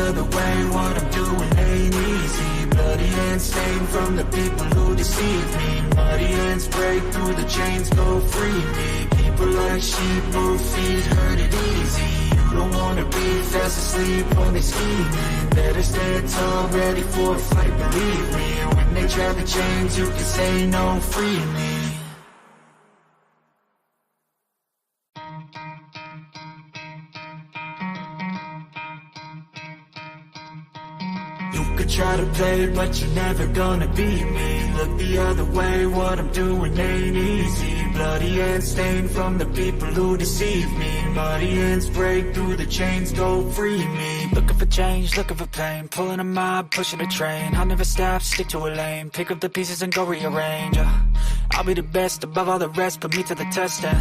other way, what I'm doing ain't easy. Bloody hands stained from the people who deceive me. Muddy hands break through the chains, go free me. People like sheep move feet, hurt it easy. You don't wanna be fast asleep when they scheming. Better stand tall, ready for a fight, believe me. When they try to change, you can say no, free me. You could try to play, but you're never gonna beat me. Look the other way, what I'm doing ain't easy. Bloody hands stained from the people who deceive me. Muddy hands break through the chains, go free me. Looking for change, looking for pain, pulling a mob, pushing a train. I'll never stop, stick to a lane, pick up the pieces and go rearrange. I'll be the best above all the rest, put me to the test and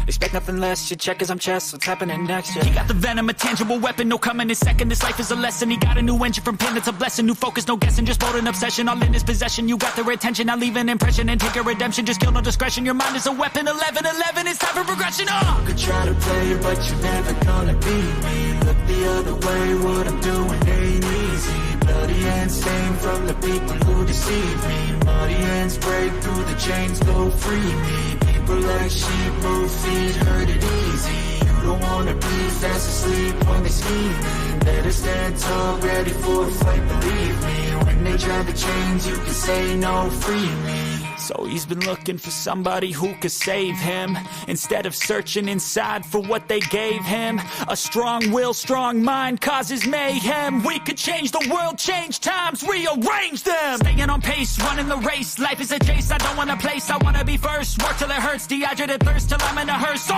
expect nothing less. You check as I'm chess, what's happening next? Yeah. He got the venom, a tangible weapon, no coming in second. This life is a lesson, he got a new engine from pain, it's a blessing. New focus, no guessing, just bold and obsession, all in his possession. You got their attention, I'll leave an impression and take a redemption. Just kill, no discretion, your mind is a weapon. 11-11, it's time for progression. You could try to play, but you're never gonna beat me. Look the other way, what I'm doing ain't easy. Bloody hands stained from the people who deceive me. Muddy hands break through the chains, go free me. People like sheep move feet, hurt it easy. You don't wanna be fast asleep when they scheming. Better stand tall, ready for a fight, believe me. When they try to change, you can say no, free me. So he's been looking for somebody who could save him, instead of searching inside for what they gave him. A strong will, strong mind causes mayhem. We could change the world, change times, rearrange them. Staying on pace, running the race. Life is a chase, I don't want a place, I wanna be first. Work till it hurts, dehydrated thirst till I'm in a hearse.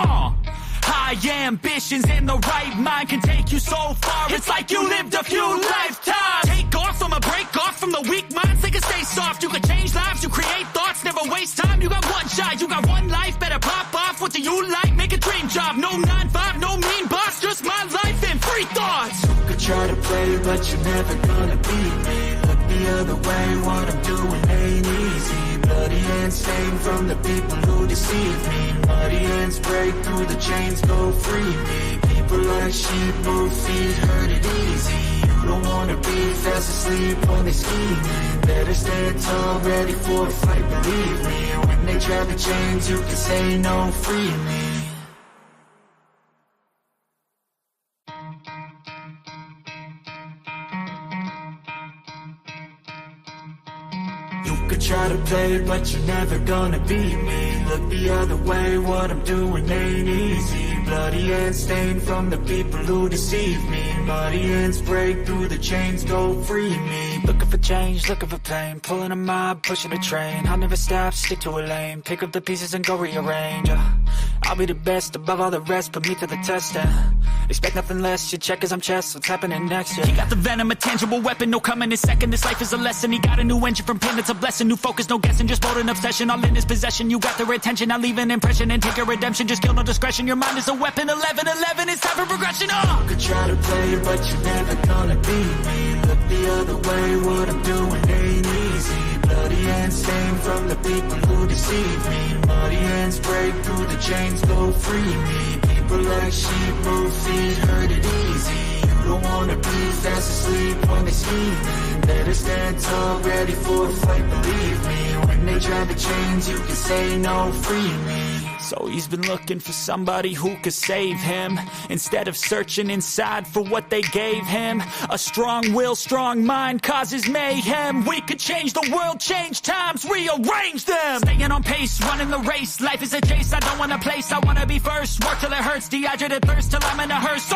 High ambitions and the right mind can take you so far. It's like you lived a few lifetimes. Take off from a break off from the weak minds, they can stay soft. You can change lives, you create thoughts, never waste time. You got one shot, you got one life, better pop off. What do you like? Make a dream job. No 9-5, no mean boss, just my life and free thoughts. You could try to play, but you're never gonna beat me. Look the other way, what I'm doing ain't easy. Bloody hands stained from the people who deceive me. Muddy hands break through the chains, go free me. People like sheep move feet, hurt it easy. You don't wanna be fast asleep when they scheming. Better stand tall, ready for a fight, believe me. When they try to change, you can say no, free me. You could try to play, but you're never gonna beat me. Look the other way, what I'm doing ain't easy. Bloody hands stained from the people who deceive me. Muddy hands break through the chains, go free me. Looking for change, looking for pain, pulling a mob, pushing a train. I'll never stop, stick to a lane, pick up the pieces and go rearrange. I'll be the best above all the rest, put me to the test and expect nothing less. You check as I'm chess, what's happening next? Yeah. He got the venom, a tangible weapon, no coming in second. This life is a lesson, he got a new engine from pain, it's a blessing. New focus, no guessing, just bold and obsession, all in his possession. You got their attention, I'll leave an impression and take a redemption. Just kill, no discretion, your mind is a weapon. 11-11, it's time for progression. You could try to play, but you're never gonna beat me. Look the other way, what I'm doing ain't easy. Bloody hands stained from the people who deceive me. Muddy hands break through the chains, go free me. People like sheep move feet, hurt it easy. You don't wanna be fast asleep when they scheming. Better stand tall, ready for a fight, believe me. When they try to change, you can say no, free me. So he's been looking for somebody who could save him, instead of searching inside for what they gave him. A strong will, strong mind causes mayhem. We could change the world, change times, rearrange them. Staying on pace, running the race. Life is a chase, I don't want a place, I wanna be first. Work till it hurts, dehydrated thirst till I'm in a hearse.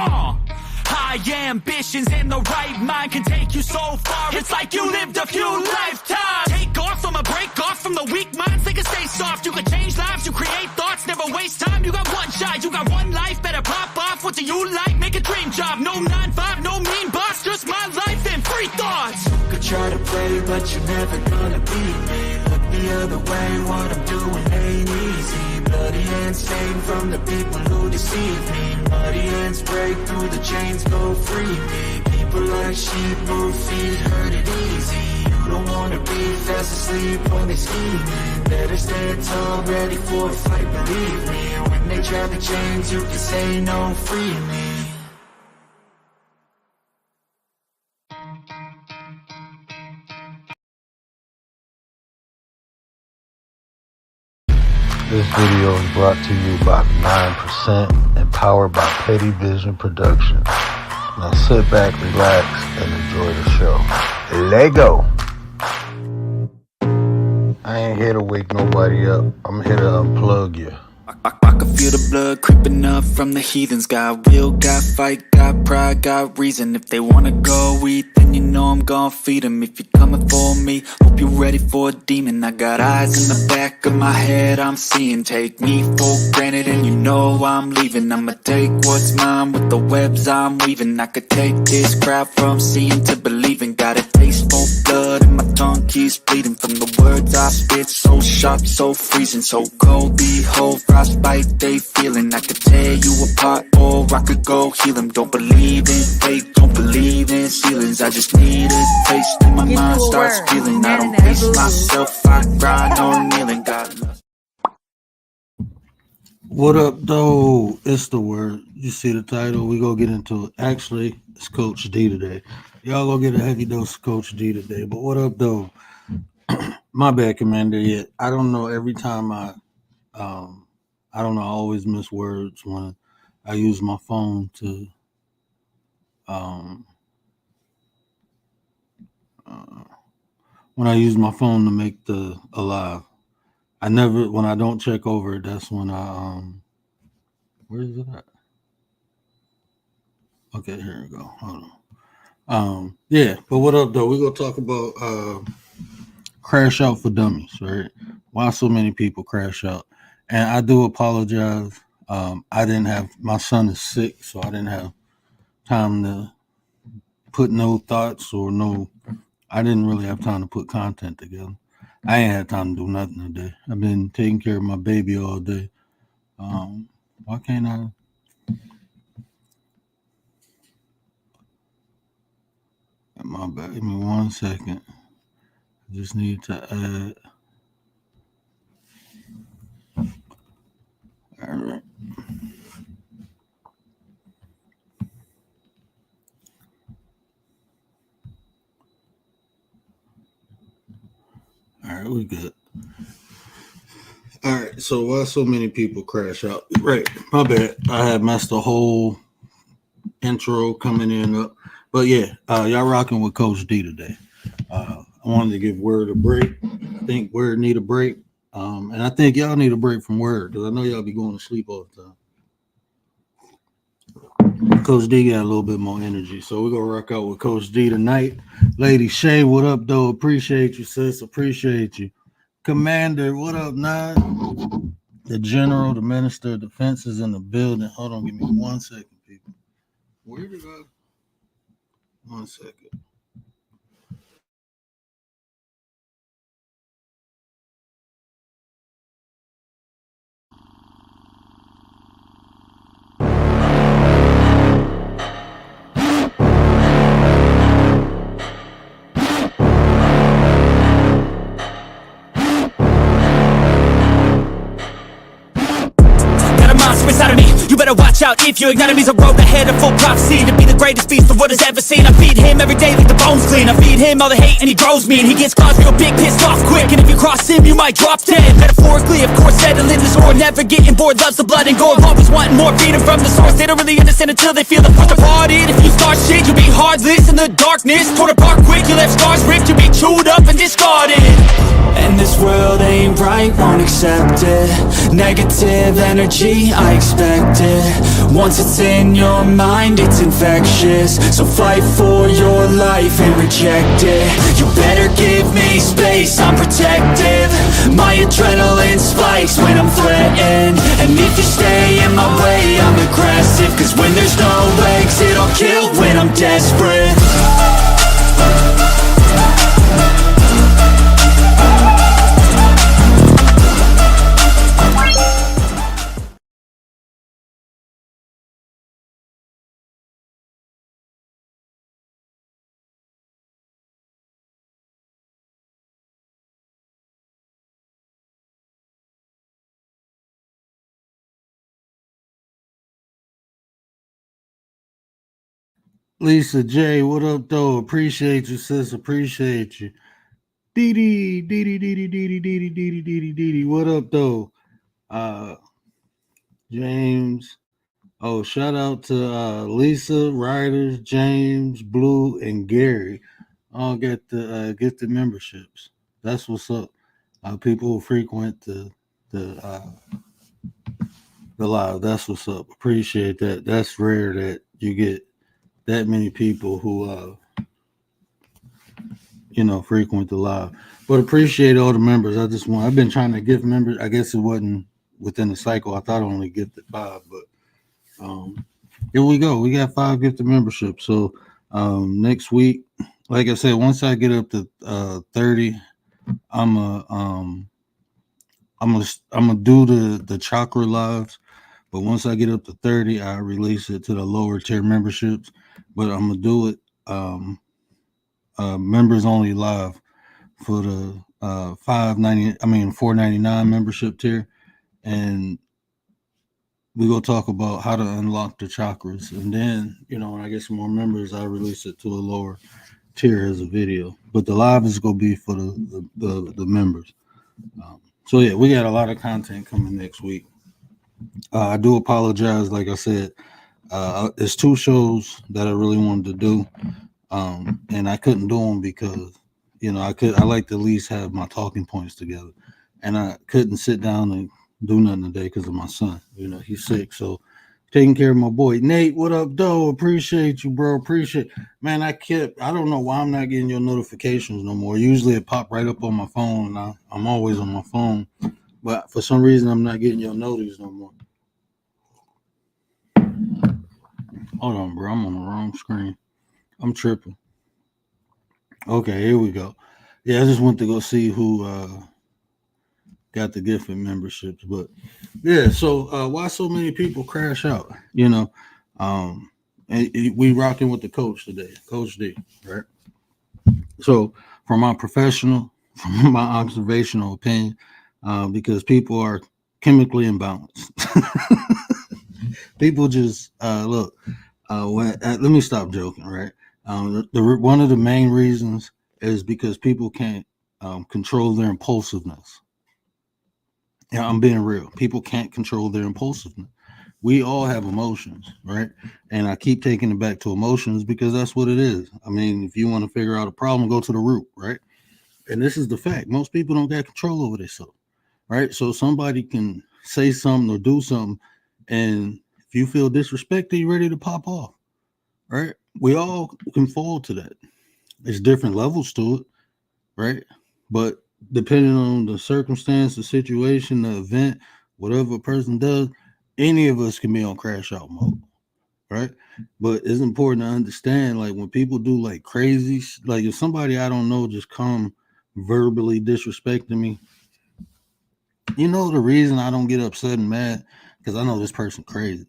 High ambitions and the right mind can take you so far. It's like you lived a few lifetimes. Take off from a break off from the weak minds, they can stay soft. You can change lives, you create thoughts, never waste time. You got one shot, you got one life, better pop off. What do you like? Make a dream job. No 9-5, no mean boss, just my life and free thoughts. You could try to play, but you're never gonna beat me. Look the other way, what I'm doing ain't easy. Bloody hands stained from the people who deceive me. Muddy hands break through the chains, go free me. People like sheep move feet, hurt it easy. You don't wanna be fast asleep when they scheming. Better stand tall, ready for a fight, believe me. When they try to change, you can say no, free me. This video is brought to you by 9% and powered by Petty Vision Productions. Now sit back, relax, and enjoy the show. Lego! I ain't here to wake nobody up. I'm here to unplug you. I can feel the blood creeping up from the heathens. Got will, got fight, got pride, got reason. If they wanna go eat, then you know I'm gon' feed them. If you're coming for me, hope you're ready for a demon. I got eyes in the back of my head, I'm seeing. Take me for granted and you know I'm leaving. I'ma take what's mine with the webs I'm weaving. I could take this crowd from seeing to believing. Got a taste for blood and my tongue keeps bleeding. From the words I spit, so sharp, so freezing. So cold, behold, frostbite they feeling. I could tear you apart or I could go heal them. Don't believe in fate, don't believe in ceilings. I just need a taste and my mind starts feeling. I don't pace myself, I grind on kneeling. God loves. What up, though? It's the word. You see the title. We gonna get into it. Actually, it's Coach D today. Y'all gonna get a heavy dose of Coach D today. But what up, though? My bad, Commander. Yeah, I don't know. Every time I don't know. I always miss words when I use my phone to make the alive. I never, when I don't check over it, that's when I where is it at? Okay, here we go. Hold on. Yeah, but what up, though? We're gonna talk about crash out for dummies, right? Why so many people crash out? And I do apologize. I didn't have, my son is sick, so I didn't have time to put no thoughts I didn't really have time to put content together. I ain't had time to do nothing today. I've been taking care of my baby all day. Why can't I? My bad. Give me 1 second. I just need to add. All right. All right, we good. All right, so why so many people crash out? Right, my bad. I had messed the whole intro coming in up. But yeah, y'all rocking with Coach D today. I wanted to give Word a break. I think Word need a break. And I think y'all need a break from Word because I know y'all be going to sleep all the time. Coach D got a little bit more energy. So we're going to rock out with Coach D tonight. Lady Shay, what up, though? Appreciate you, sis. Appreciate you. Commander, what up, Nine? The General, the Minister of Defense is in the building. Hold on, give me 1 second, people. Where did I? 1 second. Inside of me, you better watch out if your enemy's a road ahead of full prophecy to be the greatest beast the world has ever seen. I feed him every day like the bones clean. I feed him all the hate and he grows me, and he gets caused real big, pissed off quick. And if you cross him, you might drop dead. Metaphorically, of course, settling the score, never getting bored, loves the blood and gore, always wanting more, feeding from the source. They don't really understand until they feel the force to part it. If you start shit, you'll be heartless in the darkness, torn apart quick. You left scars ripped, you'll be chewed up and discarded. And this world ain't right, won't accept it. Negative energy, I expect it. Once it's in your mind, it's infectious. So fight for your life and reject it. You better give me space, I'm protective. My adrenaline spikes when I'm threatened. And if you stay in my way, I'm aggressive. Cause when there's no exit, I'll kill when I'm desperate. Lisa J, what up, though? Appreciate you, sis. Appreciate you. Dee Dee, what up, though? James. Oh, shout out to Lisa, Ryder, James, Blue, and Gary. All get the memberships. That's what's up. People who frequent the uh, the live. That's what's up. Appreciate that. That's rare that you get that many people who frequent the live. But appreciate all the members. I've been trying to give members. I guess it wasn't within the cycle. I thought I only gifted 5, but here we go. We got 5 gifted memberships. So next week, like I said, once I get up to 30, I'm gonna do the chakra lives. But once I get up to 30, I release it to the lower tier memberships. But I'm gonna do it members only live for the $4.99 membership tier, and we go talk about how to unlock the chakras. And then when I get some more members, I release it to a lower tier as a video. But the live is gonna be for the members. So yeah, we got a lot of content coming next week. I do apologize. Like I said, there's 2 shows that I really wanted to do, and I couldn't do them because I like to at least have my talking points together, and I couldn't sit down and do nothing today because of my son. He's sick, so taking care of my boy Nate. What up, Doe? Appreciate you, bro. Appreciate, man. I don't know why I'm not getting your notifications no more. Usually it pop right up on my phone, and I'm always on my phone, but for some reason I'm not getting your notices no more. Hold on, bro. I'm on the wrong screen. I'm tripping. Okay, here we go. Yeah, I just went to go see who got the gifted memberships. But yeah, so why so many people crash out? And we rocking with the coach today, Coach D, right? So from my observational opinion, because people are chemically imbalanced. People just look. Let me stop joking, right? One of the main reasons is because people can't control their impulsiveness. Yeah, I'm being real. People can't control their impulsiveness. We all have emotions, right? And I keep taking it back to emotions because that's what it is. I mean, if you want to figure out a problem, go to the root, right? And this is the fact. Most people don't got control over themselves, right? So somebody can say something or do something, and if you feel disrespected, you're ready to pop off, right? We all can fall to that. There's different levels to it, right? But depending on the circumstance, the situation, the event, whatever a person does, any of us can be on crash out mode, right? But it's important to understand, like when people do like crazy, like if somebody I don't know just come verbally disrespecting me, the reason I don't get upset and mad because I know this person crazy.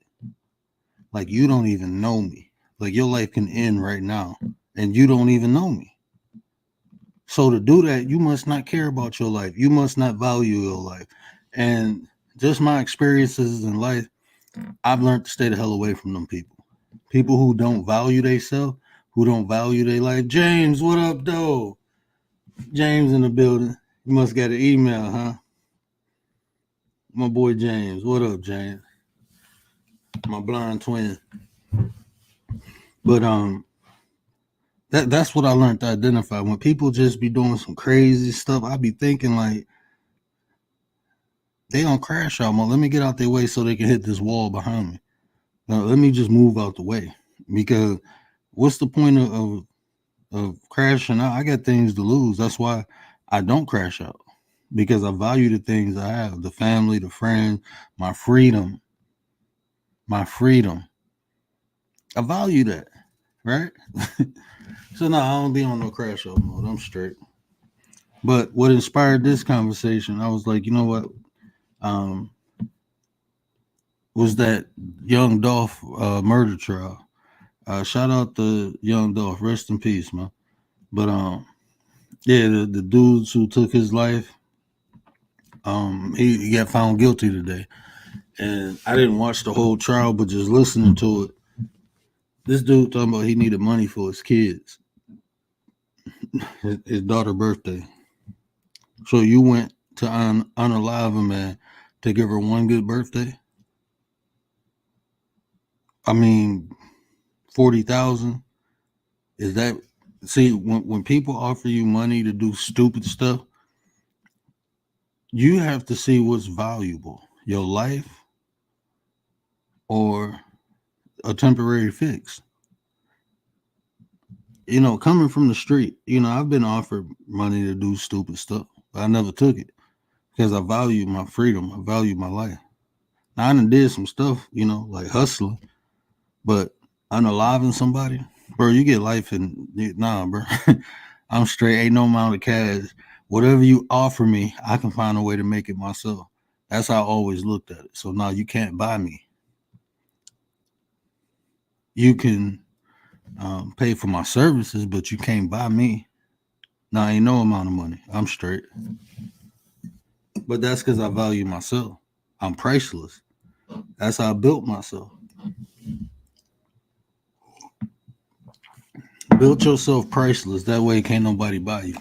Like you don't even know me. Like your life can end right now, and you don't even know me. So to do that, you must not care about your life. You must not value your life. And just my experiences in life, I've learned to stay the hell away from them people. People who don't value themselves, who don't value their life. James, what up, though? James in the building. You must got an email, huh? My boy James. What up, James? My blind twin. But that's what I learned to identify. When people just be doing some crazy stuff, I be thinking like they on crash out mode. Let me get out their way so they can hit this wall behind me. Now, let me just move out the way, because what's the point of crashing out? I got things to lose. That's why I don't crash out, because I value the things I have, the family, the friends, my freedom. I value that, right? So no, I don't be on no crash out mode. I'm straight. But what inspired this conversation, I was like, you know what? Was that Young Dolph murder trial. Shout out to Young Dolph. Rest in peace, man. But yeah, the dudes who took his life, he got found guilty today. And I didn't watch the whole trial, but just listening to it, this dude talking about he needed money for his kids, his daughter's birthday. So you went to unalive a man to give her one good birthday? I mean, 40,000. Is that, see, when people offer you money to do stupid stuff, you have to see what's valuable, your life or a temporary fix. Coming from the street, I've been offered money to do stupid stuff, but I never took it because I value my freedom. I value my life. Now, I done did some stuff, like hustling, but unaliving somebody, bro, you get life and nah, bro. I'm straight. Ain't no amount of cash. Whatever you offer me, I can find a way to make it myself. That's how I always looked at it. So now you can't buy me. You can pay for my services, but you can't buy me. Now, ain't no amount of money. I'm straight. But that's because I value myself. I'm priceless. That's how I built myself. Build yourself priceless. That way can't nobody buy you.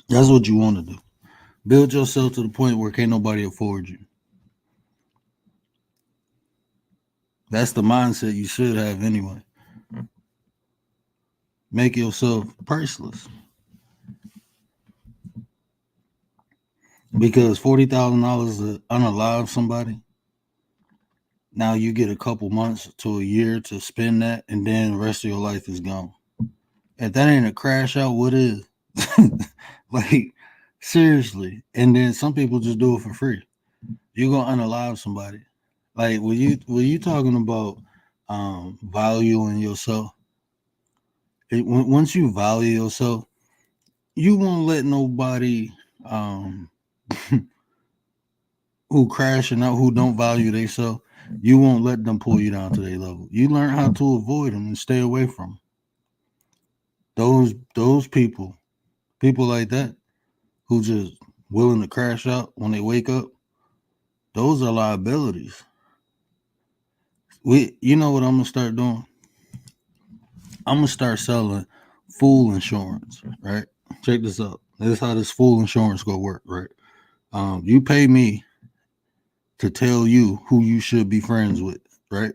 That's what you want to do. Build yourself to the point where can't nobody afford you. That's the mindset you should have anyway. Make yourself priceless. Because $40,000 to unalive somebody, now you get a couple months to a year to spend that, and then the rest of your life is gone. If that ain't a crash out, what is? Like, seriously. And then some people just do it for free. You're gonna unalive somebody. Like, when you talking about valuing yourself, once you value yourself, you won't let nobody who crashing out, who don't value themselves, you won't let them pull you down to their level. You learn how to avoid them and stay away from them. Those people like that, who just willing to crash out when they wake up, those are liabilities. You know what I'm gonna start doing? I'm gonna start selling fool insurance, right? Check this out. This is how this fool insurance gonna work, right? You pay me to tell you who you should be friends with, right?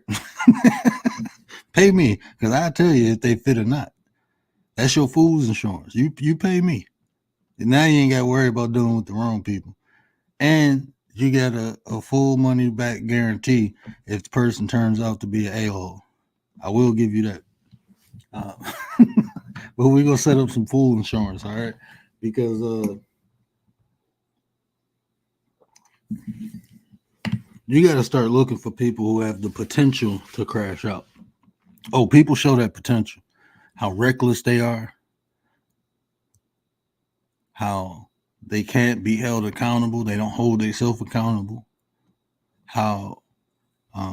Pay me, because I tell you if they fit or not. That's your fool's insurance. You pay me. And now you ain't got to worry about dealing with the wrong people. And you got a full money back guarantee if the person turns out to be an a-hole. I will give you that. But we're going to set up some fool insurance, all right? Because you got to start looking for people who have the potential to crash out. Oh, people show that potential. How reckless they are. How they can't be held accountable. They don't hold themselves accountable. How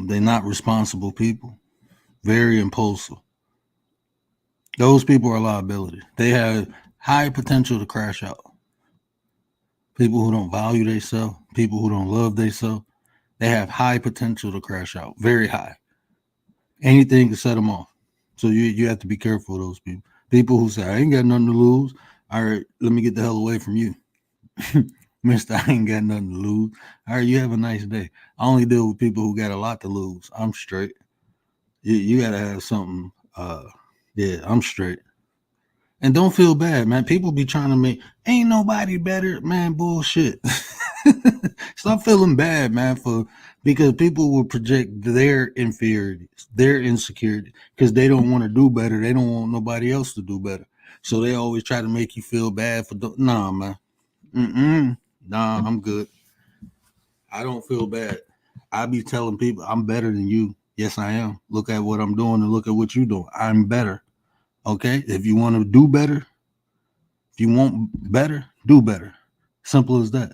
they're not responsible people. Very impulsive. Those people are liability. They have high potential to crash out. People who don't value themselves, people who don't love themselves, they have high potential to crash out. Very high. Anything can set them off. So you have to be careful of those people. People who say, I ain't got nothing to lose. All right, let me get the hell away from you. Mister, I ain't got nothing to lose. All right, you have a nice day. I only deal with people who got a lot to lose. I'm straight. You got to have something. Yeah, I'm straight. And don't feel bad, man. People be trying to make, ain't nobody better. Man, bullshit. Stop feeling bad, man, because people will project their inferiorities, their insecurity, because they don't want to do better. They don't want nobody else to do better. So they always try to make you feel bad for, nah, man. Nah, I'm good. I don't feel bad. I be telling people I'm better than you. Yes, I am. Look at what I'm doing and look at what you're doing. I'm better. Okay? If you want to do better, if you want better, do better. Simple as that.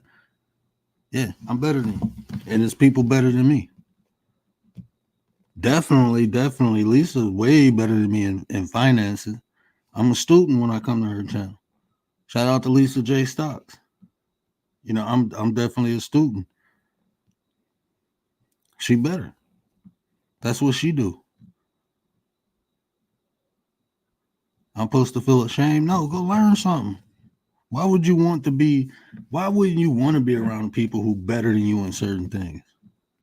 Yeah, I'm better than you. And there's people better than me. Definitely. Lisa's way better than me in finances. I'm a student when I come to her channel. Shout out to Lisa J. Stocks. I'm definitely a student. She better. That's what she do. I'm supposed to feel ashamed? No, go learn something. Why would you want to be? Why wouldn't you want to be around people who better than you in certain things?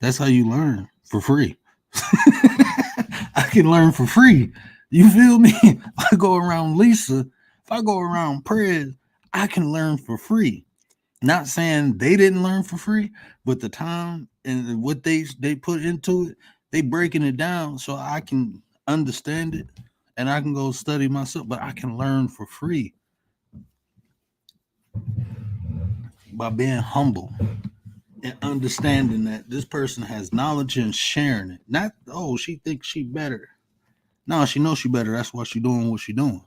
That's how you learn for free. I can learn for free. You feel me? If I go around Lisa, if I go around Prez, I can learn for free. Not saying they didn't learn for free, but the time and what they put into it, they breaking it down so I can understand it and I can go study myself, but I can learn for free by being humble and understanding that this person has knowledge and sharing it. Not, oh, she thinks she better. No, she knows she better. That's why she doing what she doing.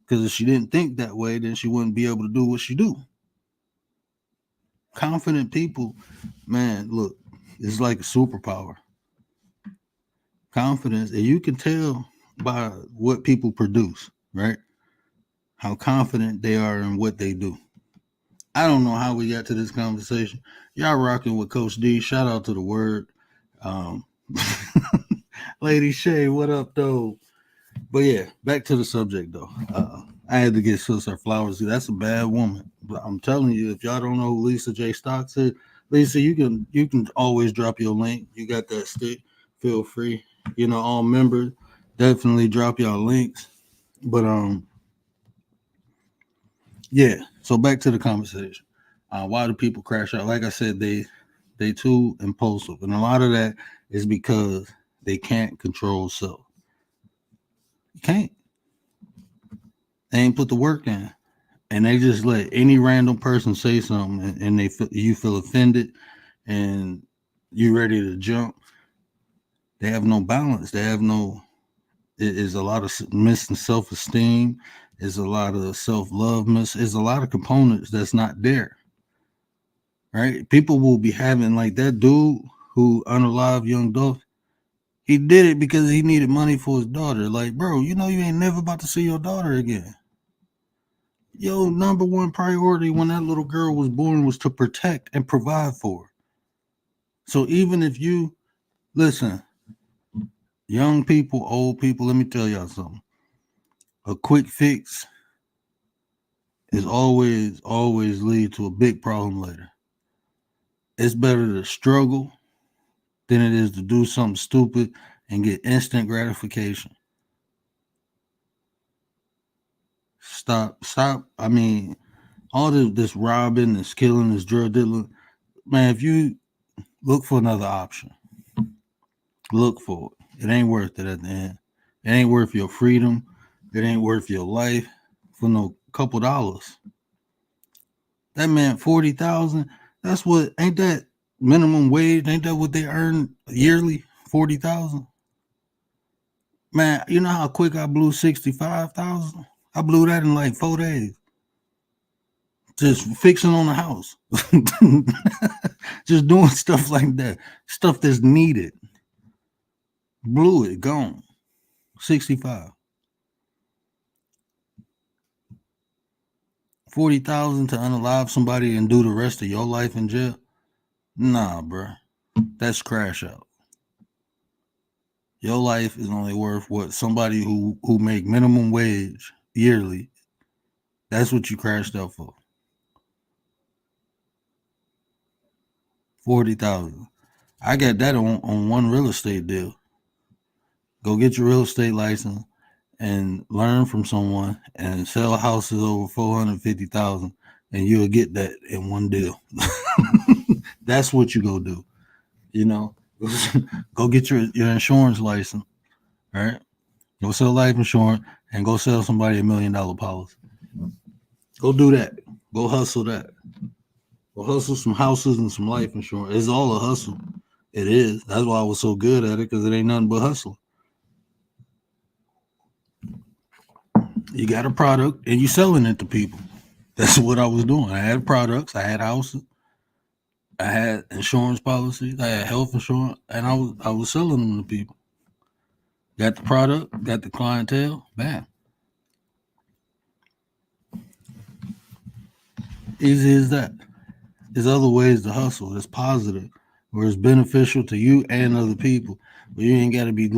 Because if she didn't think that way, then she wouldn't be able to do what she do. Confident people, man, look, it's like a superpower. Confidence, and you can tell by what people produce, right? How confident they are in what they do. I don't know how we got to this conversation. Y'all rocking with Coach D. Shout out to the word. Um, Lady Shay, what up, though? But yeah, back to the subject, though. I had to get sis her flowers. That's a bad woman. But I'm telling you, if y'all don't know who Lisa J. Stocks is, Lisa, you can always drop your link. You got that stick. Feel free. You know, all members, definitely drop y'all links. But yeah. So back to the conversation. Why do people crash out? Like I said, they too impulsive, and a lot of that is because they can't control self. You can't. They ain't put the work in, and they just let any random person say something, and you feel offended, and you ready to jump. They have no balance. They have no. It is a lot of missing self-esteem. Is a lot of self-love. Is a lot of components that's not there. Right? People will be having like that dude who unalived young Dolph. He did it because he needed money for his daughter. Like, bro, you know you ain't never about to see your daughter again. Your number one priority when that little girl was born was to protect and provide for her. So even if you listen, young people, old people, let me tell y'all something. A quick fix is always lead to a big problem later. It's better to struggle than it is to do something stupid and get instant gratification. Stop. I mean, all this robbing, this killing, this drug dealing, man, if you look for another option, look for it. It ain't worth it at the end. It ain't worth your freedom. It ain't worth your life for no couple dollars. That man, 40,000. That's what, ain't that minimum wage? Ain't that what they earn yearly? 40,000. Man, you know how quick I blew 65,000? I blew that in like 4 days. Just fixing on the house. Just doing stuff like that. Stuff that's needed. Blew it, gone. 65. 40,000 to unalive somebody and do the rest of your life in jail? Nah, bro. That's crash out. Your life is only worth what somebody who make minimum wage yearly. That's what you crashed out for. 40,000. I got that on one real estate deal. Go get your real estate license and learn from someone and sell houses over 450,000, and you'll get that in one deal. That's what you go do. You know, go get your insurance license, right? Go sell life insurance and go sell somebody $1 million policy. Go do that. Go hustle that. Go hustle some houses and some life insurance. It's all a hustle. It is. That's why I was so good at it, because it ain't nothing but hustle. You got a product and you selling it to people. That's what I was doing. I had products. I had houses. I had insurance policies. I had health insurance, and I was selling them to people. Got the product. Got the clientele. Bam. Easy as that. There's other ways to hustle that's positive, where it's beneficial to you and other people. But you ain't got to be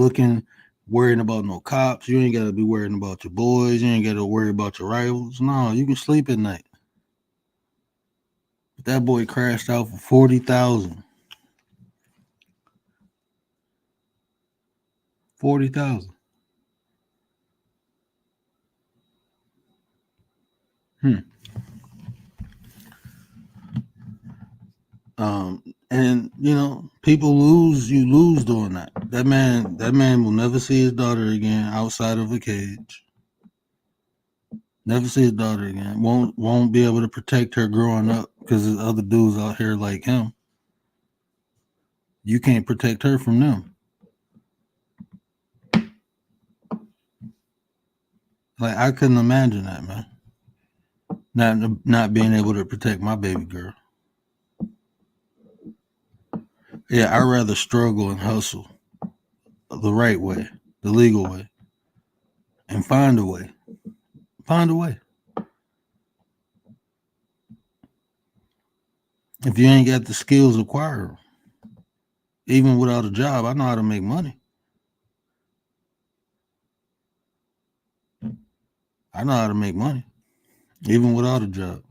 worrying about no cops. You ain't got to be worrying about your boys. You ain't got to worry about your rivals. No, you can sleep at night. That boy crashed out for 40,000. 40,000. And people lose. You lose doing that. That man will never see his daughter again outside of a cage. Never see his daughter again. Won't be able to protect her growing up because there's other dudes out here like him. You can't protect her from them. Like, I couldn't imagine that, man. Not being able to protect my baby girl. Yeah, I'd rather struggle and hustle the right way, the legal way, and find a way. Find a way. If you ain't got the skills, acquire them. Even without a job, I know how to make money. I know how to make money, even without a job.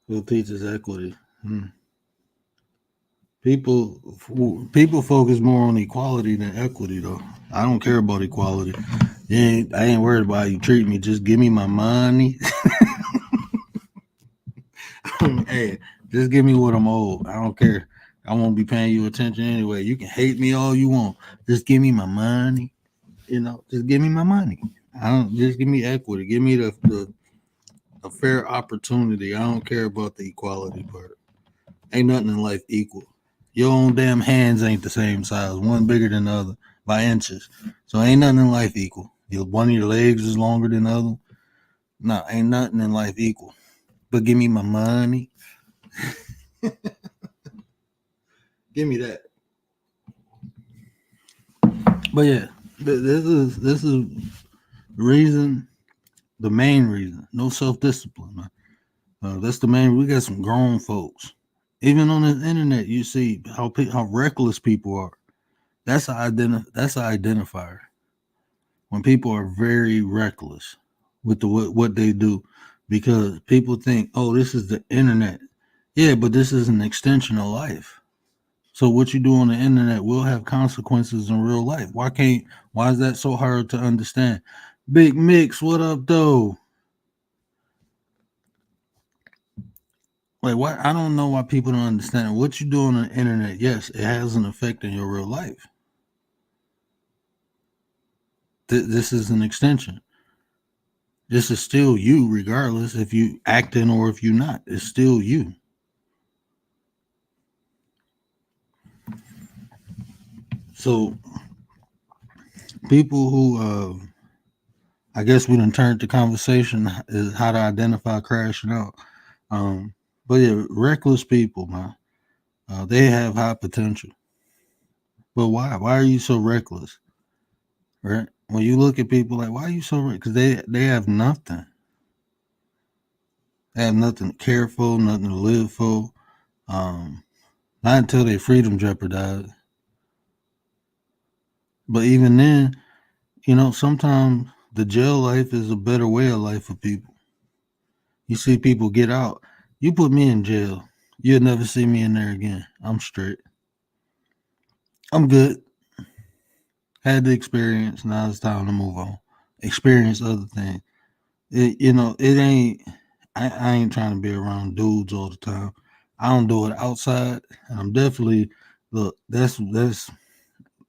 Who teaches equity? People focus more on equality than equity, though. I don't care about equality. I ain't worried about how you treat me. Just give me my money. Hey, just give me what I'm owed. I don't care. I won't be paying you attention anyway. You can hate me all you want. Just give me my money. Just give me my money. Just give me equity. Give me the fair opportunity. I don't care about the equality part. Ain't nothing in life equal. Your own damn hands ain't the same size. One bigger than the other by inches. So ain't nothing in life equal. One of your legs is longer than the other. No, ain't nothing in life equal. But give me my money. Give me that. But yeah, this is the reason, the main reason. No self-discipline, man. That's the main. We got some grown folks. Even on the internet, you see how reckless people are. That's an identifier. When people are very reckless with what they do, because people think, oh, this is the internet. Yeah, but this is an extension of life. So what you do on the internet will have consequences in real life. Why is that so hard to understand? Big Mix, what up, though? Like, why? I don't know why people don't understand what you do on the internet. Yes, it has an effect in your real life. This is an extension. This is still you, regardless if you acting or if you're not. It's still you. So people who, I guess we done turned the conversation is how to identify crashing out. But yeah, reckless people, man, they have high potential. But why? Why are you so reckless? Right? When you look at people like, why are you so reckless? Because they have nothing. They have nothing to care for, nothing to live for. Not until their freedom jeopardized. But even then, sometimes the jail life is a better way of life for people. You see people get out. You put me in jail, you'll never see me in there again. I'm straight. I'm good. Had the experience. Now it's time to move on. Experience other things. It ain't. I ain't trying to be around dudes all the time. I don't do it outside. And I'm definitely look. That's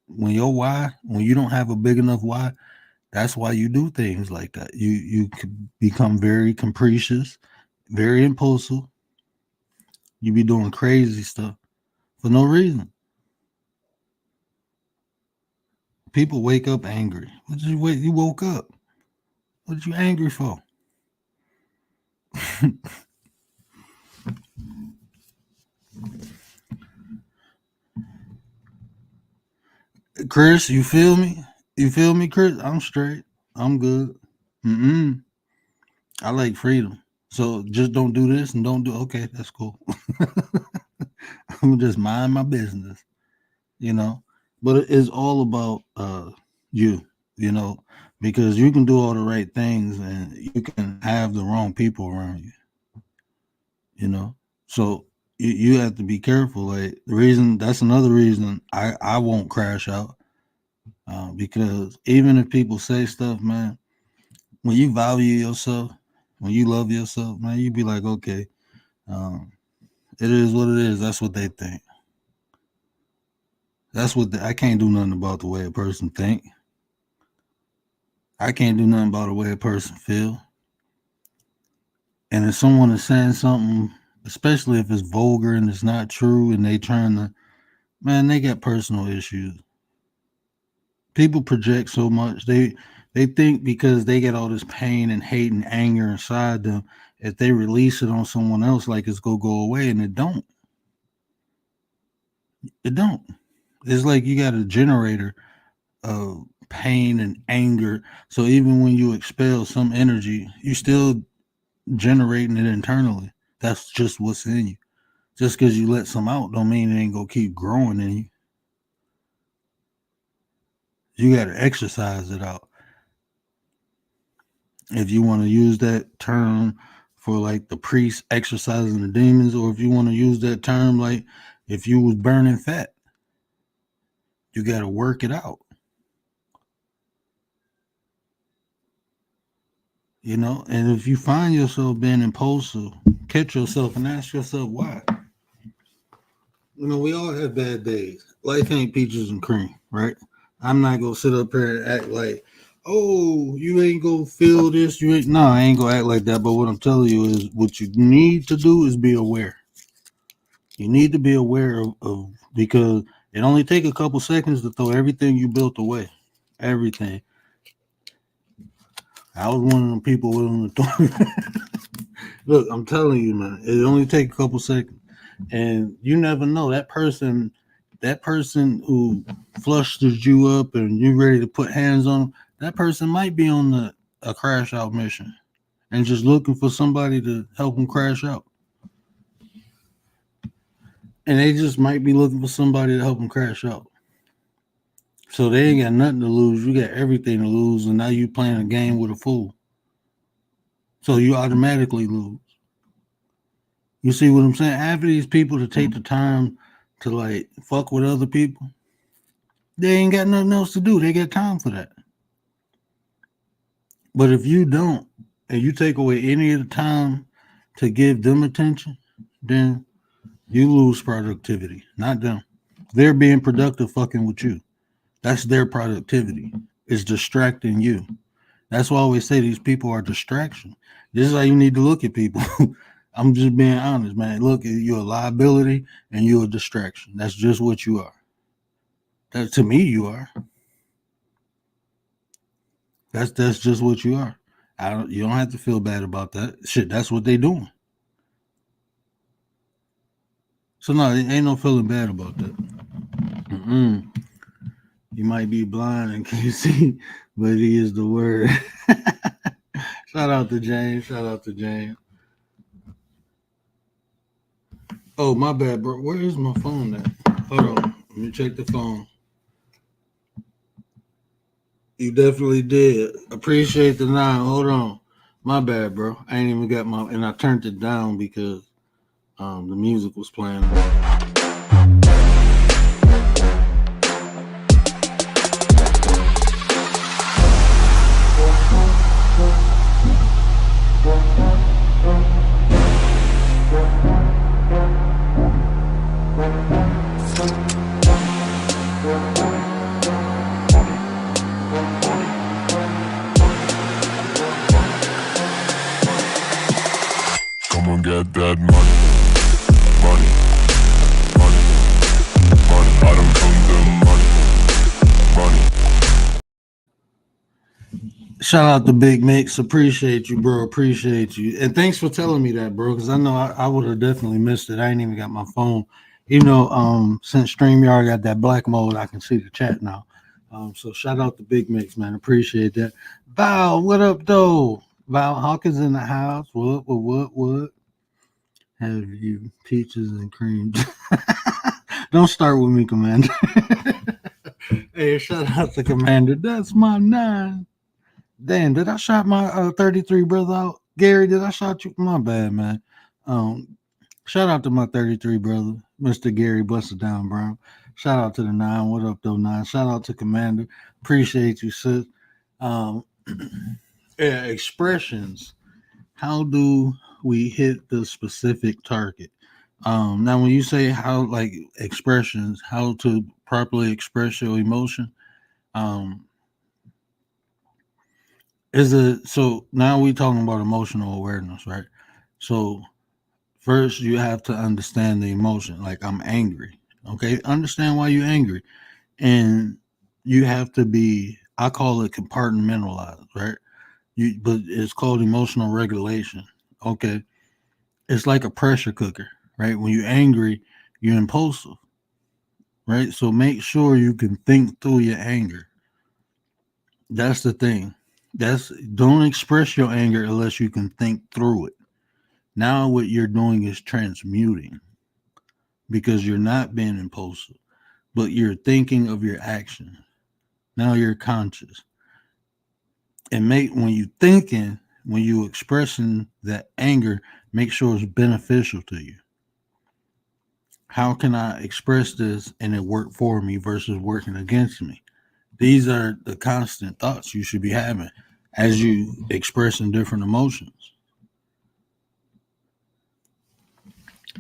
when you don't have a big enough why. That's why you do things like that. You could become very capricious, very impulsive. You be doing crazy stuff for no reason. People wake up angry. What did you wait? You woke up. What are you angry for? Chris, you feel me? You feel me, Chris? I'm straight. I'm good. I like freedom. So just don't do this and don't do. Okay, that's cool. I'm just mind my business. you know. But it's all about you, you know, because you can do all the right things and you can have the wrong people around you, you know. So you have to be careful. Like the reason that's another reason I won't crash out because even if people say stuff, man, when you value yourself, when you love yourself, man, you be like, okay, um, it is what it is. That's what they think. I can't do nothing about the way a person think. I can't do nothing about the way a person feel. And if someone is saying something, especially if it's vulgar and it's not true, and they trying to, man, they got personal issues. People project so much. They think because they get all this pain and hate and anger inside them, if they release it on someone else, like it's gonna go away, and it don't. It don't. It's like you got a generator of pain and anger. So even when you expel some energy, you still generating it internally. That's just what's in you. Just because you let some out don't mean it ain't gonna keep growing in you. You got to exercise it out. If you want to use that term for like the priest exercising the demons, or if you want to use that term like if you was burning fat, you got to work it out. You know, and if you find yourself being impulsive, catch yourself and ask yourself why. You know, we all have bad days. Life ain't peaches and cream, right? I'm not gonna sit up here and act like, oh, you ain't gonna feel this. You ain't no, I ain't gonna act like that. But what I'm telling you is what you need to do is be aware. You need to be aware of because it only take a couple seconds to throw everything you built away. Everything. I was one of them people willing to throw. Look, I'm telling you, man, it only take a couple seconds. And you never know that person who flushed you up and you ready to put hands on them, that person might be on a crash out mission and just looking for somebody to help them crash out. And they just might be looking for somebody to help them crash out. So they ain't got nothing to lose. You got everything to lose, and now you playing a game with a fool. So you automatically lose. You see what I'm saying? After these people to take the time to like fuck with other people, they ain't got nothing else to do. They got time for that. But if you don't, and you take away any of the time to give them attention, then you lose productivity, not them. They're being productive fucking with you. That's their productivity. It's distracting you. That's why I always say these people are distraction. This is how you need to look at people. I'm just being honest, man. Look, you're a liability and you're a distraction. That's just what you are. That to me, you are. That's just what you are. You don't have to feel bad about that. Shit, that's what they doing. So no, ain't no feeling bad about that. Mm-mm. You might be blind and can't see, but he is the word. Shout out to James. Shout out to James. Oh, my bad, bro. Where is my phone at? Hold on. Let me check the phone. You definitely did. Appreciate the 9. Hold on. My bad, bro. I ain't even got and I turned it down because the music was playing. Get that money, money, money, money. I don't come the money. Shout out to Big Mix. Appreciate you, bro. Appreciate you. And thanks for telling me that, bro, because I know I would have definitely missed it. I ain't even got my phone. Even though since StreamYard got that black mode, I can see the chat now. So shout out to Big Mix, man. Appreciate that. Val, what up, though? Val Hawkins in the house. What? Have you peaches and cream? Don't start with me, Commander. Hey, shout out to Commander. That's my 9. Damn, did I shout my 33 brother out? Gary, did I shout you? My bad, man. Um, Shout out to my 33 brother, Mr. Gary Buster Down Brown. Shout out to the 9. What up, though, 9? Shout out to Commander. Appreciate you, sis. Um, yeah, expressions. How do we hit the specific target? Now, when you say how, like expressions, how to properly express your emotion, um, is it so? Now we talking about emotional awareness, right? So first, you have to understand the emotion. Like I'm angry. Okay, understand why you're angry, and you have to be. I call it compartmentalized, right? But it's called emotional regulation. Okay, it's like a pressure cooker, right? When you're angry, you're impulsive, right? So make sure you can think through your anger. That's the thing. Don't express your anger unless you can think through it. Now what you're doing is transmuting because you're not being impulsive, but you're thinking of your action. Now you're conscious. And make when you thinking, when you expressing that anger, make sure it's beneficial to you. How can I express this and it work for me versus working against me? These are the constant thoughts you should be having as you expressing different emotions.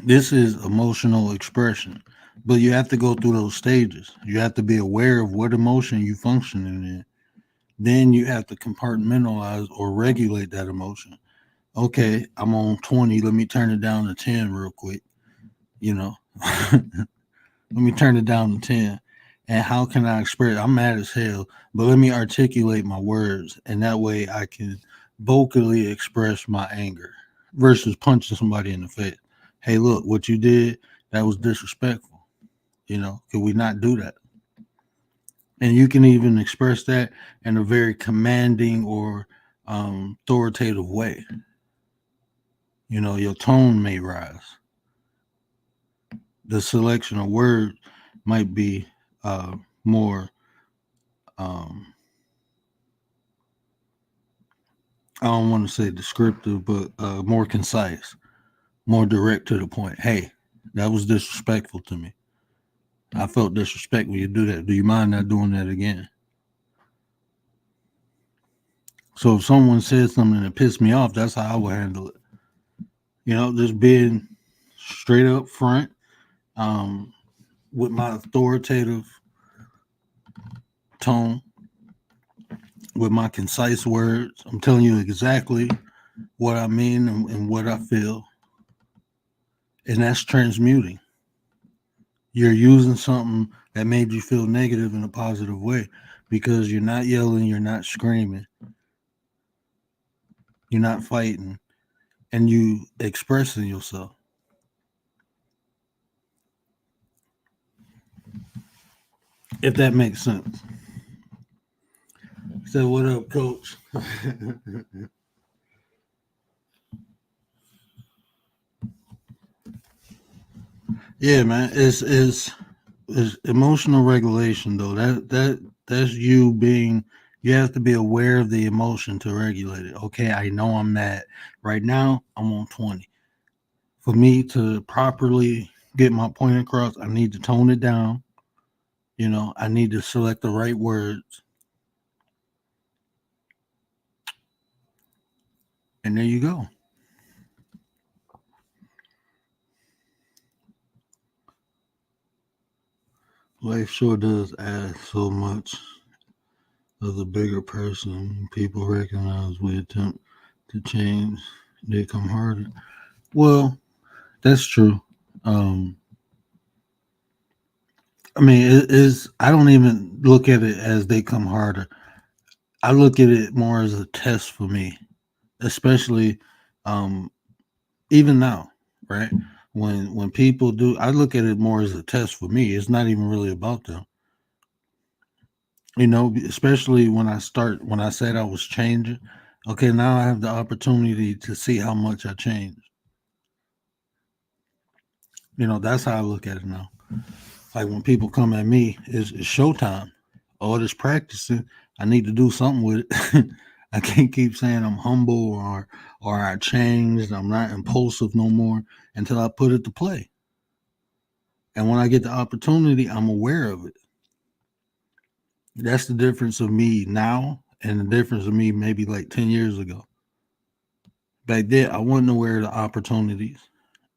This is emotional expression, but you have to go through those stages. You have to be aware of what emotion you functioning in. Then you have to compartmentalize or regulate that emotion. Okay, I'm on 20. Let me turn it down to 10 real quick. You know, let me turn it down to 10. And how can I express? I'm mad as hell, but let me articulate my words. And that way I can vocally express my anger versus punching somebody in the face. Hey, look, what you did, that was disrespectful. Could we not do that? And you can even express that in a very commanding or authoritative way. Your tone may rise. The selection of words might be more, um, I don't want to say descriptive, but more concise, more direct to the point. Hey, that was disrespectful to me. I felt disrespect when you do that. Do you mind not doing that again? So if someone said something that pissed me off, that's how I would handle it. Just being straight up front, um, with my authoritative tone, with my concise words. I'm telling you exactly what I mean and what I feel. And that's transmuting. You're using something that made you feel negative in a positive way because you're not yelling, you're not screaming, you're not fighting, and you expressing yourself. If that makes sense. So what up, coach? Yeah, man. It's emotional regulation though. That's you being you have to be aware of the emotion to regulate it. Okay, I know I'm mad. Right now, I'm on 20. For me to properly get my point across, I need to tone it down. I need to select the right words. And there you go. Life sure does add so much of the bigger person. People recognize we attempt to change, they come harder. Well, that's true. Um, I mean, it is. I don't even look at it as they come harder. I look at it more as a test for me, especially um, even now, right? When people do, I look at it more as a test for me. It's not even really about them, Especially when I said I was changing. Okay, now I have the opportunity to see how much I changed. That's how I look at it now. Like when people come at me, it's showtime. All this practicing, I need to do something with it. I can't keep saying I'm humble or I changed, I'm not impulsive no more until I put it to play. And when I get the opportunity, I'm aware of it. That's the difference of me now and the difference of me maybe like 10 years ago. Back then, I wasn't aware of the opportunities.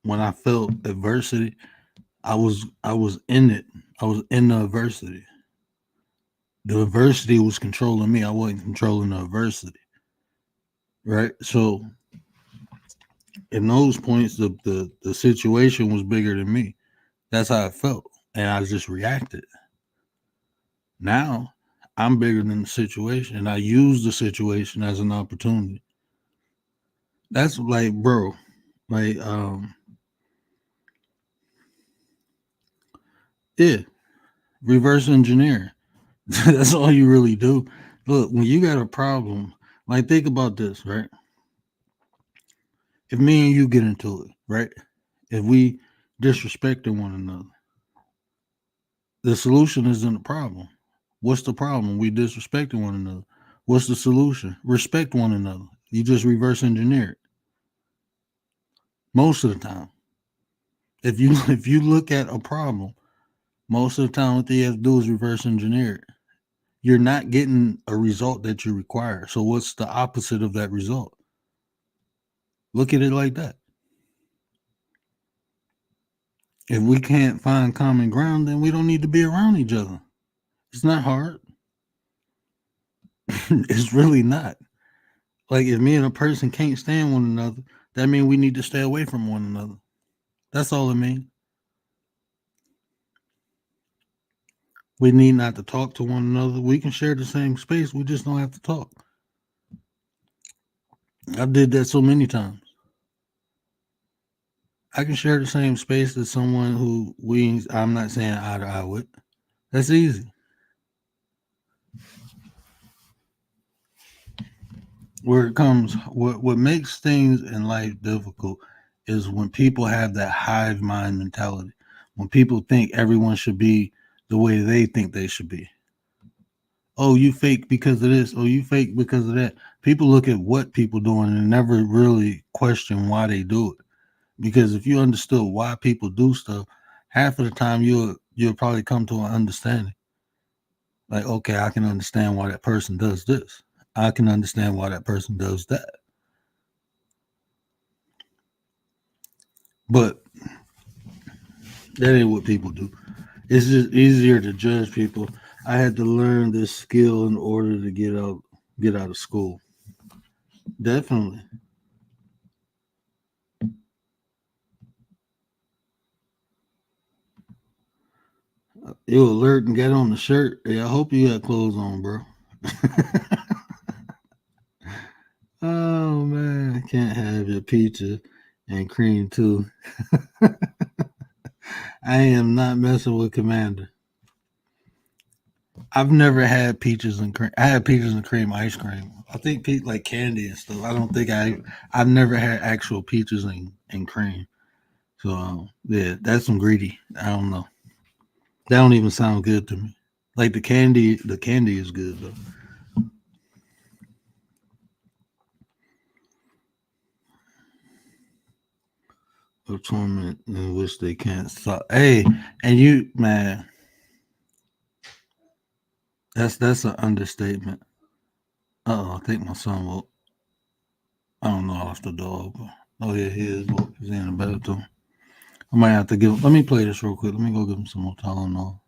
When I felt adversity, I was in it. I was in the adversity. The adversity was controlling me. I wasn't controlling the adversity. Right? So in those points, the situation was bigger than me. That's how I felt. And I just reacted. Now I'm bigger than the situation. And I use the situation as an opportunity. That's like, bro, like, yeah, reverse engineer. That's all you really do. Look, when you got a problem, like think about this, right? If me and you get into it, right? If we disrespecting one another, the solution isn't the problem. What's the problem? We disrespecting one another. What's the solution? Respect one another. You just reverse engineer it. Most of the time. If you look at a problem, most of the time what they have to do is reverse engineer it. You're not getting a result that you require. So what's the opposite of that result? Look at it like that. If we can't find common ground, then we don't need to be around each other. It's not hard. It's really not. Like if me and a person can't stand one another, that means we need to stay away from one another. That's all it means. We need not to talk to one another. We can share the same space. We just don't have to talk. I did that so many times. I can share the same space as someone who I'm not saying eye to eye with. That's easy. Where it comes, what makes things in life difficult is when people have that hive mind mentality. When people think everyone should be the way they think they should be. Oh, you fake because of this. Oh, you fake because of that. People look at what people doing and never really question why they do it. Because if you understood why people do stuff, half of the time you'll probably come to an understanding. Like, okay, I can understand why that person does this. I can understand why that person does that. But that ain't what people do. It's just easier to judge people. I had to learn this skill in order to get out of school. Definitely. You alert and get on the shirt. Hey, I hope you got clothes on, bro. Oh man, I can't have your pizza and cream too. I am not messing with Commander. I've never had peaches and cream. I had peaches and cream ice cream. I think like candy and stuff. I don't think I've never had actual peaches and cream. So yeah, that's some greedy. I don't know. That don't even sound good to me. Like the candy is good though. A torment in which they can't stop. Hey, and you, man, that's an understatement. I think my son woke. I don't know, off the dog. Oh yeah, he is woke. He's in the bathroom. I might have to give him. Let me play this real quick. Let me go give him some more Tylenol.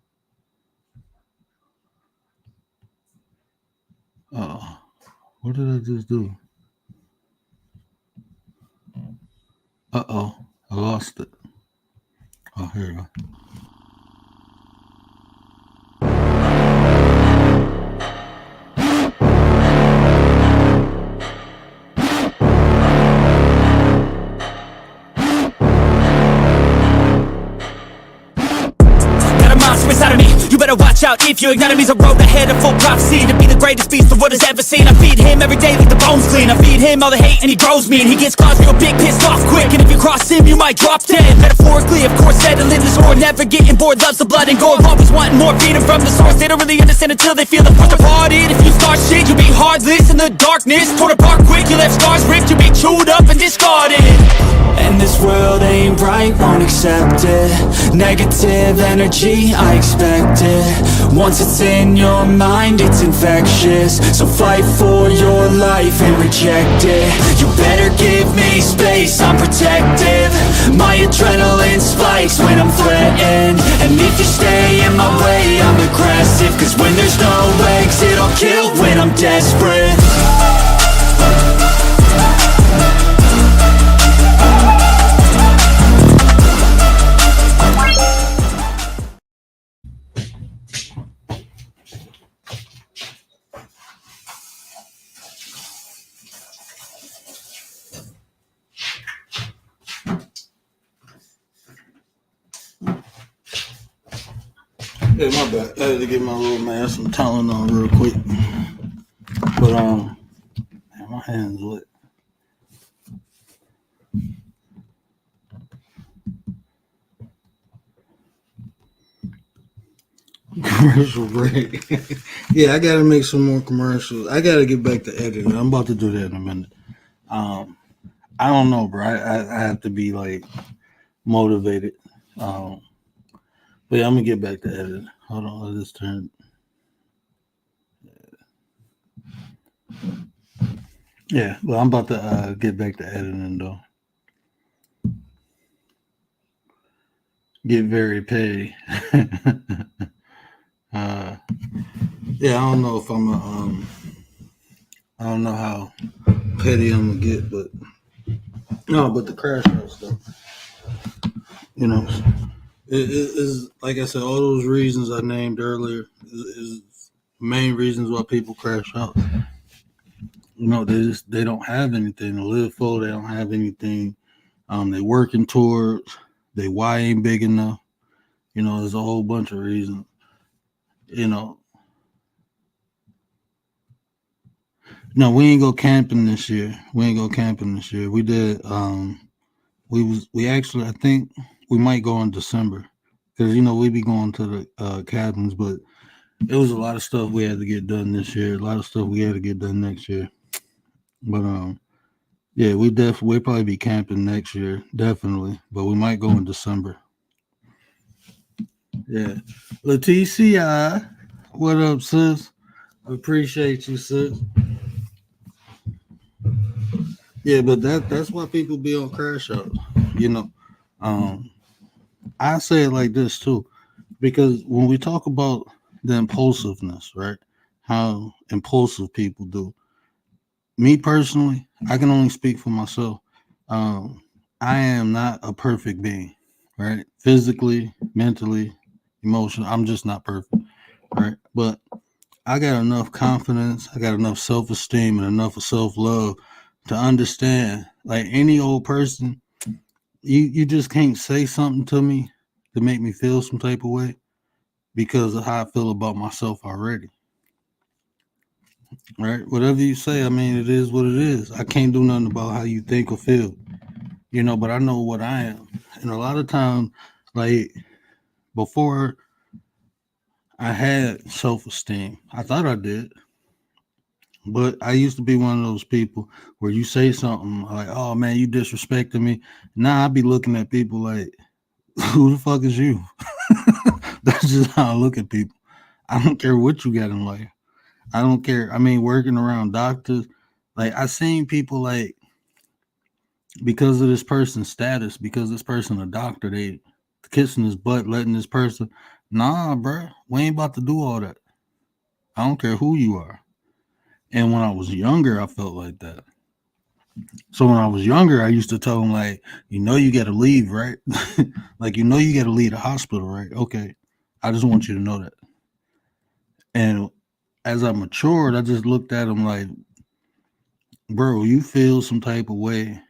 What did I just do? I lost it. Oh, here we go. Inside of me, you better watch out if you ignite me's a road ahead of full prophecy to be the greatest beast the world has ever seen. I feed him every day like the bones clean. I feed him all the hate and he grows me and he gets claws real big, pissed off quick. And if you cross him, you might might drop dead. Metaphorically, of course, settling the score, never getting bored, loves the blood and gore, always wanting more, feeding from the source. They don't really understand until they feel the force departed. If you start shit, you'll be heartless in the darkness, torn apart quick, you left scars ripped, you'll be chewed up and discarded. And this world ain't right, won't accept it. Negative energy, I expect it. Once it's in your mind, it's infectious. So fight for your life and reject it. You better give me space, I'm protective. My adrenaline spikes when I'm threatened. And if you stay in my way, I'm aggressive. Cause when there's no exit, I'll kill when I'm desperate. Yeah, my bad. I had to get my little man some Tylenol real quick. But man, my hands wet. Commercial break. Yeah, I gotta make some more commercials. I gotta get back to editing. I'm about to do that in a minute. I don't know, bro. I have to be like motivated. But yeah, I'm gonna get back to editing. Hold on, let this turn. Yeah, well, I'm about to get back to editing though. Get very petty. Yeah, I don't know if I'm I don't know how petty I'm gonna get, but no, but the crash out stuff, you know, it is like I said, all those reasons I named earlier is main reasons why people crash out. You know, they don't have anything to live for. They don't have anything they working towards. They why ain't big enough. You know, there's a whole bunch of reasons. You know, no, we ain't go camping this year. We did. We actually, I think we might go in December because you know we be going to the cabins, but it was a lot of stuff we had to get done this year. A lot of stuff we had to get done next year. But yeah, we'll probably be camping next year, definitely. But we might go in December. Yeah, Leticia, what up, sis? Appreciate you, sis. Yeah, but that's why people be on crash out. You know, I say it like this too, because when we talk about the impulsiveness, right? How impulsive people do. Me personally, I can only speak for myself. I am not a perfect being, right? Physically, mentally, emotionally, I'm just not perfect, right? But I got enough confidence, I got enough self-esteem and enough of self-love to understand, like any old person, you just can't say something to me to make me feel some type of way because of how I feel about myself already. Right? Whatever you say, I mean, it is what it is. I can't do nothing about how you think or feel, you know, but I know what I am. And a lot of times, like before I had self-esteem, I thought I did. But I used to be one of those people where you say something like, oh man, you disrespecting me. Now I be looking at people like, who the fuck is you? That's just how I look at people. I don't care what you got in life. I don't care. I mean, working around doctors, like I seen people like because of this person's status, because this person a doctor, they kissing his butt, letting this person, nah, bro, we ain't about to do all that. I don't care who you are. And when I was younger, I felt like that. So when I was younger, I used to tell them like, you know, you got to leave, right? Like, you know, you got to leave the hospital, right? Okay, I just want you to know that. And as I matured, I just looked at them like, bro, you feel some type of way.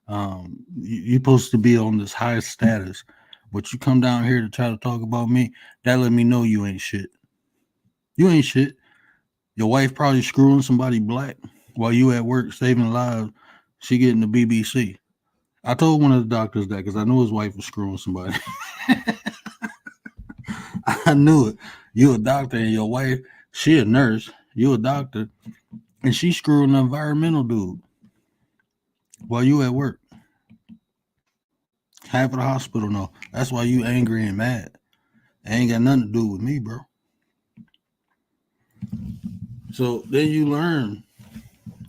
You're supposed to be on this high status, but you come down here to try to talk about me. That let me know you ain't shit. You ain't shit. Your wife probably screwing somebody black while you at work saving lives. She getting the BBC. I told one of the doctors that because I knew his wife was screwing somebody. I knew it. You a doctor and your wife, she a nurse. You a doctor, and she screwing an environmental dude while you at work. Half of the hospital know. That's why you angry and mad. It ain't got nothing to do with me, bro. So then you learn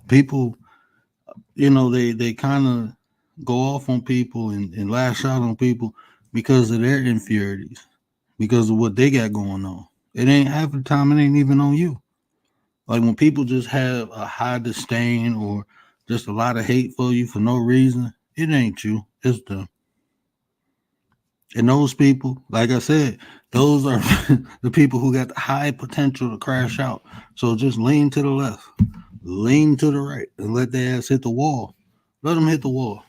people, they kind of go off on people and lash out on people because of their inferiorities, because of what they got going on. It ain't half the time, it ain't even on you. Like when people just have a high disdain or just a lot of hate for you for no reason, it ain't you, it's them. And those people, like I said, those are the people who got the high potential to crash out. So just lean to the left, lean to the right, and let their ass hit the wall. Let them hit the wall.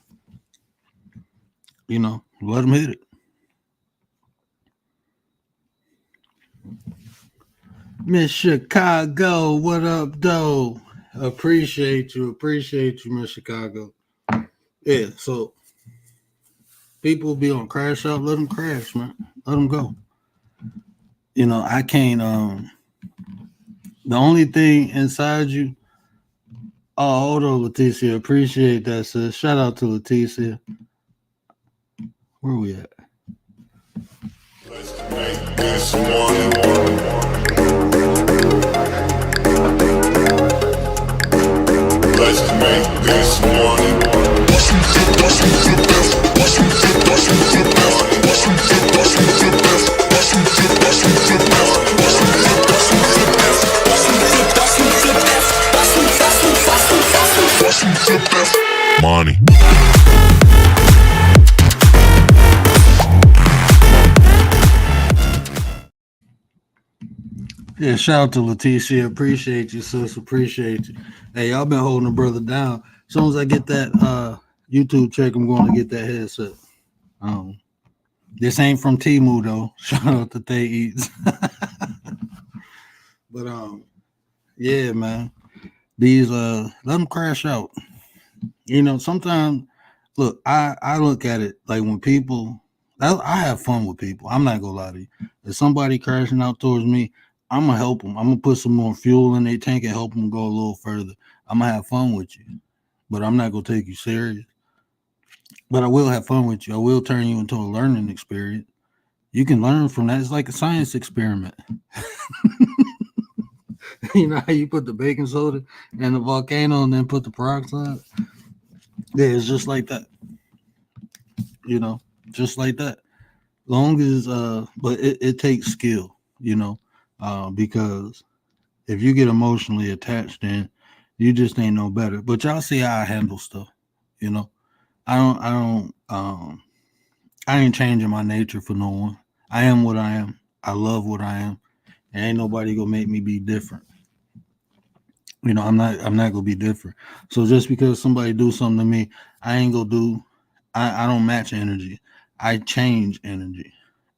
Let them hit it. Miss Chicago, what up, though? Appreciate you, Miss Chicago. Yeah, so people be on crash out, let them crash, man. Let them go. I can't. The only thing inside you. Oh, hold on, Leticia. Appreciate that, sis. Shout out to Leticia. Where we at? Let's make this one. Let's make this one. Money. Yeah, shout out to Leticia. Appreciate you, sis. Appreciate you. Hey, y'all been holding a brother down. As soon as I get that YouTube check, I'm going to get that headset. This ain't from Temu though. Shout out to They Eats. But yeah, man. These let them crash out. Sometimes look, I look at it like when people I have fun with people. I'm not gonna lie to you. If somebody crashing out towards me, I'm gonna help them. I'm gonna put some more fuel in their tank and help them go a little further. I'm gonna have fun with you, but I'm not gonna take you serious. But I will have fun with you. I will turn you into a learning experience. You can learn from that. It's like a science experiment. You know how you put the baking soda in the volcano and then put the peroxide? Yeah, it's just like that. Just like that. Long as but it takes skill, because if you get emotionally attached, then you just ain't no better. But y'all see how I handle stuff, I ain't changing my nature for no one. I am what I am. I love what I am. And ain't nobody gonna make me be different. I'm not gonna be different. So just because somebody do something to me, I ain't gonna do I don't match energy. I change energy.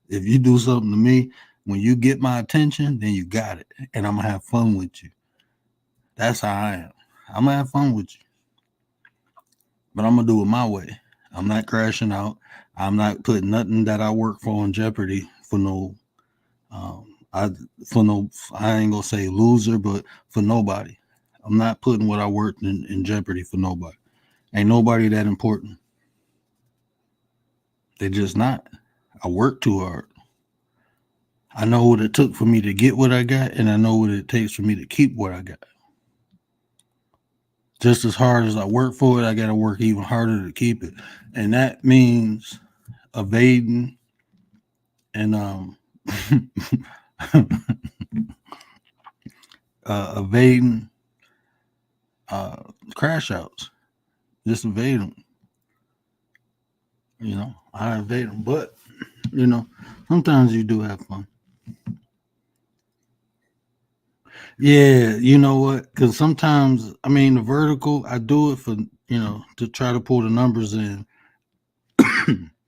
If you do something to me, when you get my attention, then you got it. And I'm gonna have fun with you. That's how I am. I'm gonna have fun with you. But I'm gonna do it my way. I'm not crashing out. I'm not putting nothing that I work for in jeopardy for no I ain't gonna say loser, but for nobody. I'm not putting what I worked in jeopardy for nobody. Ain't nobody that important. They're just not. I work too hard. I know what it took for me to get what I got, and I know what it takes for me to keep what I got. Just as hard as I work for it, I got to work even harder to keep it. And that means evading and evading crash outs. Just evade them. I evade them. But, sometimes you do have fun. Yeah, you know what? Because sometimes, the vertical, I do it for, to try to pull the numbers in.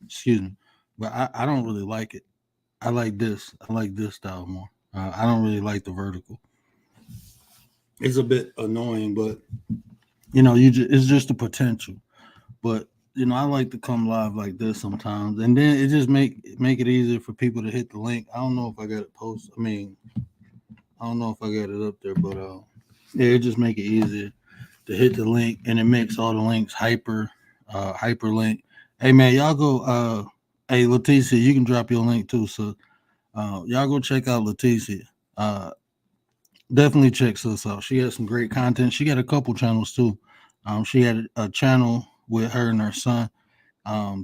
Excuse me. But I don't really like it. I like this. I like this style more. I don't really like the vertical. It's a bit annoying, but, it's just the potential. But I like to come live like this sometimes, and then it just make it easier for people to hit the link. I don't know if I got it posted. I mean, I don't know if I got it up there, but yeah, it just make it easier to hit the link, and it makes all the links hyperlink. Hey man, y'all go. Hey Leticia, you can drop your link too. So y'all go check out Leticia. Uh, Definitely check us out. She has some great content. She got a couple channels too. She had a channel with her and her son.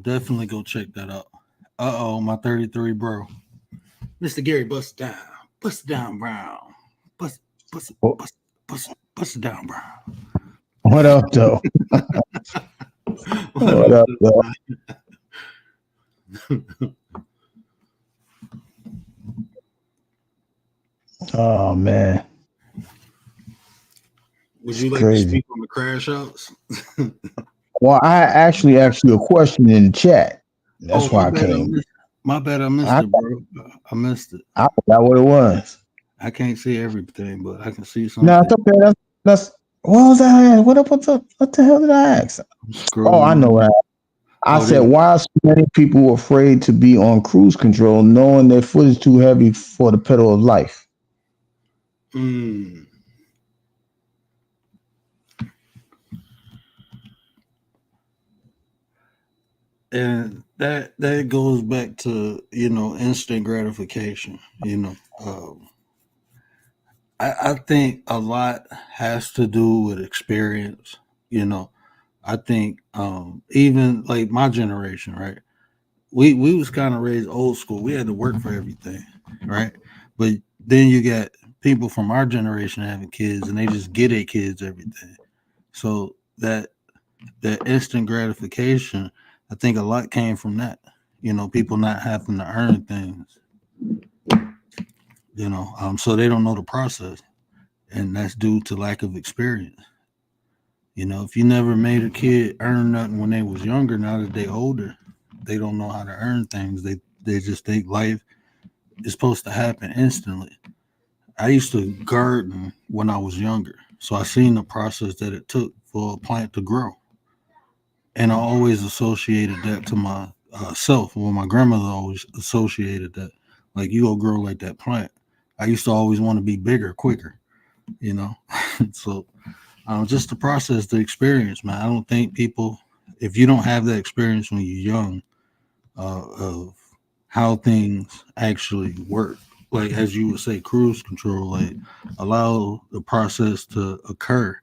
Definitely go check that out. My 33 bro, Mr. Gary, bust it down, Brown, bust, bust, bust, bust it down, Brown. What up, though? What up, though? Oh man, Would it's you like crazy. to speak on the crash outs? Well, I actually asked you a question in the chat. That's My why I bad. came. My bad. I missed it, bro. I missed it. I forgot what it was. I can't see everything, but I can see something. No, it's okay. That's what was I? What up? What the hell did I ask? Oh, I know what I said. Why are so many people afraid to be on cruise control, knowing their foot is too heavy for the pedal of life? And that goes back to instant gratification. I think a lot has to do with experience. I think even like my generation, right? We was kind of raised old school. We had to work for everything, right? But then you got people from our generation having kids, and they just get their kids everything. So that instant gratification, I think a lot came from that. People not having to earn things. So they don't know the process, and that's due to lack of experience. If you never made a kid earn nothing when they was younger, now that they older, they don't know how to earn things. They just think life is supposed to happen instantly. I used to garden when I was younger, so I seen the process that it took for a plant to grow, and I always associated that to my self. Well, my grandmother always associated that, like, you go grow like that plant. I used to always want to be bigger, quicker, so just the process, the experience, man. I don't think people, if you don't have that experience when you're young, of how things actually work, like as you would say, cruise control, like allow the process to occur,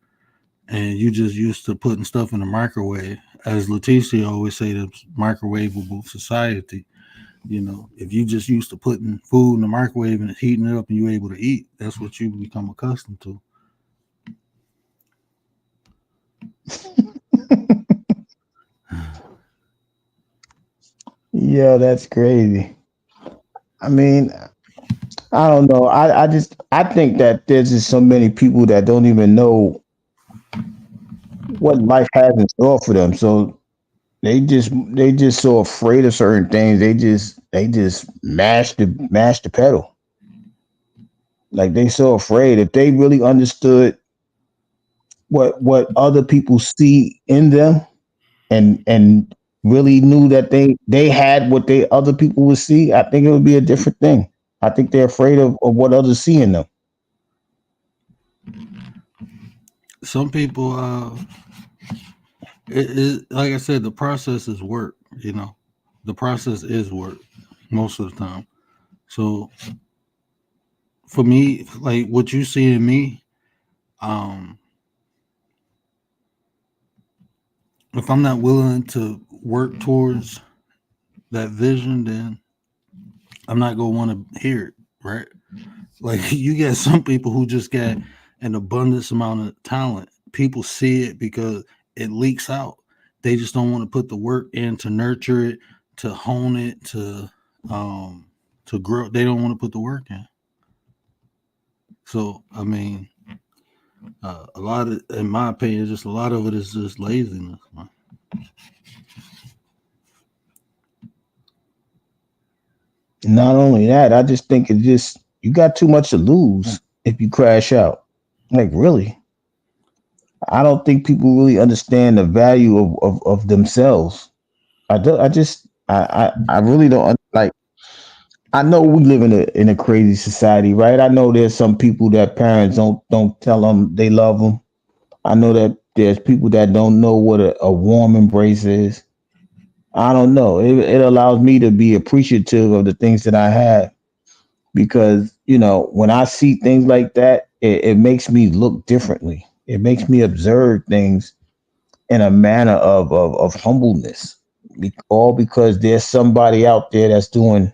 and you just used to putting stuff in the microwave. As Leticia always say, the microwavable society. If you just used to putting food in the microwave and heating it up and you're able to eat, that's what you become accustomed to. Yeah, that's crazy. I mean, I don't know. I think that there's just so many people that don't even know what life has in store for them. So they just so afraid of certain things. They just mash the pedal. Like they so afraid. If they really understood what other people see in them, and really knew that they had what they other people would see, I think it would be a different thing. I think they're afraid of what others see in them. Some people, like I said, the process is work. The process is work most of the time. So for me, like what you see in me, if I'm not willing to work towards that vision, then I'm not gonna want to hear it, right? Like you get some people who just got an abundance amount of talent. People see it because it leaks out. They just don't want to put the work in to nurture it, to hone it, to grow. They don't want to put the work in. So I mean, a lot of, in my opinion, just a lot of it is just laziness, man. Not only that, I just think you got too much to lose if you crash out. Like really, I don't think people really understand the value of themselves. I really don't like. I know we live in a crazy society, right? I know there's some people that parents don't tell them they love them. I know that there's people that don't know what a warm embrace is. I don't know. It allows me to be appreciative of the things that I have because when I see things like that, it makes me look differently. It makes me observe things in a manner of humbleness. All because there's somebody out there that's doing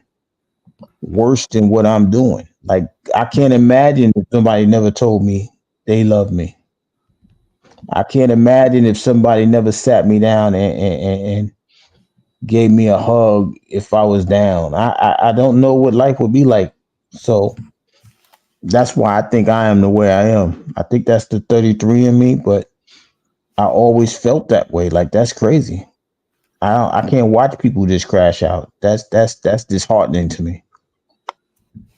worse than what I'm doing. Like I can't imagine if somebody never told me they love me. I can't imagine if somebody never sat me down and gave me a hug if I was down. I don't know what life would be like. So that's why I think I am the way I am. I think that's the 33 in me, but I always felt that way. Like that's crazy. I can't watch people just crash out. That's disheartening to me.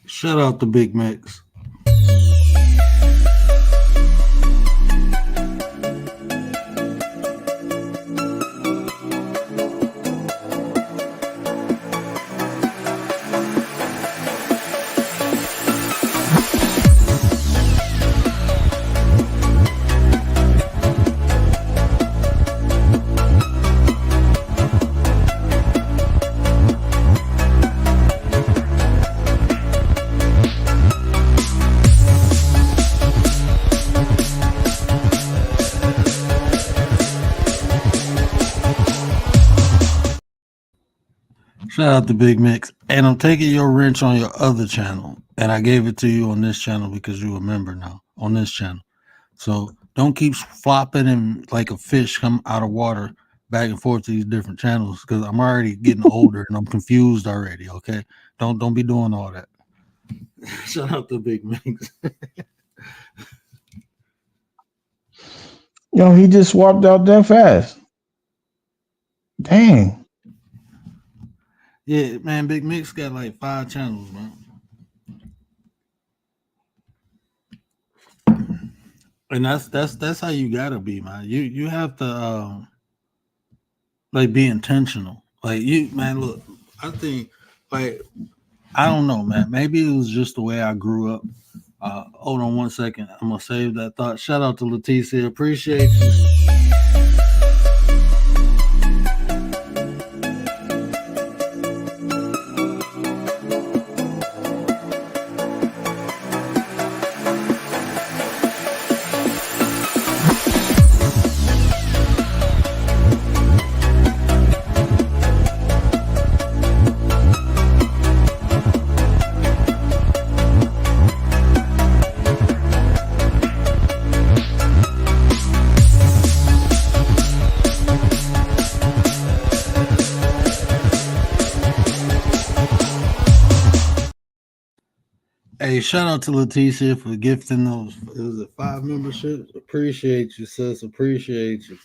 Shout out to Big Mix. Shout out to Big Mix. And I'm taking your wrench on your other channel. And I gave it to you on this channel because you're a member now on this channel. So don't keep flopping and like a fish come out of water back and forth to these different channels because I'm already getting older and I'm confused already. Okay. Don't be doing all that. Shout out to Big Mix. He just swapped out that fast. Dang. Yeah, man, Big Mix got like 5 channels, man. And that's how you gotta be, man. You have to like be intentional. Like you, man, look, I think like I don't know, man. Maybe it was just the way I grew up. Hold on one second. I'm gonna save that thought. Shout out to Leticia. Appreciate you. Hey, shout out to Leticia for gifting those. It was a 5 memberships. Appreciate you, sis. Appreciate you.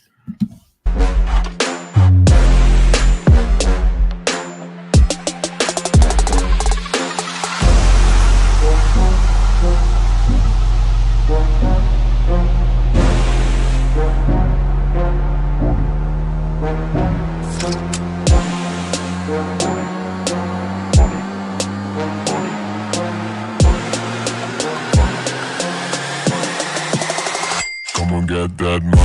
Get that money,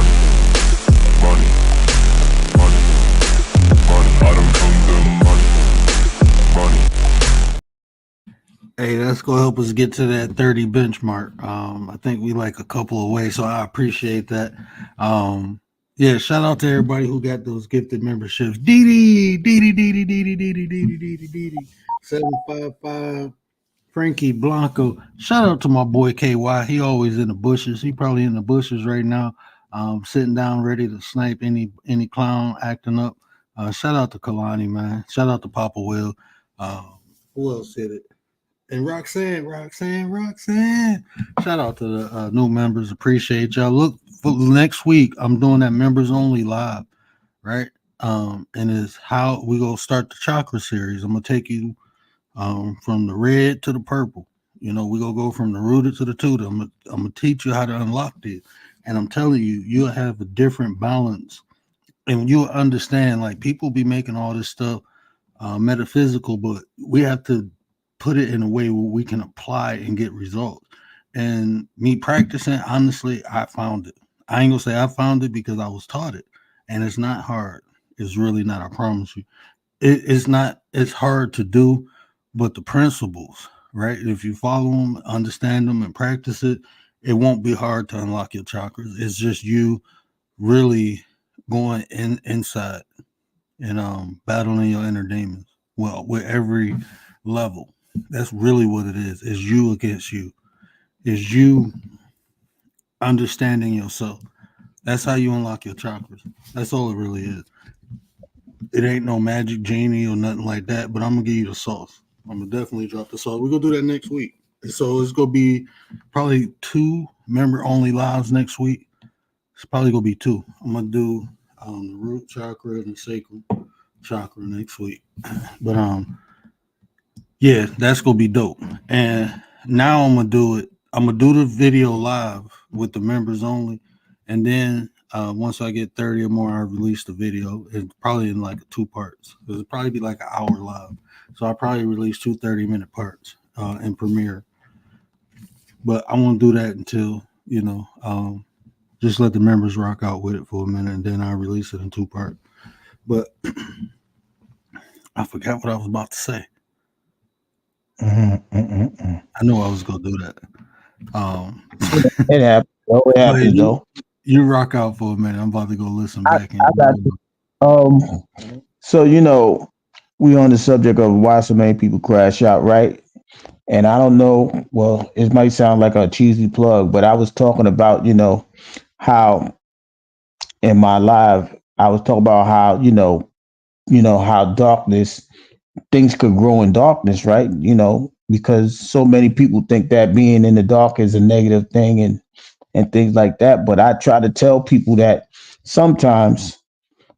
money, money, money. I don't come the money, money. Hey, that's gonna help us get to that 30 benchmark. I think we like a couple away, so I appreciate that. Yeah, shout out to everybody who got those gifted memberships. Dee 755. Frankie Blanco. Shout out to my boy KY. He always in the bushes. He probably in the bushes right now, sitting down ready to snipe any clown acting up. Shout out to Kalani, man. Shout out to Papa Will. Who else hit it? And Roxanne. Shout out to the new members. Appreciate y'all. Look, for next week, I'm doing that members only live, right? And it's how we gonna start the chakra series. I'm gonna take you from the red to the purple. We're gonna go from the rooted to the tutor. I'm gonna teach you how to unlock this. And I'm telling you, you'll have a different balance, and you'll understand. Like, people be making all this stuff metaphysical, but we have to put it in a way where we can apply and get results. And me practicing, honestly, I found it. I ain't gonna say I found it because I was taught it, and it's not hard. It's really not. I promise you. It's not. It's hard to do, but the principles, right? If you follow them, understand them, and practice it, it won't be hard to unlock your chakras. It's just you really going inside and battling your inner demons. Well, with every level, that's really what it is. Is you against you. Is you understanding yourself. That's how you unlock your chakras. That's all it really is. It ain't no magic genie or nothing like that, but I'm gonna give you the sauce. I'm gonna definitely drop the sauce. We're gonna do that next week. So it's gonna be probably 2 member only lives next week. It's probably gonna be 2. I'm gonna do the root chakra and the sacral chakra next week. But yeah, that's gonna be dope. And now I'm gonna do it. I'm gonna do the video live with the members only, and then once I get 30 or more, I release the video. It's probably in like 2 parts. It'll probably be like an hour live. So I probably release 2 30-minute parts in Premiere. But I won't do that until, just let the members rock out with it for a minute, and then I release it in 2 parts. But I forgot what I was about to say. I know I was gonna do that. It happens. It happens though. You rock out for a minute. I'm about to go listen back. I got you. So we on the subject of why so many people crash out, right? And I don't know. Well, it might sound like a cheesy plug, but I was talking about how in my live I was talking about how how darkness, things could grow in darkness, right? Because so many people think that being in the dark is a negative thing and things like that. But I try to tell people that sometimes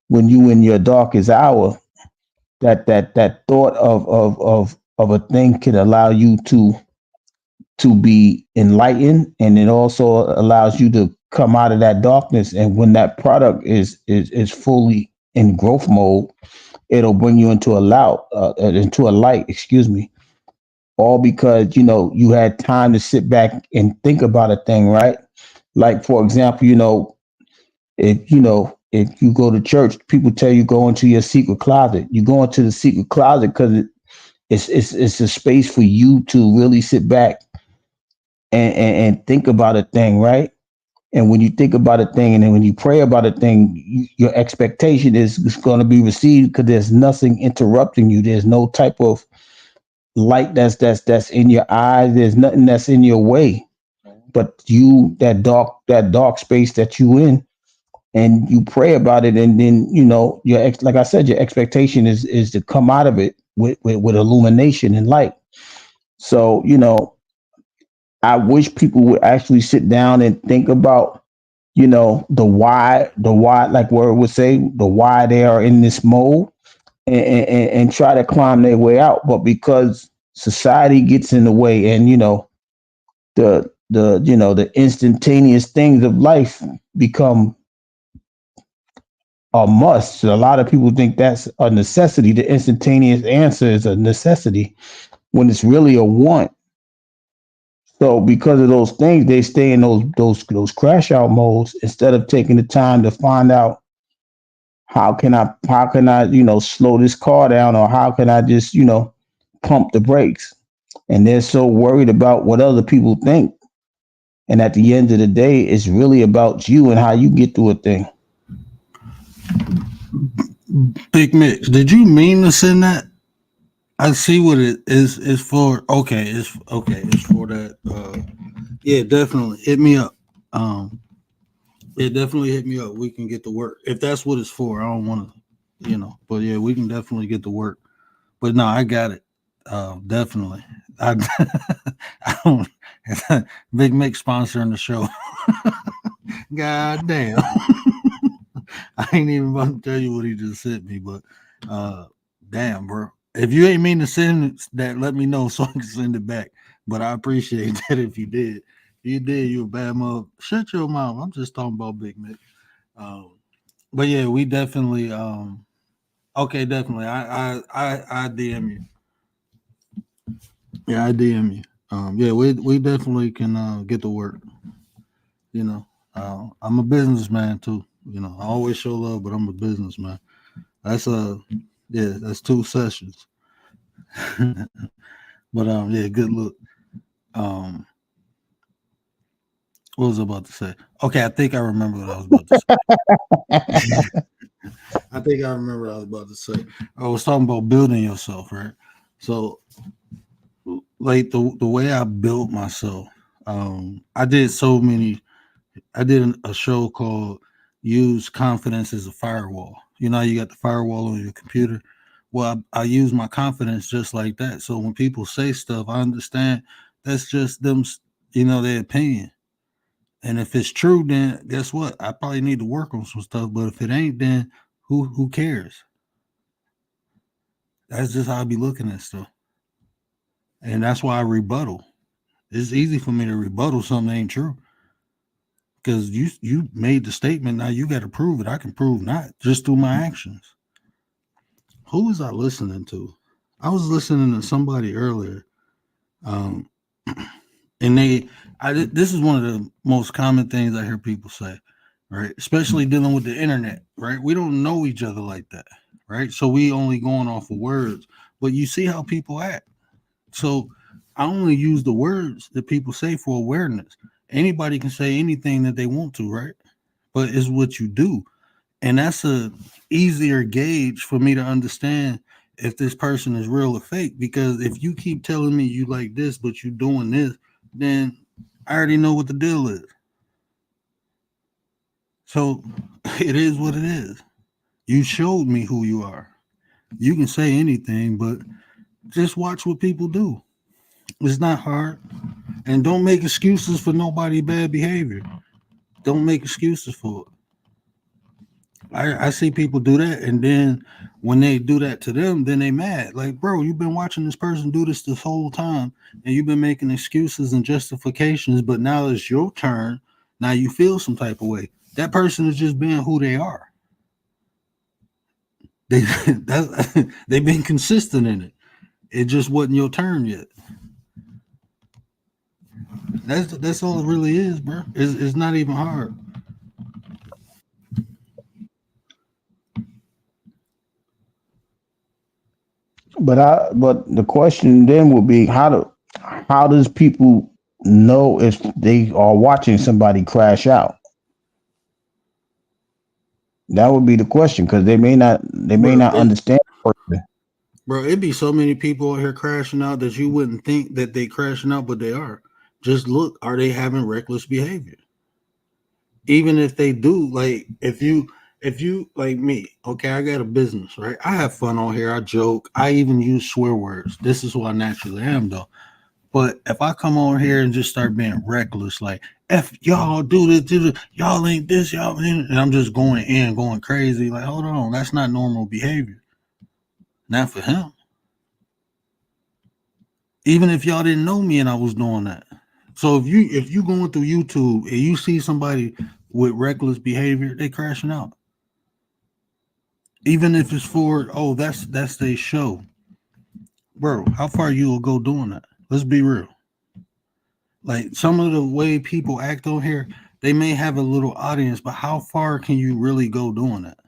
when you in your darkest hour, that thought of a thing can allow you to be enlightened, and it also allows you to come out of that darkness. And when that product is fully in growth mode, it'll bring you into a light, excuse me, all because you had time to sit back and think about a thing, right? Like, for example, if you go to church, people tell you go into your secret closet. You go into the secret closet because it's a space for you to really sit back and think about a thing, right? And when you think about a thing, and then when you pray about a thing, your expectation is going to be received because there's nothing interrupting you. There's no type of light that's in your eyes. There's nothing that's in your way, but that dark space that you in, and you pray about it, and then like I said, your expectation is to come out of it with illumination and light. So I wish people would actually sit down and think about, the why, like where it would say, the why they are in this mode, and try to climb their way out. But because society gets in the way, and the instantaneous things of life become a must. So a lot of people think that's a necessity. The instantaneous answer is a necessity when it's really a want. So because of those things, they stay in those crash out modes instead of taking the time to find out how can I slow this car down, or how can I just pump the brakes. And they're so worried about what other people think. And at the end of the day, it's really about you and how you get through a thing. Big Mix, did you mean to send that? I see what it is. It's for. Okay, it's for that. Yeah, definitely hit me up. Yeah, definitely hit me up. We can get to work if that's what it's for. I don't want to, but yeah, we can definitely get to work. But no, I got it. Definitely. I don't. Big Mix sponsoring the show. God damn. I ain't even about to tell you what he just sent me, but damn, bro. If you ain't mean to send that, let me know so I can send it back. But I appreciate that if you did. You did. You a bad mother. Shut your mouth. I'm just talking about Big Mick. But yeah, we definitely. Okay, definitely. I DM you. Yeah, I DM you. Yeah, we definitely can get to work. You know, I'm a businessman too. You know, I always show love, but I'm a businessman. That's yeah, that's 2 sessions. But yeah, good look. Um, what was I about to say? Okay, I think I remember what I was about to say. I think I remember what I was about to say. I was talking about building yourself, right? So, like the way I built myself, I did so many. I did a show called "Use Confidence as a Firewall." You know, how you got the firewall on your computer. Well, I use my confidence just like that. So when people say stuff, I understand that's just them, you know, their opinion. And if it's true, then guess what? I probably need to work on some stuff. But if it ain't, then who cares? That's just how I be looking at stuff. And that's why I rebuttal. It's easy for me to rebuttal something that ain't true. Because you made the statement, now you got to prove it. I can prove not just through my actions. Who was I listening to? I was listening to somebody earlier. Um, and this is one of the most common things I hear people say, right? Especially dealing with the internet, right? We don't know each other like that, right? So we only going off of words, but you see how people act. So I only use the words that people say for awareness. Anybody can say anything that they want to, right? But it's what you do. And that's a easier gauge for me to understand if this person is real or fake. Because if you keep telling me you like this, but you doing this, then I already know what the deal is. So it is what it is. You showed me who you are. You can say anything, but just watch what people do. It's not hard. And don't make excuses for nobody bad behavior. Don't make excuses for it. I see people do that, and then when they do that to them, then they mad. Like, bro, you've been watching this person do this whole time, and you've been making excuses and justifications, but now it's your turn. Now you feel some type of way. That person is just being who they are. They they've been consistent in it. It just wasn't your turn yet. That's all it really is, bro. It's not even hard. But the question then would be how does people know if they are watching somebody crash out? That would be the question because they may Bro, not understand the person. bro, it'd be so many people out here crashing out that you wouldn't think that they crashing out, but they are. Just look, are they having reckless behavior? Even if they do, like if you like me, okay, I got a business, right? I have fun on here, I joke, I even use swear words. This is who I naturally am though. But if I come on here and just start being reckless, like F y'all do this, y'all ain't this, y'all ain't, and I'm just going in, going crazy, like hold on, that's not normal behavior. Not for him. Even if y'all didn't know me and I was doing that. So if you going through YouTube and you see somebody with reckless behavior, they crashing out. Even if it's for that's their show, bro. How far you will go doing that? Let's be real. Like some of the way people act on here, they may have a little audience, but how far can you really go doing that?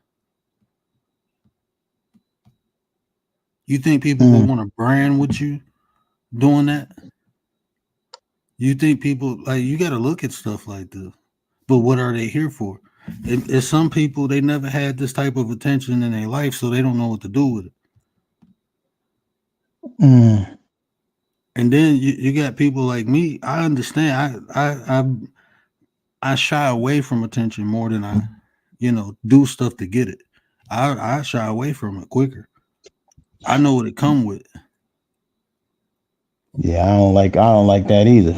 You think people will Mm, want to brand with you doing that? You think people like you got to look at stuff like this? But what are they here for? If some people they never had this type of attention in their life, so they don't know what to do with it. mm. And then you got people like me. I understand. I shy away from attention more than I, do stuff to get it. I shy away from it quicker. I know what it come with. Yeah, I don't like that either.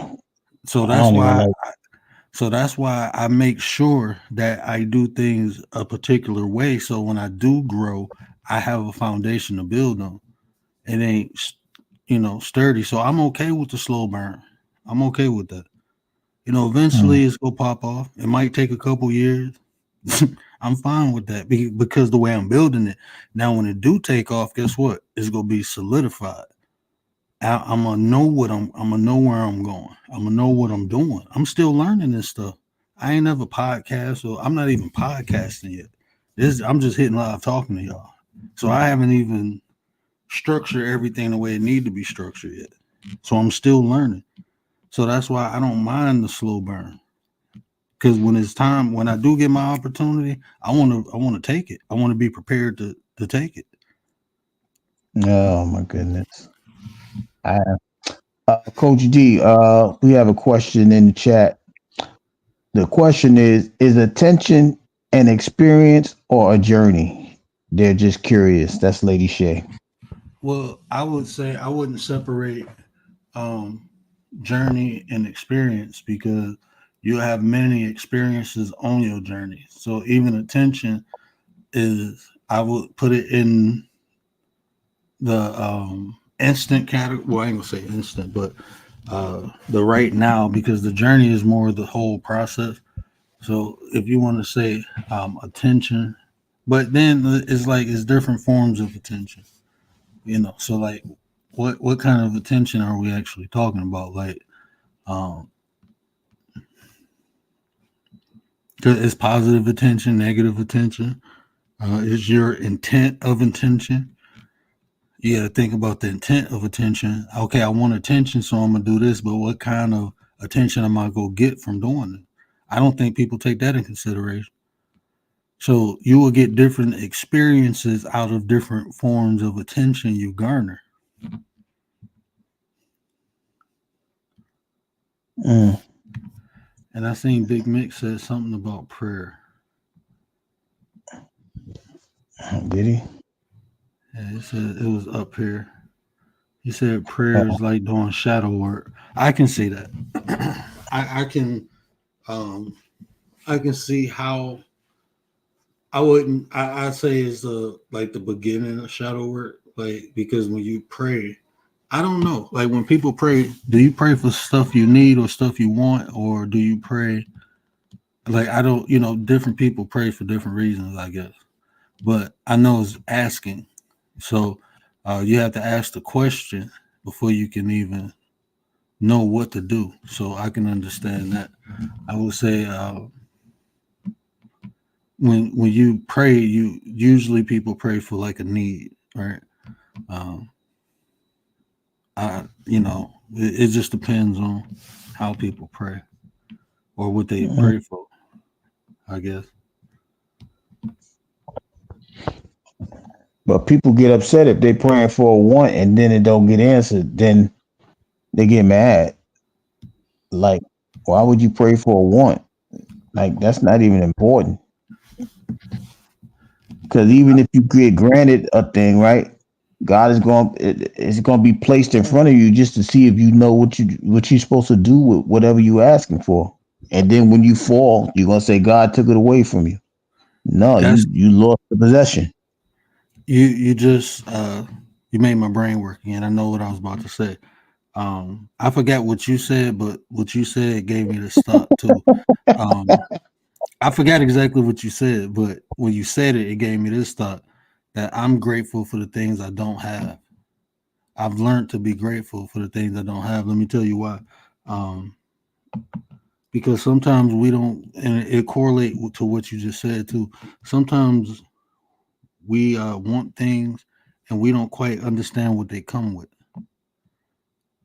So I that's don't even why like. I make sure that I do things a particular way. So when I do grow, I have a foundation to build on. It ain't sturdy. So I'm okay with the slow burn. I'm okay with that. Eventually it's gonna pop off. It might take a couple years. I'm fine with that because the way I'm building it now, when it do take off, guess what? It's gonna be solidified. I'm gonna know I'm gonna know where I'm going. I'm gonna know what I'm doing. I'm still learning this stuff. I ain't never podcast, or I'm not even podcasting yet. I'm just hitting live talking to y'all. So I haven't even structured everything the way it need to be structured yet. So I'm still learning. So that's why I don't mind the slow burn. Because when it's time, when I do get my opportunity, I want to take it. I want to be prepared to take it. Oh my goodness. I Coach D, we have a question in the chat. The question is attention an experience or a journey? They're just curious. That's Lady Shay. Well, I would say I wouldn't separate journey and experience, because you have many experiences on your journey. So even attention is, I would put it in the instant category. Well, I ain't gonna say instant, but the right now, because the journey is more the whole process. So if you want to say attention, but then it's like it's different forms of attention. So like what kind of attention are we actually talking about? Like um it's positive attention, negative attention. Is your intent of intention? You got to think about the intent of attention. Okay, I want attention, so I'm gonna do this, but what kind of attention am I gonna get from doing it? I don't think people take that in consideration. So you will get different experiences out of different forms of attention you garner. Mm. And I seen Big Mick said something about prayer. Did he? Yeah, he said it was up here. He said prayer is like doing shadow work. I can see that. I can I can see how I wouldn't. I say it's like the beginning of shadow work, like because when you pray, I don't know. Like when people pray, do you pray for stuff you need or stuff you want, or do you pray? Like I don't. Different people pray for different reasons, I guess. But I know it's asking. So you have to ask the question before you can even know what to do. So I can understand that. I would say when you pray, you usually people pray for like a need, right? Um, it just depends on how people pray or what they Mm. pray for, I guess. But people get upset if they praying for a want and then it don't get answered. Then they get mad. Like, why would you pray for a want? Like, that's not even important. Because even if you get granted a thing, right? God is it's going to be placed in front of you just to see if you know what you're supposed to do with whatever you're asking for. And then when you fall, you're going to say God took it away from you. No, That's you lost the possession. you just you made my brain work again. I know what I was about to say. I forgot what you said, but what you said gave me the stop too. Um, I forgot exactly what you said, but when you said it, it gave me this thought that I'm grateful for the things I don't have. I've learned to be grateful for the things I don't have. Let me tell you why. Um, because sometimes we don't, and it correlate to what you just said too. Sometimes we want things and we don't quite understand what they come with.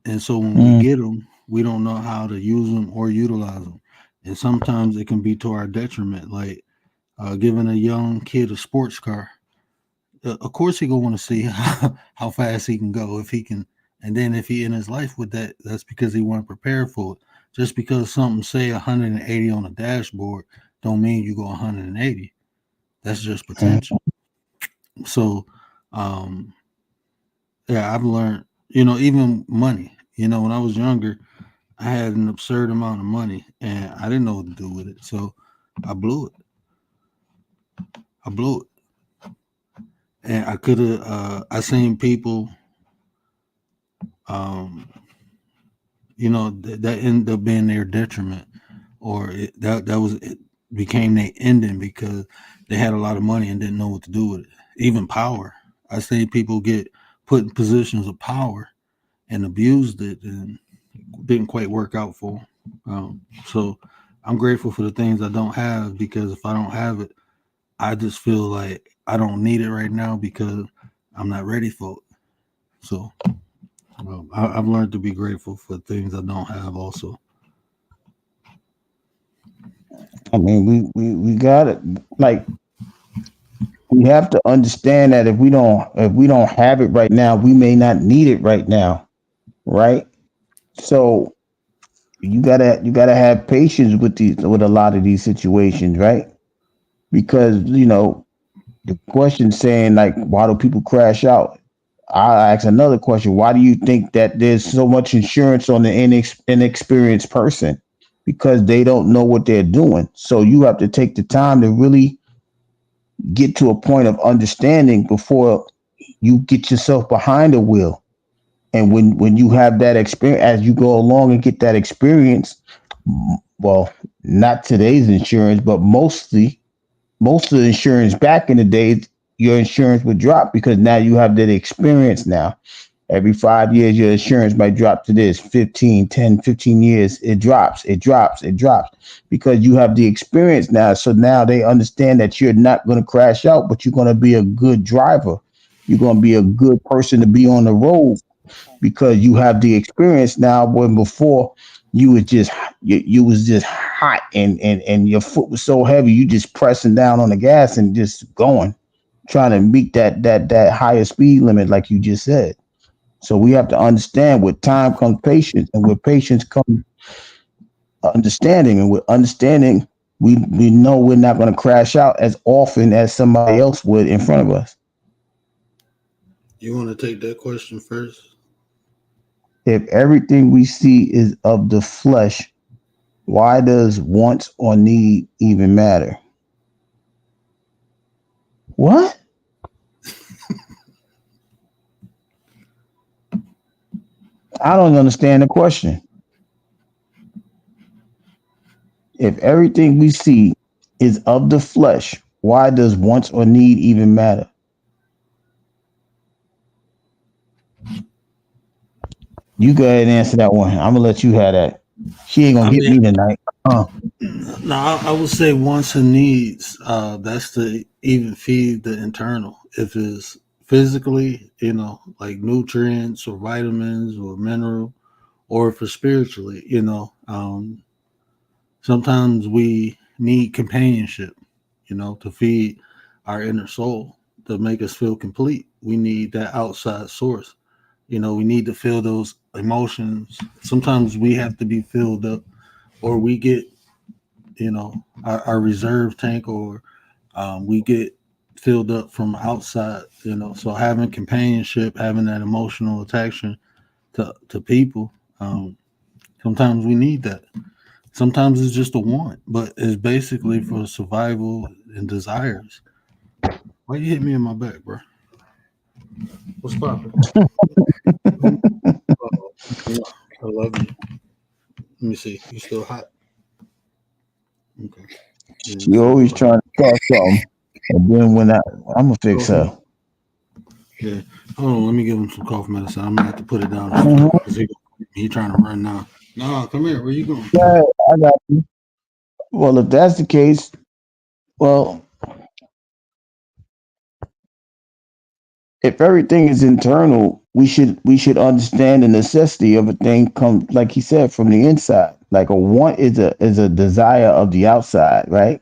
And so when we Mm. get them, we don't know how to use them or utilize them. And sometimes it can be to our detriment, like giving a young kid a sports car. Of course, he gonna want to see how fast he can go if he can, and then if he in his life with that, that's because he want to prepare for it. Just because something say 180 on a dashboard, don't mean you go 180. That's just Mm. potential. So, um, yeah, I've learned. Even money. When I was younger, I had an absurd amount of money, and I didn't know what to do with it. So, I blew it. I blew it, and I could have. I seen people. Um, that ended up being their detriment, or it became their ending because they had a lot of money and didn't know what to do with it. Even power. I say people get put in positions of power and abused it and didn't quite work out for them. So I'm grateful for the things I don't have, because if I don't have it, I just feel like I don't need it right now because I'm not ready for it. So I've learned to be grateful for things I don't have also. I mean, we got it. Like, we have to understand that if we don't have it right now, we may not need it right now, right? So you gotta have patience with a lot of these situations, right? Because the question saying, like, why do people crash out? I ask another question: why do you think that there's so much insurance on the inexperienced person? Because they don't know what they're doing. So you have to take the time to really get to a point of understanding before you get yourself behind the wheel. And when you have that experience, as you go along and get that experience, well, not today's insurance, but most of the insurance back in the day, your insurance would drop because now you have that experience now. Every 5 years, your insurance might drop to this 15 years. It drops because you have the experience now. So now they understand that you're not going to crash out, but you're going to be a good driver. You're going to be a good person to be on the road because you have the experience now. When before you was just hot and your foot was so heavy, you just pressing down on the gas and just going, trying to meet that higher speed limit, like you just said. So we have to understand, with time comes patience, and with patience comes understanding, and with understanding, we know we're not going to crash out as often as somebody else would in front of us. You want to take that question first? If everything we see is of the flesh, why does wants or need even matter? What? I don't understand the question. If everything we see is of the flesh, why does wants or need even matter? You go ahead and answer that one. I'm gonna let you have that. She ain't gonna I get mean, me tonight. no, I would say wants and needs. That's to even feed the internal. If it's physically, like nutrients or vitamins or mineral, or if it's spiritually, sometimes we need companionship, to feed our inner soul, to make us feel complete. We need that outside source. We need to feel those emotions. Sometimes we have to be filled up, or we get, our reserve tank, or we get filled up from outside. So having companionship, having that emotional attachment to people, sometimes we need that. Sometimes it's just a want, but it's basically for survival and desires. Why you hit me in my back, bro? What's poppin'? Oh, I love you. Let me see. You still hot? Okay. Yeah, you She still always hot. trying to start something, and then when I'm gonna Go fix ahead. her. Yeah. Hold on. Let me give him some cough medicine. I'm gonna have to put it down Mhm. because he trying to run now. No, come here. Where you going? Yeah, I got you. Well, if that's the case, well, if everything is internal, we should understand the necessity of a thing come, like he said, from the inside. Like, a want is a desire of the outside, right?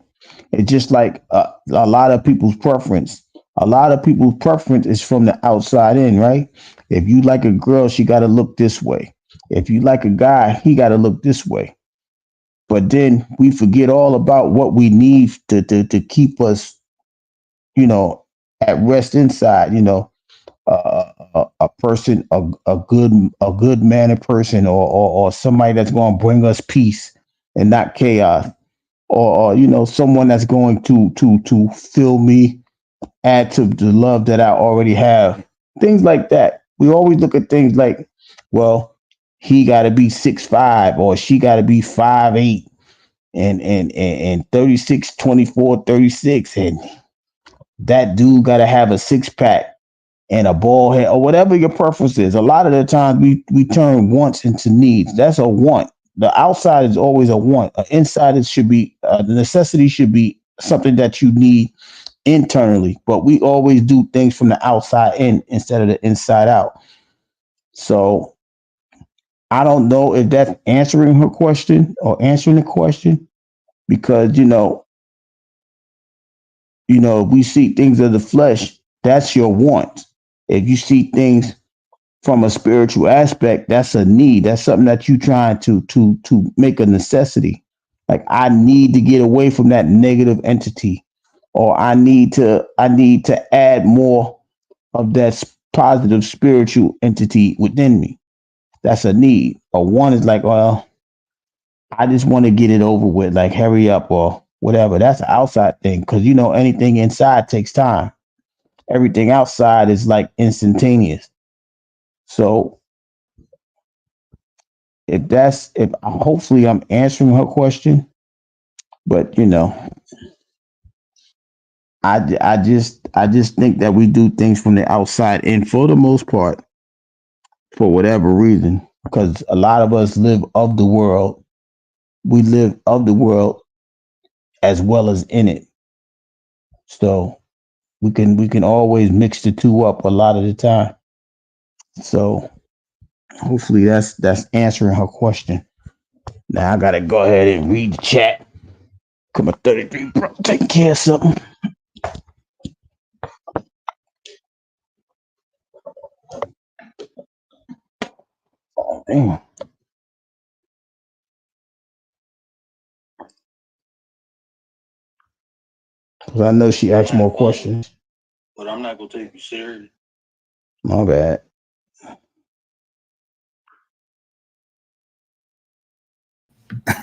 It's just like a lot of people's preference. A lot of people's preference is from the outside in, right? If you like a girl, she got to look this way. If you like a guy, he got to look this way. But then we forget all about what we need to keep us, you know, at rest inside. A person, a good mannered person, or somebody that's going to bring us peace and not chaos, or someone that's going to fill me, add to the love that I already have. Things like that. We always look at things like, well, he got to be 6'5" or she got to be 5'8" and 36, 24, 36, and that dude got to have a six pack and a bald head or whatever your preference is. A lot of the time we turn wants into needs. That's a want. The outside is always a want. Inside it should be the necessity should be something that you need internally. But we always do things from the outside in instead of the inside out. So I don't know if that's answering her question or answering the question because if we see things of the flesh, that's your want. If you see things from a spiritual aspect, that's a need. That's something that you trying to make a necessity. Like I need to get away from that negative entity, or I need to add more of that positive spiritual entity within me. That's a need. A one is like, well, I just want to get it over with, like hurry up or whatever. That's an outside thing because anything inside takes time. Everything outside is like instantaneous. So if hopefully I'm answering her question, but I just think that we do things from the outside and for the most part, for whatever reason, because a lot of us live of the world. We live of the world as well as in it. So we can always mix the two up a lot of the time. So hopefully that's answering her question. Now I gotta go ahead and read the chat. Come on, 33, bro. Take care of something. Oh, damn. 'Cause I know she asked more questions. But I'm not gonna take you serious. My bad.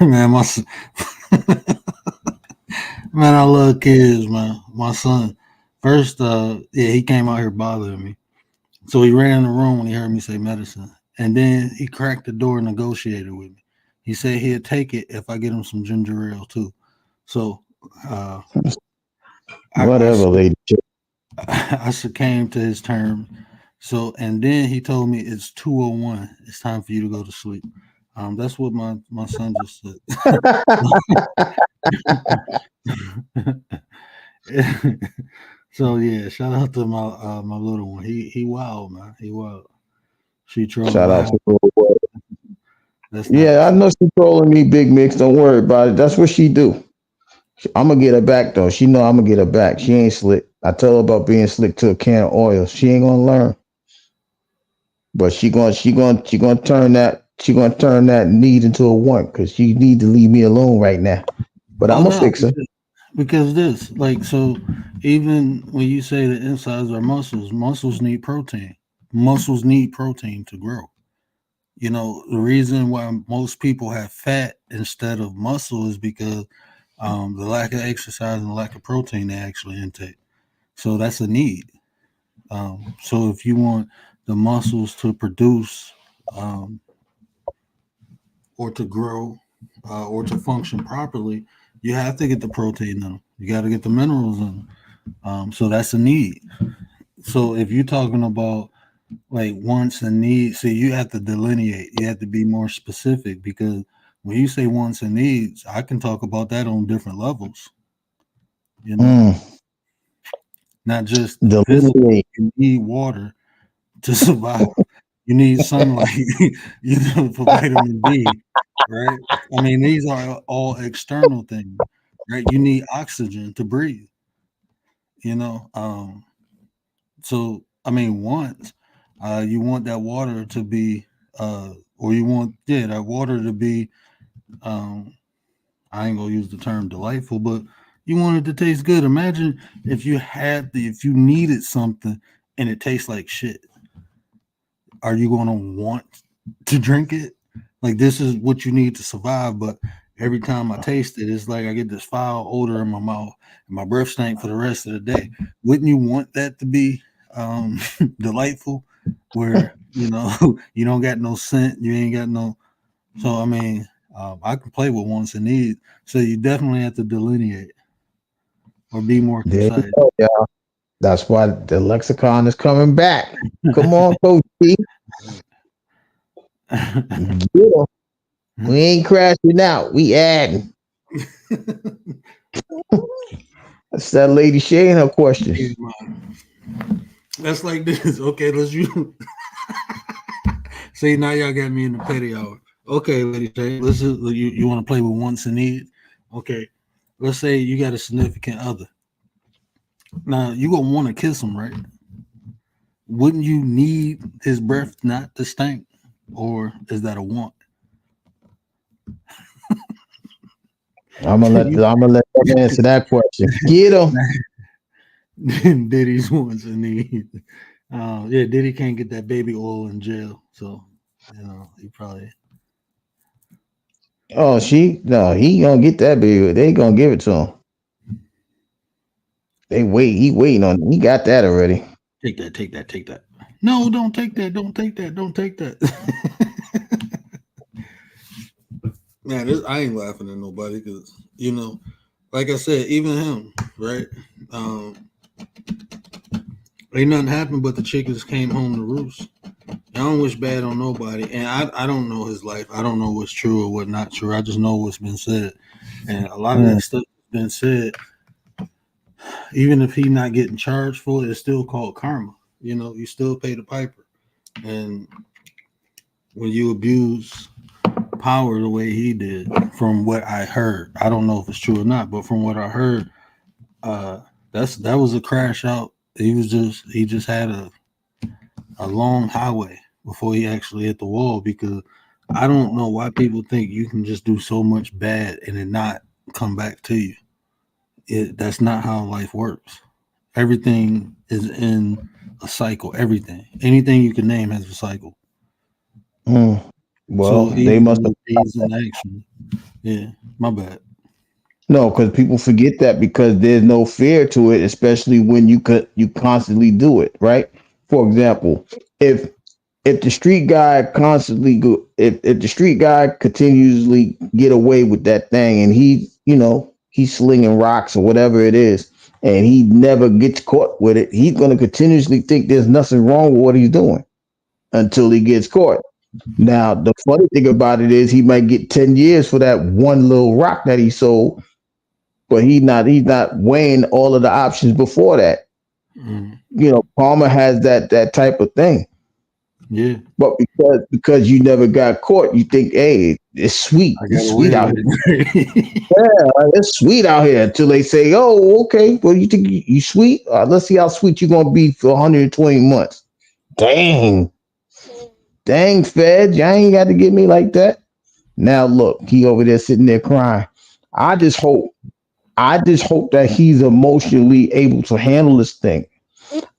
Man, man, I love kids, man. My son, first, he came out here bothering me. So he ran in the room when he heard me say medicine, and then he cracked the door and negotiated with me. He said he'd take it if I get him some ginger ale too. So, uh, Whatever, lady. I succumbed to his terms. So, and then he told me it's 2:01. It's time for you to go to sleep. That's what my son just said. So yeah, shout out to my little one. He wild, man. He wild. She trolling. Shout out to her. That's not. Yeah, I know she's trolling me, Big Mix. Don't worry about it. That's what she do. I'm gonna get her back though. She know I'm gonna get her back. She ain't slick. I tell her about being slick to a can of oil. She ain't gonna learn. But she gonna turn that need into a want because she need to leave me alone right now. But I'm Oh gonna no, fix her. because this like so. Even when you say the insides are muscles, muscles need protein. Muscles need protein to grow. The reason why most people have fat instead of muscle is because the lack of exercise and the lack of protein they actually intake. So that's a need. So if you want the muscles to produce um, or to grow or to function properly, you have to get the protein in them. You got to get the minerals in them. So that's a need. So if you're talking about like wants and needs, see, you have to delineate. You have to be more specific because when you say wants and needs, I can talk about that on different levels. Mm, Not just physically. delineate. You need water to survive. You need sunlight, for vitamin D, right? I mean, these are all external things, right? You need oxygen to breathe, you know. So I mean, once you want that water to be, or you want that water to be. Um, I ain't gonna use the term delightful, but you want it to taste good. Imagine if if you needed something and it tastes like shit. Are you gonna want to drink it? Like this is what you need to survive, but every time I taste it, it's like I get this foul odor in my mouth and my breath stank for the rest of the day. Wouldn't you want that to be delightful? Where You know, you don't got no scent. You ain't got no. So I mean, I can play with wants and needs. So you definitely have to delineate or be more There you concise. go, y'all. That's why the lexicon is coming back. Come on, Coach T. Get 'em. We ain't crashing out. We adding. That's that lady Shay and her question. That's like this. Okay, let's you see now y'all got me in the petty hour. Okay, lady Shay, let's you want to play with wants and needs. Okay, let's say you got a significant other. Now you gonna want to kiss him, right? Wouldn't you need his breath not to stink, or is that a want? I'm gonna let them answer that question. Get them. Diddy's wants and needs. Yeah, Diddy can't get that baby oil in jail, so he probably. Oh, he gonna get that baby. They gonna give it to him. He waiting on. He got that already. Take that, take that, take that. No, don't take that, don't take that, don't take that. Man, I ain't laughing at nobody because like I said, even him, right? Ain't nothing happened, but the chickens came home to roost. I don't wish bad on nobody, and I don't know his life. I don't know what's true or what not true. I just know what's been said, and a lot of that stuff has been said. Even if he not getting charged for it, it's still called karma. You still pay the piper, and when you abuse power the way he did, from what I heard, I don't know if it's true or not, but from what I heard, that was a crash out. He just had a long highway before he actually hit the wall, because I don't know why people think you can just do so much bad and it not come back to you. That's not how life works. Everything is in a cycle. Anything you can name has a cycle. Well, So they even must have. with days in action, yeah, my bad. No, because people forget that because there's no fear to it, especially when you constantly do it, right? For example, if the street guy constantly go, if the street guy continuously get away with that thing, and he's slinging rocks or whatever it is, and he never gets caught with it, he's going to continuously think there's nothing wrong with what he's doing until he gets caught. Now, the funny thing about it is he might get 10 years for that one little rock that he sold, but he's not weighing all of the options before that. Mm, Palmer has that type of thing. yeah, But because you never got caught, you think, hey, it's sweet. I It's got sweet away out with here. it. Yeah, it's sweet out here until they say, oh, okay, well, you think you sweet? Let's see how sweet you're gonna be for 120 months. Dang, Fed, you ain't got to get me like that. Now look, he over there sitting there crying. I just hope, that he's emotionally able to handle this thing.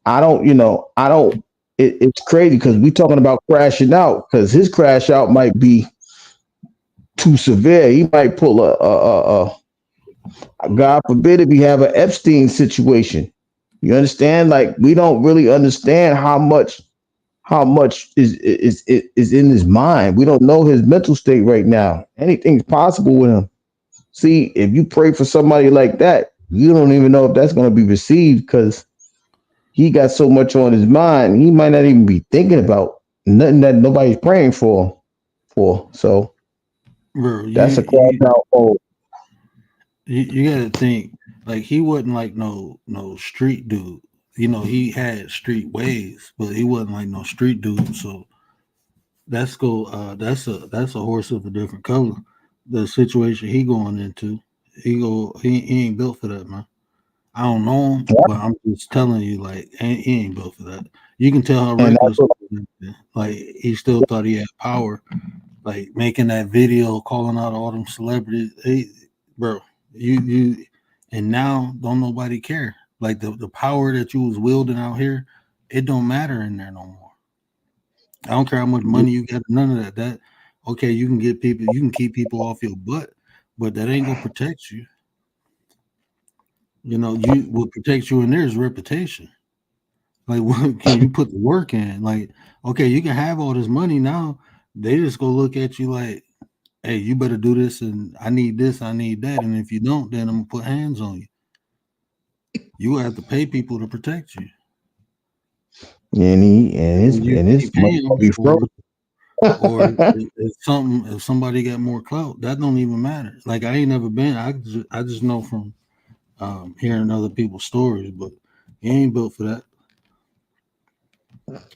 I don't. It's crazy because we talking about crashing out because his crash out might be too severe. He might pull a God forbid if he have an Epstein situation. You understand? Like we don't really understand how much is in his mind. We don't know his mental state right now. Anything's possible with him. See, if you pray for somebody like that, you don't even know if that's going to be received because he got so much on his mind. He might not even be thinking about nothing that nobody's praying for. So Bro, that's a crash out. Oh, you got to think, like, he wasn't like no street dude. He had street ways, but he wasn't like no street dude. So that's a horse of a different color. The situation he going into, he ain't built for that, man. I don't know him, but I'm just telling you, like, he ain't built for that. You can tell how and that's reckless, like, he still thought he had power, like making that video, calling out all them celebrities. Hey, bro, you, and now don't nobody care. Like the power that you was wielding out here, it don't matter in there no more. I don't care how much money you got, none of that. Okay, you can keep people off your butt, but that ain't gonna protect you. You what protects you in there is reputation. Like, what can you put the work in? Like, okay, you can have all this money now. They just go look at you like, hey, you better do this, and I need this, I need that, and if you don't, then I'm gonna put hands on you. You will have to pay people to protect you, And he and his and you and can't his money pay gonna them, be frozen. or if somebody got more clout, that don't even matter. Like I ain't never been. I just know from hearing other people's stories, but he ain't built for that.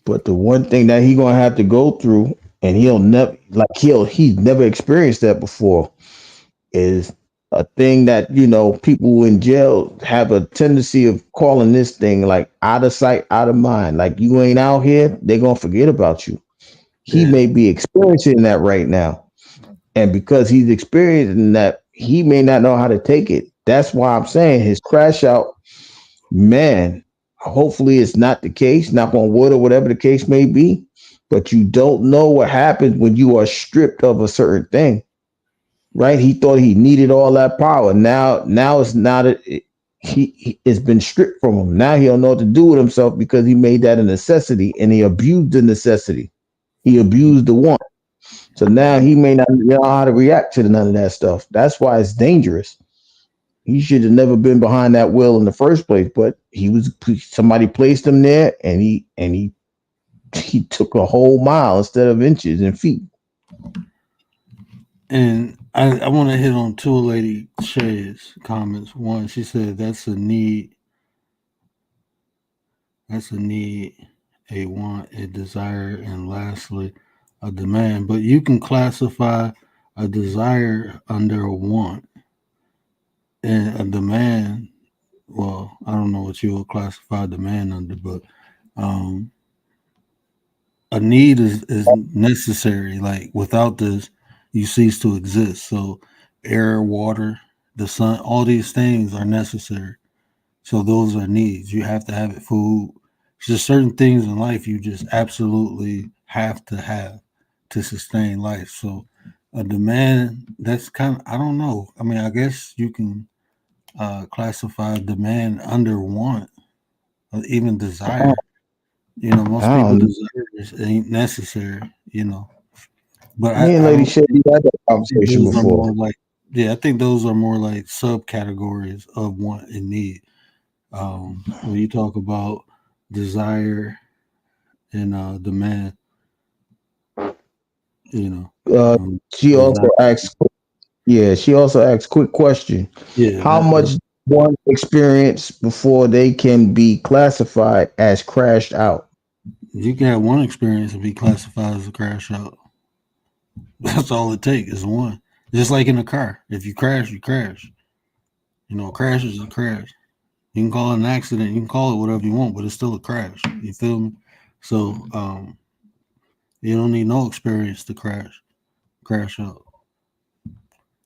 But the one thing that he gonna have to go through, and he's never experienced that before, is a thing that people in jail have a tendency of calling this thing like out of sight, out of mind. Like you ain't out here, they're gonna forget about you. He Yeah, may be experiencing that right now, and because he's experiencing that, he may not know how to take it. That's why I'm saying his crash out, man. Hopefully, it's not the case. Knock on wood, or whatever the case may be. But you don't know what happens when you are stripped of a certain thing, right? He thought he needed all that power. Now it's not. It's been stripped from him. Now he don't know what to do with himself because he made that a necessity, and he abused the necessity. He abused the want. So now he may not know how to react to none of that stuff. That's why it's dangerous. He should have never been behind that wheel in the first place. But somebody placed him there, and he took a whole mile instead of inches and feet. and I want to hit on two lady Shay's comments. One, she said that's a need, a want, a desire, and lastly, a demand. But you can classify a desire under a want and a demand. Well, I don't know what you would classify demand under, but um, a need is necessary. Like without this, you cease to exist. So, air, water, the sun, all these things are necessary. So those are needs. You have to have it. Food. It's just certain things in life you just absolutely have to sustain life. So a demand that's kind of I don't know. I mean, I guess you can classify demand under want or even desire. Most I people don't know. desire ain't necessary. But Me and I Lady don't. Shay, we had that I think conversation those are before. more like yeah. I think those are more like subcategories of want and need. When you talk about desire and demand, you know, Uh, she also desire. asked, yeah, she also asked, quick question: Yeah, how much one experience before they can be classified as crashed out? you can have one experience and be classified as a crash out. That's all it takes is one. Just like in a car, if you crash, you crash. A crash is a crash. You can call it an accident, you can call it whatever you want, but it's still a crash. You feel me? So you don't need no experience to crash out.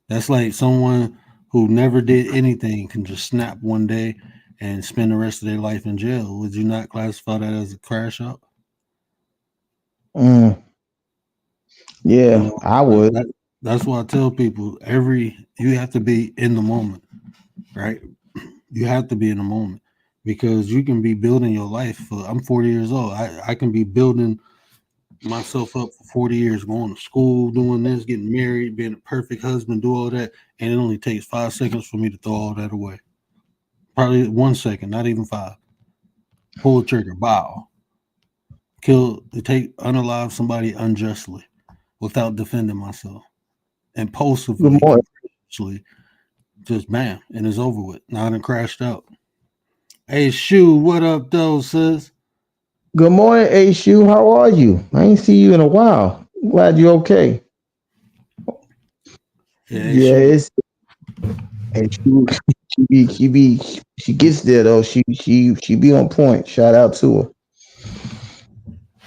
That's like someone who never did anything can just snap one day and spend the rest of their life in jail. Would you not classify that as a crash out? Mm, You yeah, know, I would. that's why I tell people you have to be in the moment, right? You have to be in the moment because you can be building your life for. I'm 40 years old. I can be building myself up for 40 years, going to school, doing this, getting married, being a perfect husband, do all that, and it only takes 5 seconds for me to throw all that away. Probably 1 second, not even five. Pull the trigger, bow, unalive somebody unjustly without defending myself, Good impulsively, morning. capriciously, just bam, and it's over with. Now I done crashed out. Hey, Shoe, what up, though, sis? Good morning, A Shoe. How are you? I ain't see you in a while. Glad you're okay. Yeah, hey, Yeah, Shoe. it's and she gets there though. She be on point. Shout out to her.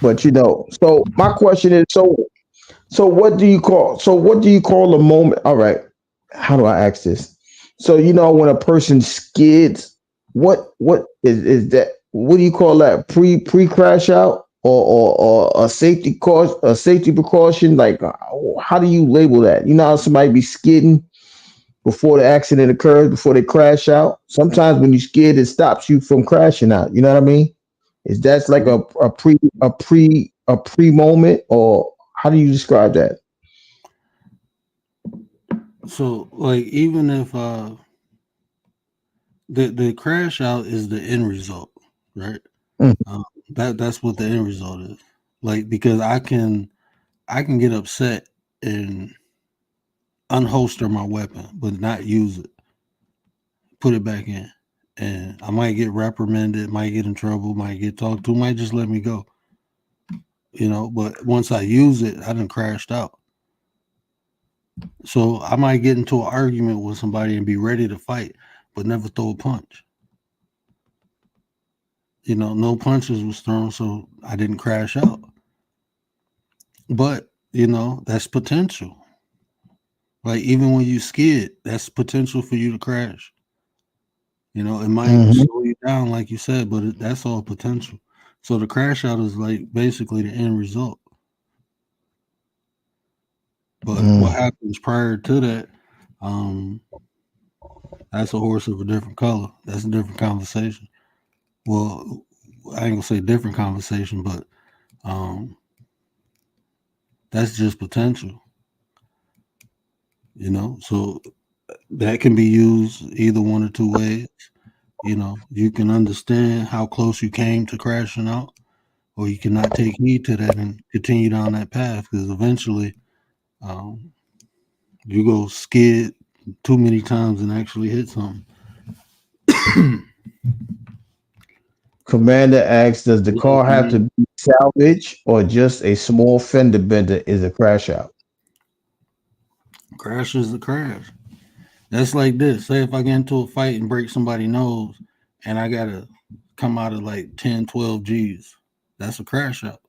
But so my question is, what do you call a moment? All right, how do I ask this? So when a person skids, what is that? What do you call that? Pre crash out, or a safety precaution? Like how do you label that? You know how somebody be skidding before the accident occurs, before they crash out. Sometimes when you skid, it stops you from crashing out. You know what I mean? Is that like a pre moment, or how do you describe that? So like even if the crash out is the end result, right? Mm, That's what the end result is. Like because I can get upset and unholster my weapon, but not use it, put it back in, and I might get reprimanded, might get in trouble, might get talked to, might just let me go. But once I use it, I done crashed out. So I might get into an argument with somebody and be ready to fight, but never throw a punch. No punches was thrown, so I didn't crash out. But that's potential. Like even when you skid, that's potential for you to crash. It might mhm. slow you down, like you said, but that's all potential. So the crash out is like basically the end result. But what Mm. happens prior to that, um, that's a horse of a different color. That's a different conversation. Well, I ain't gonna say different conversation, but um, that's just potential. So that can be used either one or two ways. You can understand how close you came to crashing out, or you cannot take heed to that and continue down that path because eventually um, you go skid too many times and actually hit something. Commander asks, does the car have to be salvaged or just a small fender bender is a crash out? Crash is a crash. That's like this. Say if I get into a fight and break somebody's nose and I gotta come out of like 10, 12 G's, that's a crash out.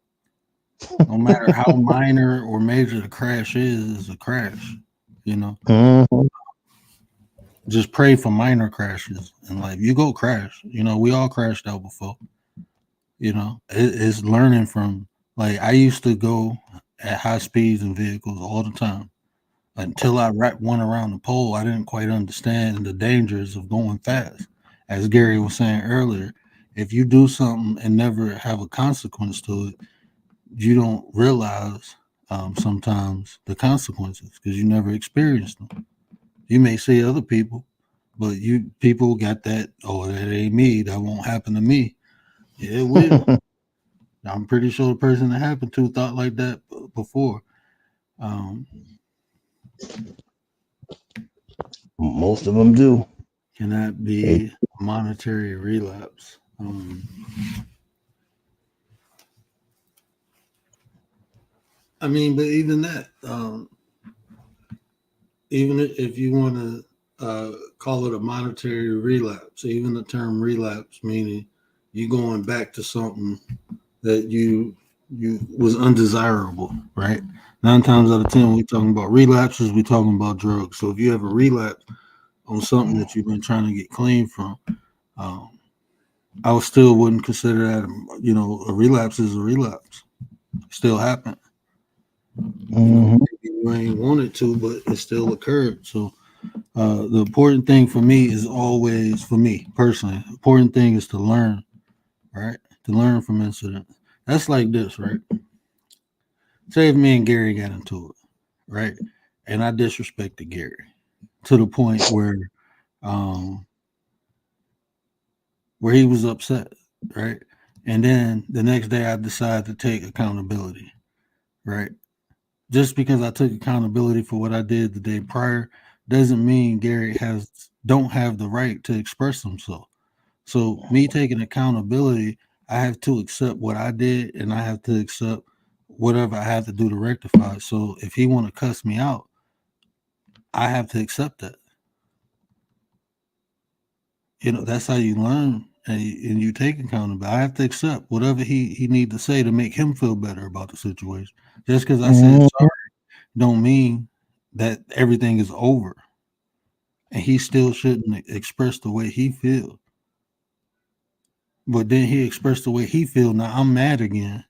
No matter how minor or major the crash is a crash. You know, Mhm. just pray for minor crashes in life. You go crash. We all crashed out before. It's learning from, like, I used to go at high speeds in vehicles all the time until I wrapped one around the pole. I didn't quite understand the dangers of going fast. As Gary was saying earlier, if you do something and never have a consequence to it, you don't realize sometimes the consequences because you never experienced them. You may see other people, but you people got that. Oh, that ain't me. That won't happen to me. Yeah, it will. I'm pretty sure the person that happened to thought like that before. Um, Most of them do. can that They, be a monetary relapse? I mean, but even that, even if you want to call it a monetary relapse, even the term relapse, meaning you going back to something that you was undesirable, right? 9 times out of 10, when we talking about relapses, we talking about drugs. So if you have a relapse on something that you've been trying to get clean from, um, I still wouldn't consider that, a relapse is a relapse. Still happened. mhm. Maybe you ain't wanted to, but it still occurred. So the important thing for me is always, for me personally, the important thing is to learn, right? To learn from incidents. That's like this, right? Say if me and Gary got into it, right? And I disrespected Gary to the point um where he was upset, right? And then the next day I decided to take accountability, right? Just because I took accountability for what I did the day prior doesn't mean Gary has don't have the right to express himself. So me taking accountability, I have to accept what I did and I have to accept whatever I have to do to rectify. So if he want to cuss me out, I have to accept that. That's how you learn and you take accountability. I have to accept whatever he need to say to make him feel better about the situation. Just because I said Mhm. sorry don't mean that everything is over. And he still shouldn't express the way he feels. But then he expressed the way he feels. Now I'm mad again.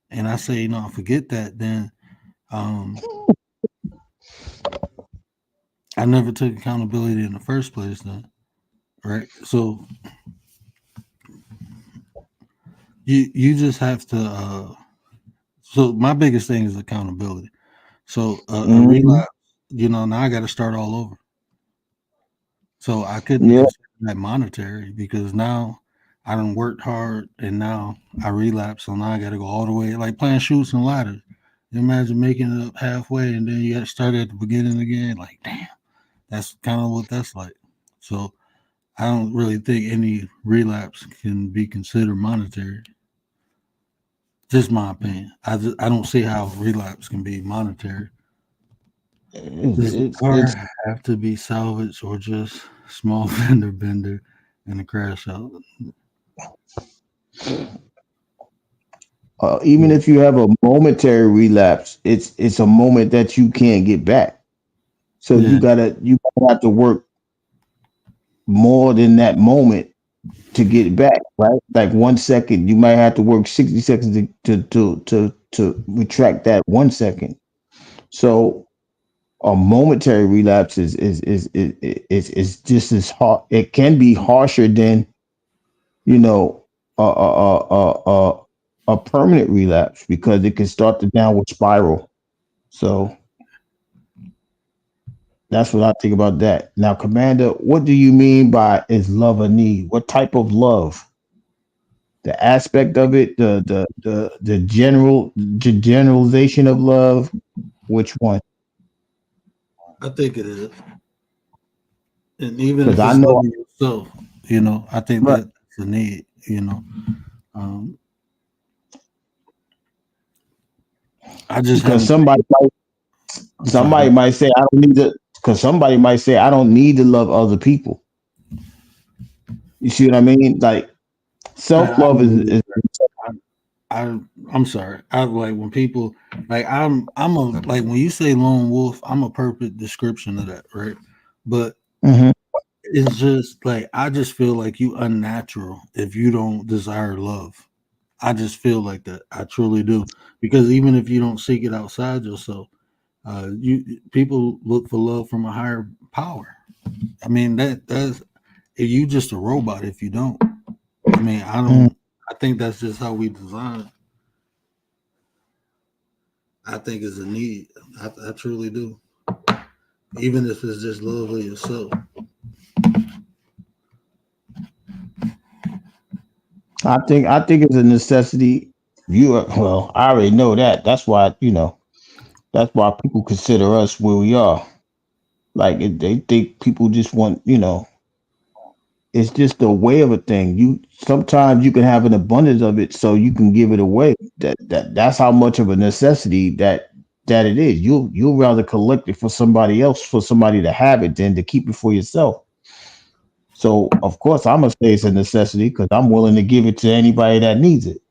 And I say, no, forget that. Then um, I never took accountability in the first place then. Right. So you just have to. So my biggest thing is accountability. So a Mhm. relapse, now I got to start all over. So I couldn't Yeah. consider that monetary because now I done worked hard and now I relapse. So now I got to go all the way, like playing shoots and ladders. Imagine making it up halfway and then you got to start at the beginning again. Like, damn, that's kind of what that's like. So I don't really think any relapse can be considered monetary. Just my opinion. I don't see how relapse can be monetary. Does the It's car have to be salvaged or just small fender bender and a crash out? even if you have a momentary relapse, it's a moment that you can't get back. So Yeah, you gotta have to work more than that moment to get it back, right? Like 1 second, you might have to work 60 seconds to retract that 1 second. So a momentary relapse is just as hard. It can be harsher than you know a permanent relapse because it can start the downward spiral. So that's what I think about that. Now, Commander, what do you mean by is love a need? What type of love? The aspect of it, the generalization of love. Which one? I think it is. And even Because if I it's know, loving yourself, I think right? that's a need. Um, I just Because haven't. I'm sorry. somebody might say I don't need to. Because somebody might say I don't need to love other people. You see what I mean? Like self I love don't is, believe is that. I'm sorry. I like when people like I'm a like when you say lone wolf, I'm a perfect description of that, right? But mhm. it's just like I just feel like you unnatural if you don't desire love. I just feel like that. I truly do. Because even if you don't seek it outside yourself, you people look for love from a higher power. I mean that's if you just a robot if you don't. I mean Mm. I think that's just how we design. I think it's a need. I truly do. Even if it's just love of yourself. I think it's a necessity. Well, I already know that. That's why people consider us where we are. Like they think people just want it's just a way of a thing. You sometimes you can have an abundance of it, so you can give it away. That's how much of a necessity that it is. You'll rather collect it for somebody else, for somebody to have it, than to keep it for yourself. So of course I'm gonna say it's a necessity because I'm willing to give it to anybody that needs it.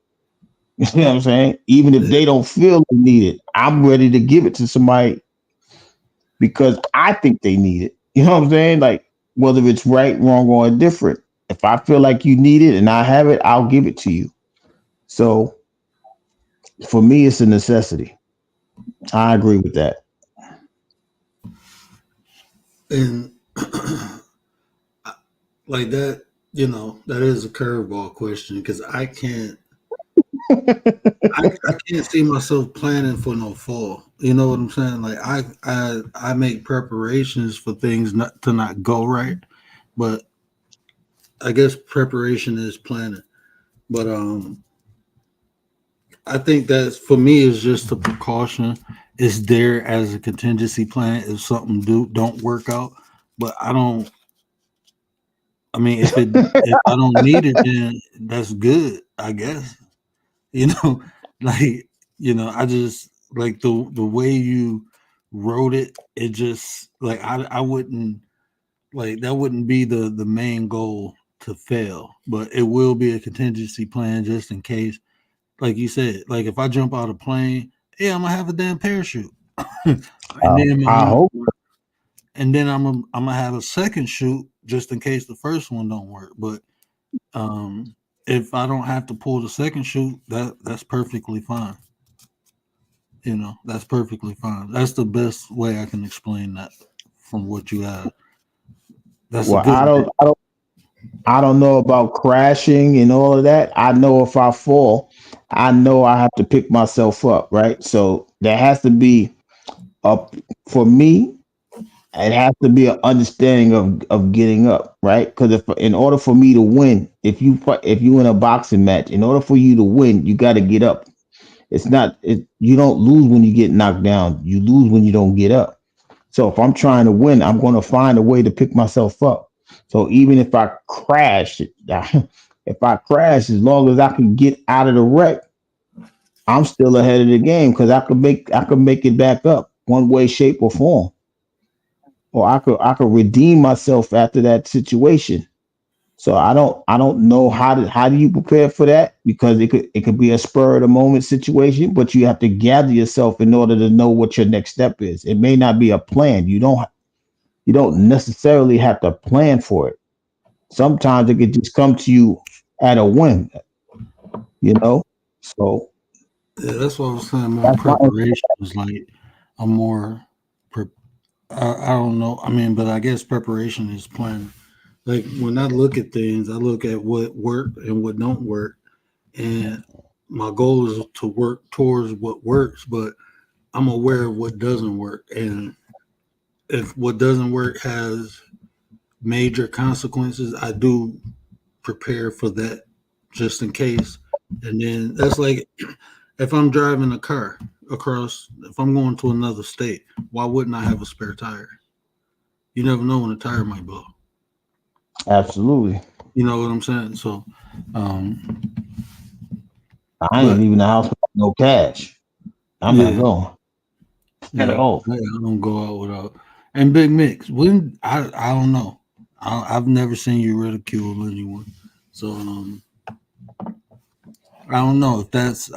You know what I'm saying? Even if they don't feel they need it, I'm ready to give it to somebody because I think they need it. You know what I'm saying? Like whether it's right, wrong, or indifferent. If I feel like you need it and I have it, I'll give it to you. So for me, it's a necessity. I agree with that. And like that, that is a curveball question because I can't see myself planning for no fall. You know what I'm saying? Like I make preparations for things not to not go right, but I guess preparation is planning. But I think that's for me is just a precaution. It's there as a contingency plan if something don't work out. But I don't. I mean, if I don't need it, then that's good. I guess you know, like I just like the way you wrote it. It just like I wouldn't like that wouldn't be the main goal to fail, but it will be a contingency plan just in case like you said, like if I jump out of a plane, yeah, I'm gonna have a damn parachute, and then I hope. I'm gonna have a second chute just in case the first one don't work. But if I don't have to pull the second chute, that's perfectly fine. That's perfectly fine. That's the best way I can explain that from what you have. That's a Well, good way. I don't know about crashing and all of that. I know if I fall, I know I have to pick myself up, right? So there has to be a for me, it has to be an understanding of getting up, right? Because if in order for me to win, if you in a boxing match, in order for you to win, you got to get up. It's not you don't lose when you get knocked down. You lose when you don't get up. So if I'm trying to win, I'm going to find a way to pick myself up. So even if I crash, if I crash, as long as I can get out of the wreck, I'm still ahead of the game because I could make it back up one way, shape, or form, or I could redeem myself after that situation. So I don't know how do you prepare for that because it could be a spur of the moment situation, but you have to gather yourself in order to know what your next step is. It may not be a plan. You don't necessarily have to plan for it. Sometimes it could just come to you at a whim, you know. So Yeah, that's what I was saying. More that's my preparation is like I'm more. Pre- I don't know. I mean, but I guess preparation is planning. Like when I look at things, I look at what worked and what don't work, and my goal is to work towards what works. But I'm aware of what doesn't work, and if what doesn't work has major consequences, I do prepare for that just in case. And then that's like if I'm driving a car if I'm going to another state, why wouldn't I have a spare tire? You never know when a tire might blow. absolutely. You know what I'm saying? So, um, I ain't but leaving the house with no cash. I'm not yeah, going at yeah, all. I don't go out without. And Big Mix, when I don't know, I've never seen you ridicule anyone, so I don't know if that's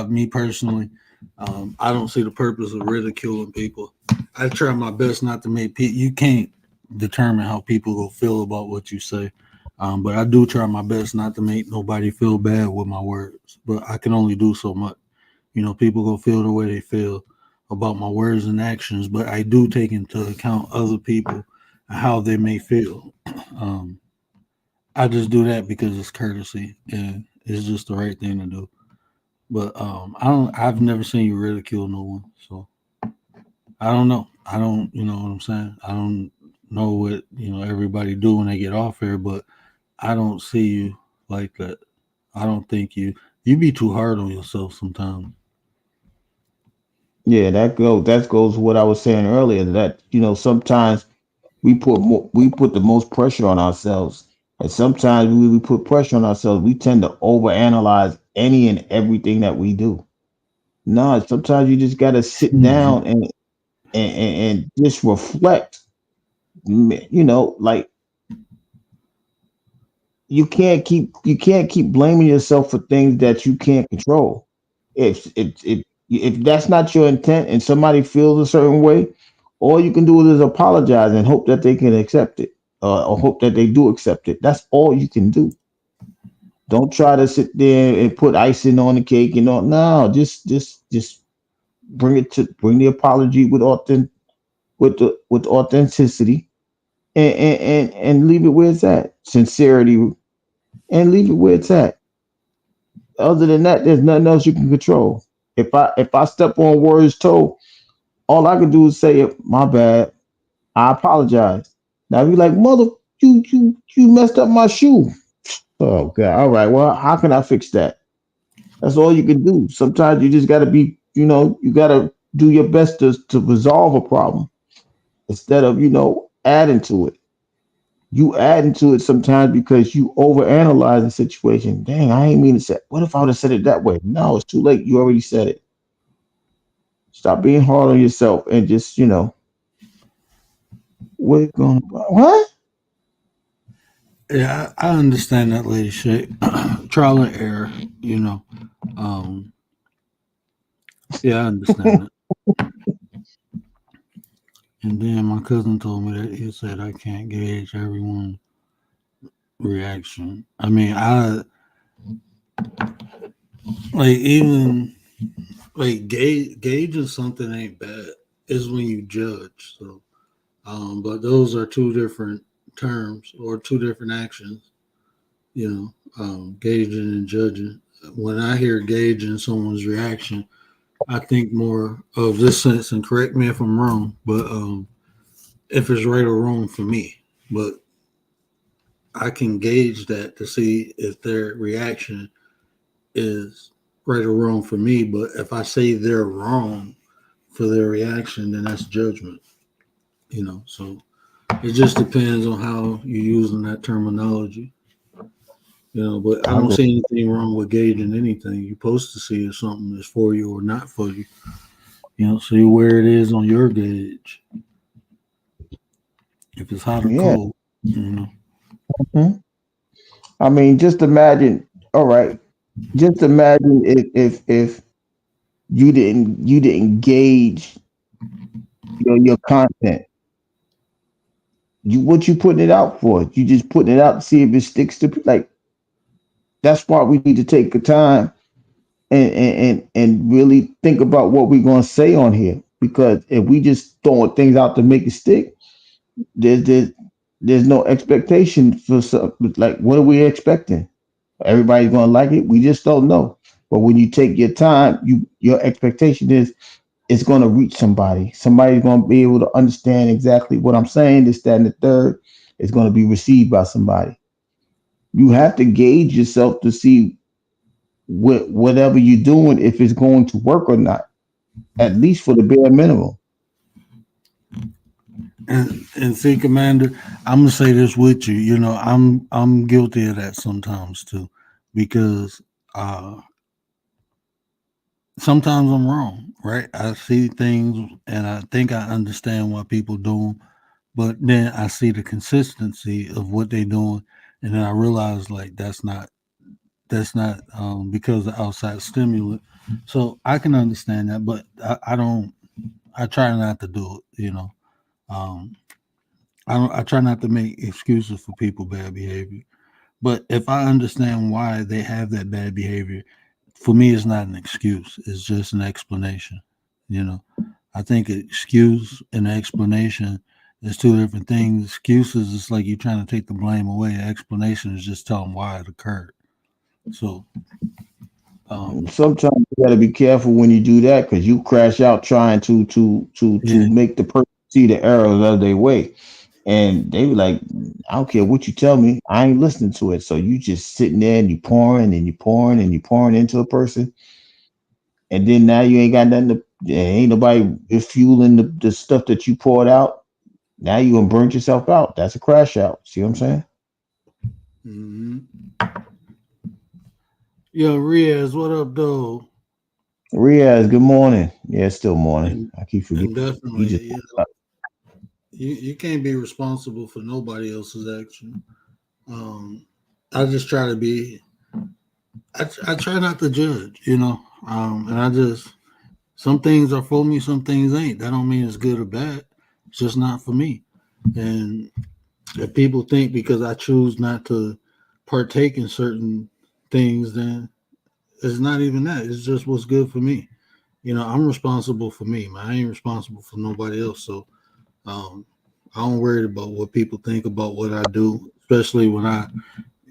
me personally. I don't see the purpose of ridiculing people. I try my best not to make people. You can't determine how people will feel about what you say, but I do try my best not to make nobody feel bad with my words. But I can only do so much. You know, people go feel the way they feel about my words and actions, but I do take into account other people and how they may feel. Um, I just do that because it's courtesy and it's just the right thing to do. But I've never seen you ridicule no one, so I don't know. I don't, you know what I'm saying? I don't know what everybody do when they get off here, but I don't see you like that. I don't think you be too hard on yourself sometimes. Yeah, that goes what I was saying earlier. That sometimes we put the most pressure on ourselves, and sometimes we put pressure on ourselves. We tend to overanalyze any and everything that we do. No, sometimes you just got to sit Mhm. down and just reflect. Like you can't keep blaming yourself for things that you can't control. If that's not your intent and somebody feels a certain way, all you can do is apologize and hope that they can accept it, or hope that they do accept it. That's all you can do. Don't try to sit there and put icing on the cake. No, just bring the apology with authenticity, and leave it where it's at. Sincerity, and leave it where it's at. Other than that, there's nothing else you can control. If I step on words toe, all I can do is say, my bad. I apologize. Now if you like, mother, you messed up my shoe. Oh God. All right. Well, how can I fix that? That's all you can do. Sometimes you just gotta you gotta do your best to resolve a problem instead of, adding to it. You add into it sometimes because you overanalyze the situation. Dang, I ain't mean to say. What if I would have said it that way? No, it's too late. You already said it. Stop being hard on yourself and just, we're going. What? Yeah, I understand that, lady shit. Trial and error, you know. Um, yeah, I understand that. And then my cousin told me that he said I can't gauge everyone's reaction. I mean, I like even like gauging something ain't bad. It's when you judge. So, but those are two different terms or two different actions. Gauging and judging. When I hear gauging someone's reaction, I think more of this sense, and correct me if I'm wrong, but if it's right or wrong for me. But I can gauge that to see if their reaction is right or wrong for me. But if I say they're wrong for their reaction, then that's judgment. So it just depends on how you're using that terminology. But I I don't go, see anything wrong with gauging anything. You're supposed to see if something is for you or not for you. See where it is on your gauge. If it's hot or yeah. cold. Mhm. I mean, just imagine. All right, just imagine if you didn't gauge your content. What you putting it out for? You just putting it out to see if it sticks to like. That's why we need to take the time and really think about what we're gonna say on here. Because if we just throwing things out to make it stick, there's there's, there's no expectation for something. Like, what are we expecting? Everybody's gonna like it. We just don't know. But when you take your time, your expectation is it's gonna reach somebody. Somebody's gonna be able to understand exactly what I'm saying. This, that, and the third. It's gonna be received by somebody. You have to gauge yourself to see whatever you're doing, if it's going to work or not. At least for the bare minimum. And see, Commander, I'm gonna say this with you. I'm guilty of that sometimes too, because uh, sometimes I'm wrong. Right? I see things and I think I understand why people do them, but then I see the consistency of what they're doing, and then I realize like that's not because of outside stimulant. So I can understand that, but I don't. I try not to do it. Um, I try not to make excuses for people bad behavior. But if I understand why they have that bad behavior, for me, it's not an excuse. It's just an explanation. You know, I think excuse and explanation is two different things. Excuses is like you're trying to take the blame away. Explanation is just telling why it occurred. So, Sometimes you got to be careful when you do that because you crash out trying to yeah, make the person see the errors of their way, and they be like, "I don't care what you tell me, I ain't listening to it." So you just sitting there and you pouring and you pouring and you pouring into a person, and then now you ain't got nothing to. Ain't nobody fueling the stuff that you poured out. Now you gonna burn yourself out. That's a crash out. See what I'm saying? hmm yo, Riaz, what up, though? Riaz, good morning. Yeah, it's still morning. And I keep forgetting. and He definitely, just you can't be responsible for nobody else's action. Um, I just try to be. I try not to judge, and I just some things are for me, some things ain't. That don't mean it's good or bad. It's just not for me. And if people think because I choose not to partake in certain things, then it's not even that. It's just what's good for me. I'm responsible for me, man. I ain't responsible for nobody else. So um, I don't worry about what people think about what I do, especially when I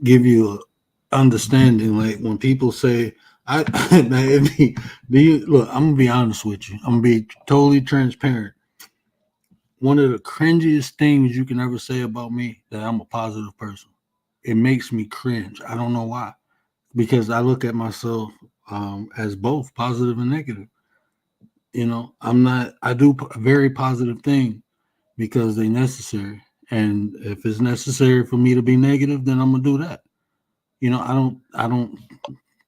give you a understanding. Like when people say, "I," man, do you look? I'm gonna be honest with you. I'm gonna be totally transparent. One of the cringiest things you can ever say about me that I'm a positive person. It makes me cringe. I don't know why, because I look at myself as both positive and negative. I'm not. I do a very positive thing because they necessary. And if it's necessary for me to be negative, then I'm gonna do that. I don't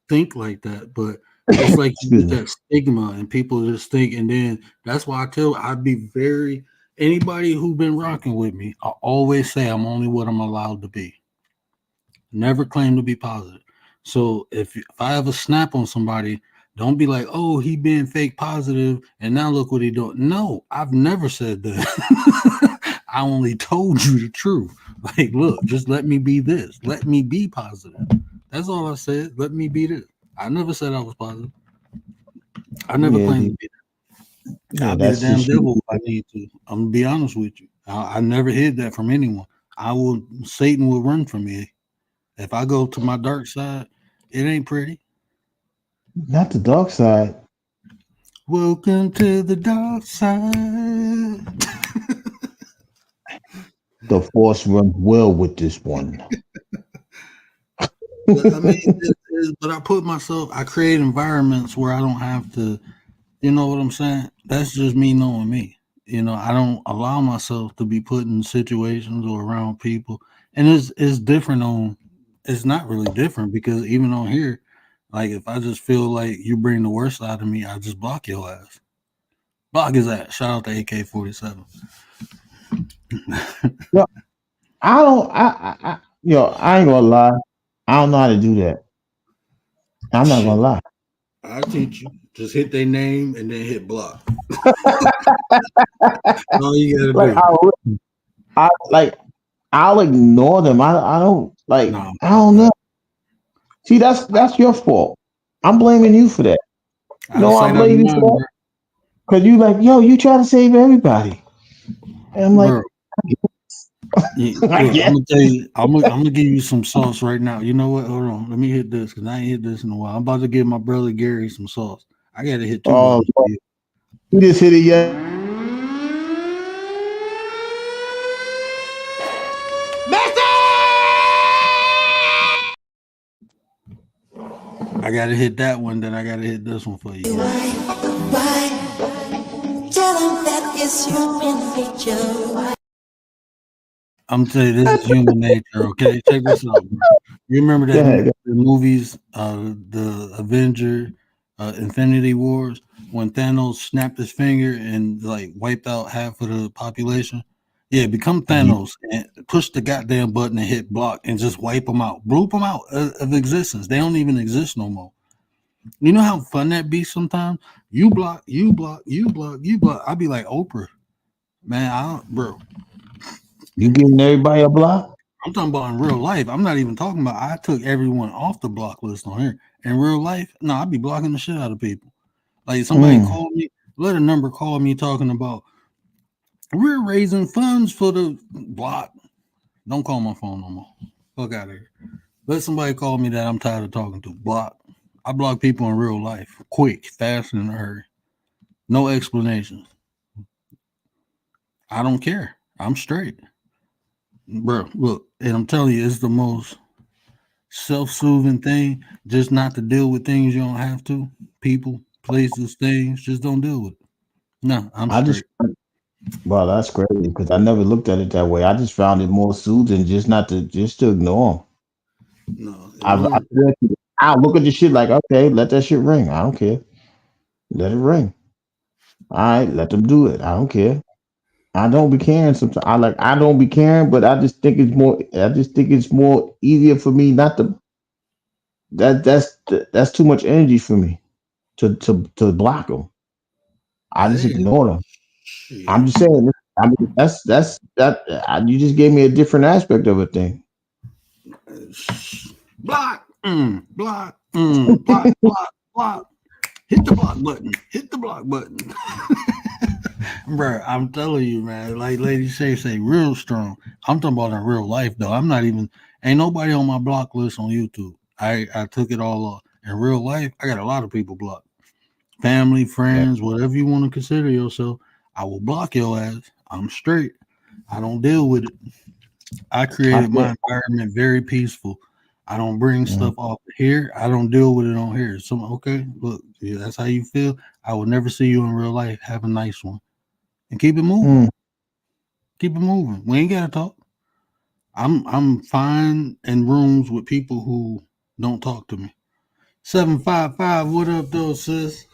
think like that, but it's like you excuse get me. that stigma and people just think, and then that's why I'd be very anybody who's been rocking with me, I always say I'm only what I'm allowed to be. Never claim to be positive. So if I have a snap on somebody, don't be like, oh, he being fake positive, and now look what he doing. No, I've never said that. I only told you the truth. Like, look, just let me be this. Let me be positive. That's all I said. Let me be this. I never said I was positive. I never Yeah, claimed to be that. yeah, I'll be the that's damn just you. devil if I need to. I'm gonna be honest with you. I never hid that from anyone. I will. Satan will run from me if I go to my dark side. It ain't pretty. Not the dark side. Welcome to the dark side. The force runs well with this one. But I mean, but I put myself. I create environments where I don't have to. You know what I'm saying? That's just me knowing me. I don't allow myself to be put in situations or around people, and it's different on. It's not really different because even on here, like if I just feel like you bring the worst out of me, I just block your ass. Block his ass. Shout out to AK-47. Yo, I don't. I ain't gonna lie. I don't know how to do that. I'm not gonna Shit, lie. I'll teach you. Just hit their name and then hit block. All you gotta Like do. like I'll ignore them. I don't like. No, I fuck don't that. know. See, that's your fault. I'm blaming you for that. You Out of know why I sight, out of blame you for mind, that? bro. Because you like, yo, you try to save everybody. And I'm like, Bro, I look, I'm guess. gonna tell you, I'm gonna give you some sauce right now. You know what? Hold on, let me hit this because I ain't hit this in a while. I'm about to give my brother Gary some sauce. I gotta hit two Oh, buttons for you. you just hit it yet. I gotta hit that one, then I gotta hit this one for you. Why? Tell him that it's human nature. I'm telling you, this is human nature. Okay, check this out, bro. You remember Go that ahead. the movies, the Avenger, Infinity Wars, when Thanos snapped his finger and like wiped out half of the population? Yeah, become Thanos and push the goddamn button and hit block and just wipe them out, bloop them out of existence. They don't even exist no more. You know how fun that be sometimes? You block, you block, you block, you block. I'd be like Oprah, man. I don't, bro. You giving everybody a block? I'm talking about in real life. I'm not even talking about. I took everyone off the block list on here. In real life, no, I'd be blocking the shit out of people. Like somebody Mm. called me, let a number call me talking about we're raising funds for the block. Don't call my phone no more. Fuck out of here. Let somebody call me that I'm tired of talking to. Block. I block people in real life, quick, fast, and in a hurry. No explanations. I don't care. I'm straight, bro. Look, and I'm telling you, it's the most self-soothing thing, just not to deal with things you don't have to. People, places, things, just don't deal with it. No, I'm I just, straight. well, that's crazy because I never looked at it that way. I just found it more soothing just not to, just to ignore them. No, it I, more. I look at the shit like, okay, let that shit ring. I don't care. Let it ring. All right, let them do it. I don't care. I don't be caring sometimes. I don't be caring, but I just think it's more. I just think it's more easier for me not to. That's too much energy for me to block them. I just Hey, ignore them. I'm shit. just saying. I mean, that's that. You just gave me a different aspect of a thing. Block, block, block, block, block. Hit the block button. Hit the block button. Bro, I'm telling you, man. Like Lady Shay say, real strong. I'm talking about in real life, though. I'm not even. Ain't nobody on my block list on YouTube. I took it all off. In real life, I got a lot of people blocked. Family, Yeah. friends, whatever you want to consider yourself, I will block your ass. I'm straight. I don't deal with it. I I created feel. my environment very peaceful. I don't bring Mhm. stuff off here. I don't deal with it on here. So okay, look, yeah, that's how you feel. I will never see you in real life. Have a nice one and keep it moving. Mm. Keep it moving. We ain't gotta talk. I'm fine in rooms with people who don't talk to me. 755, what up though, sis?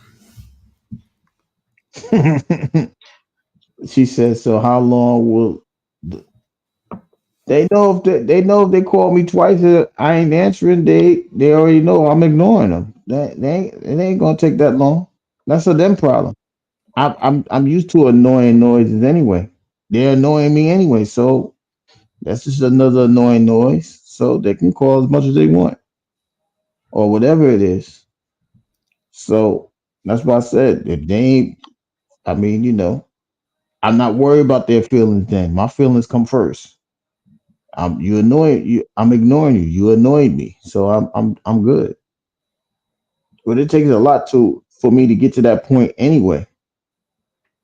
She said, "So how long will they know if they know if they call me twice? I ain't answering. They already know I'm ignoring them. It ain't gonna take that long. That's a them problem. I'm used to annoying noises anyway. They're annoying me anyway, so that's just another annoying noise. So they can call as much as they want or whatever it is. So that's why I said if they ain't, I mean, I'm not worried about their feelings. Then my feelings come first. You annoy you. I'm ignoring you. You annoyed me, so I'm good. But it takes a lot to for me to get to that point anyway.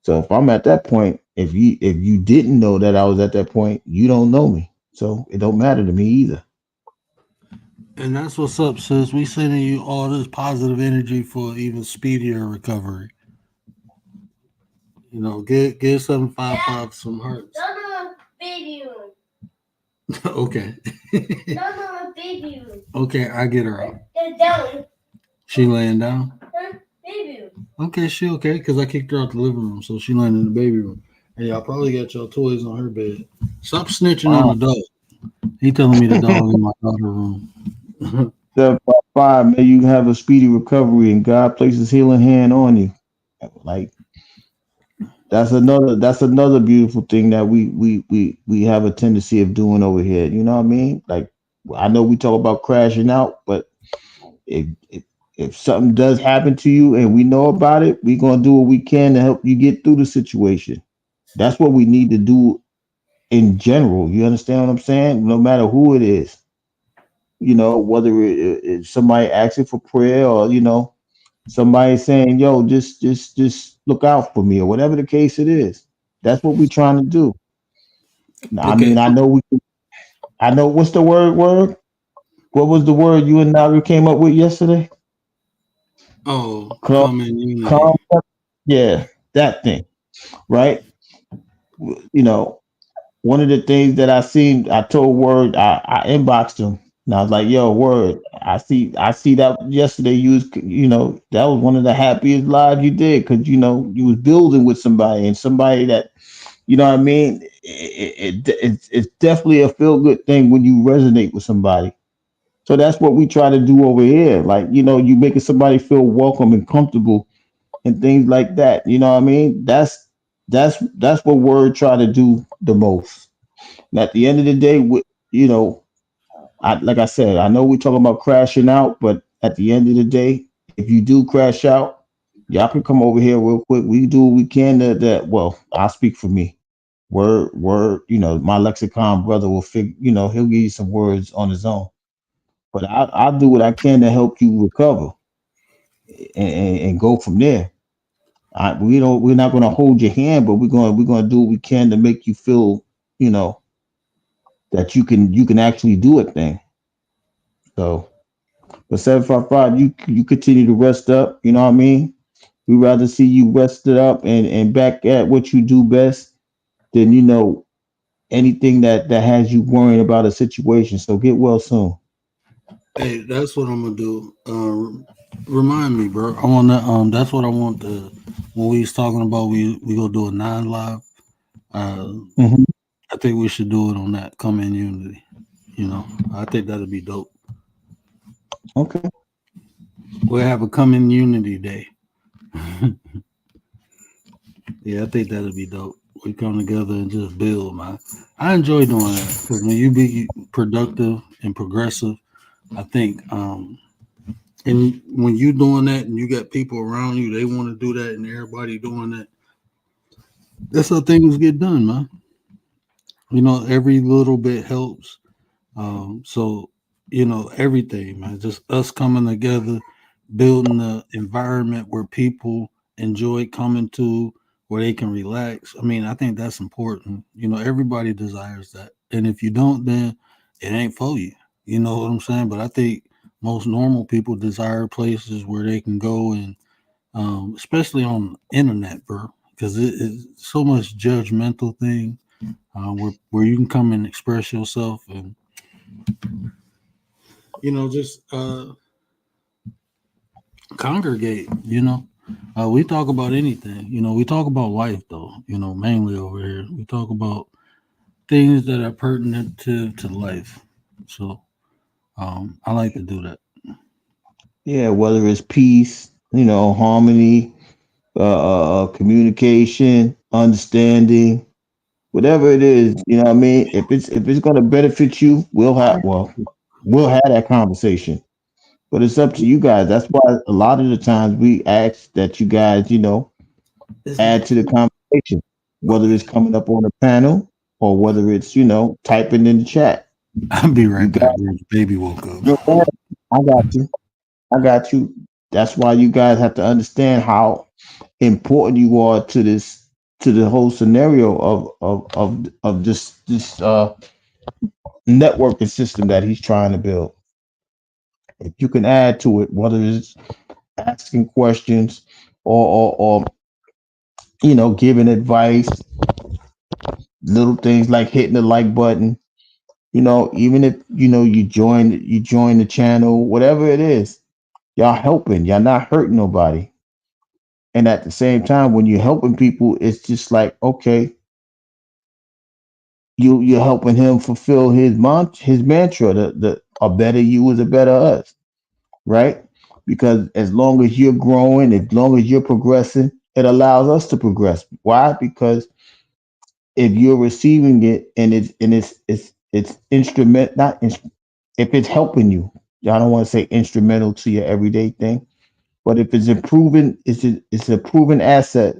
So if I'm at that point, if you didn't know that I was at that point, you don't know me. So it don't matter to me either. And that's what's up, sis. We sending you all this positive energy for even speedier recovery. Get 755 some hearts. No, no, baby room. Okay. No, no, baby room. Okay, I get her out. Down. She laying down? Baby room. Okay, she okay, because I kicked her out the living room, so she laying in the baby room. And y'all probably got your toys on her bed. Stop snitching on Wow. the dog. He telling me the dog in my daughter's room. 755, may you have a speedy recovery and God places healing hand on you. Like that's another beautiful thing that we have a tendency of doing over here. You know what I mean? Like I know we talk about crashing out, but if something does happen to you and we know about it, we're gonna do what we can to help you get through the situation. That's what we need to do in general. You understand what I'm saying? No matter who it is, whether it's somebody asking for prayer or somebody saying, "Yo, just look out for me," or whatever the case it is. That's what we're trying to do. I Okay. mean, I know what's the word? What was the word you and Naga came up with yesterday? Oh, Calm, common unity. calm. Yeah, that thing, right? You know, one of the things that I told Word, I inboxed him, and I was like, "Yo, Word, I see that yesterday. That was one of the happiest lives you did because you was building with somebody and somebody that, you know what I mean. It's definitely a feel good thing when you resonate with somebody. So that's what we try to do over here. Like you making somebody feel welcome and comfortable and things like that. You know what I mean? That's what Word try to do the most. And at the end of the day, you know, like I said, I know we're talking about crashing out, but at the end of the day, if you do crash out, y'all can come over here real quick. We do what we can well, I'll speak for me. Word, my lexicon brother will he'll give you some words on his own. But I'll do what I can to help you recover and go from there. We're not gonna hold your hand, but we're gonna do what we can to make you feel, you know, that you can actually do a thing. So, but 755, you continue to rest up. You know what I mean? We rather see you rested up and back at what you do best than anything that has you worrying about a situation. So get well soon. Hey, that's what I'm gonna do. Remind me, bro. I want to. That's what I want to. When we was talking about, we gonna do a non-live. Uh, Hmm. I think we should do it on that. Come in unity. I think that'd be dope. Okay. We'll have a come in unity day. Yeah, I think that'd be dope. We come together and just build, man. I enjoy doing that because when you be productive and progressive, I think, and when you doing that and you got people around you, they want to do that, and everybody doing that. That's how things get done, man. Every little bit helps. So everything, man. Just us coming together, building the environment where people enjoy coming to, where they can relax. I mean, I think that's important. Everybody desires that, and if you don't, then it ain't for you. You know what I'm saying? But I think most normal people desire places where they can go and, especially on the internet, bro, because it's so much judgmental thing, where you can come and express yourself and just congregate. We talk about anything. We talk about life, though. Mainly over here, we talk about things that are pertinent to life. So I like to do that. Yeah, whether it's peace, harmony, communication, understanding, whatever it is, you know what I mean. If it's gonna benefit you, we'll have that conversation. But it's up to you guys. That's why a lot of the times we ask that you guys, add to the conversation, whether it's coming up on the panel. or whether it's, typing in the chat. I'll be You right got back. The baby woke up. I got you. I got you. That's why you guys have to understand how important you are to this, to the whole scenario of this networking system that he's trying to build. If you can add to it, whether it's asking questions or giving advice, little things like hitting the like button, even if you join the channel, whatever it is, y'all helping, y'all not hurting nobody. And at the same time, when you're helping people, it's just like, okay, you're helping him fulfill his mantra, the a better you is a better us, right? Because as long as you're growing, as long as you're progressing, it allows us to progress. Why? Because if you're receiving it and it's instrument not if it's helping you, I don't want to say instrumental to your everyday thing, but if it's improving, it's a proven asset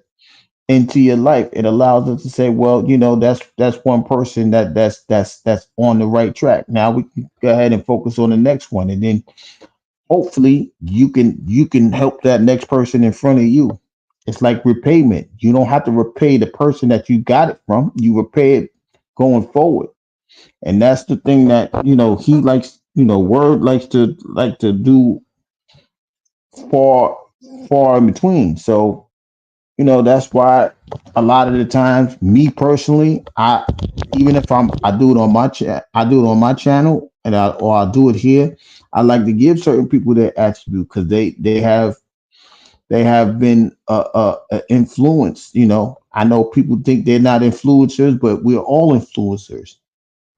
into your life. It allows us to say, well, that's one person that's on the right track. Now we can go ahead and focus on the next one, and then hopefully you can help that next person in front of you. It's like repayment. You don't have to repay the person that you got it from. You repay it going forward. And that's the thing that he likes. Word likes to do far far in between. So that's why a lot of the times, me personally, even if I do it on I do it on my channel, or I do it here. I like to give certain people their attribute because they have been influenced. I know people think they're not influencers, but we're all influencers,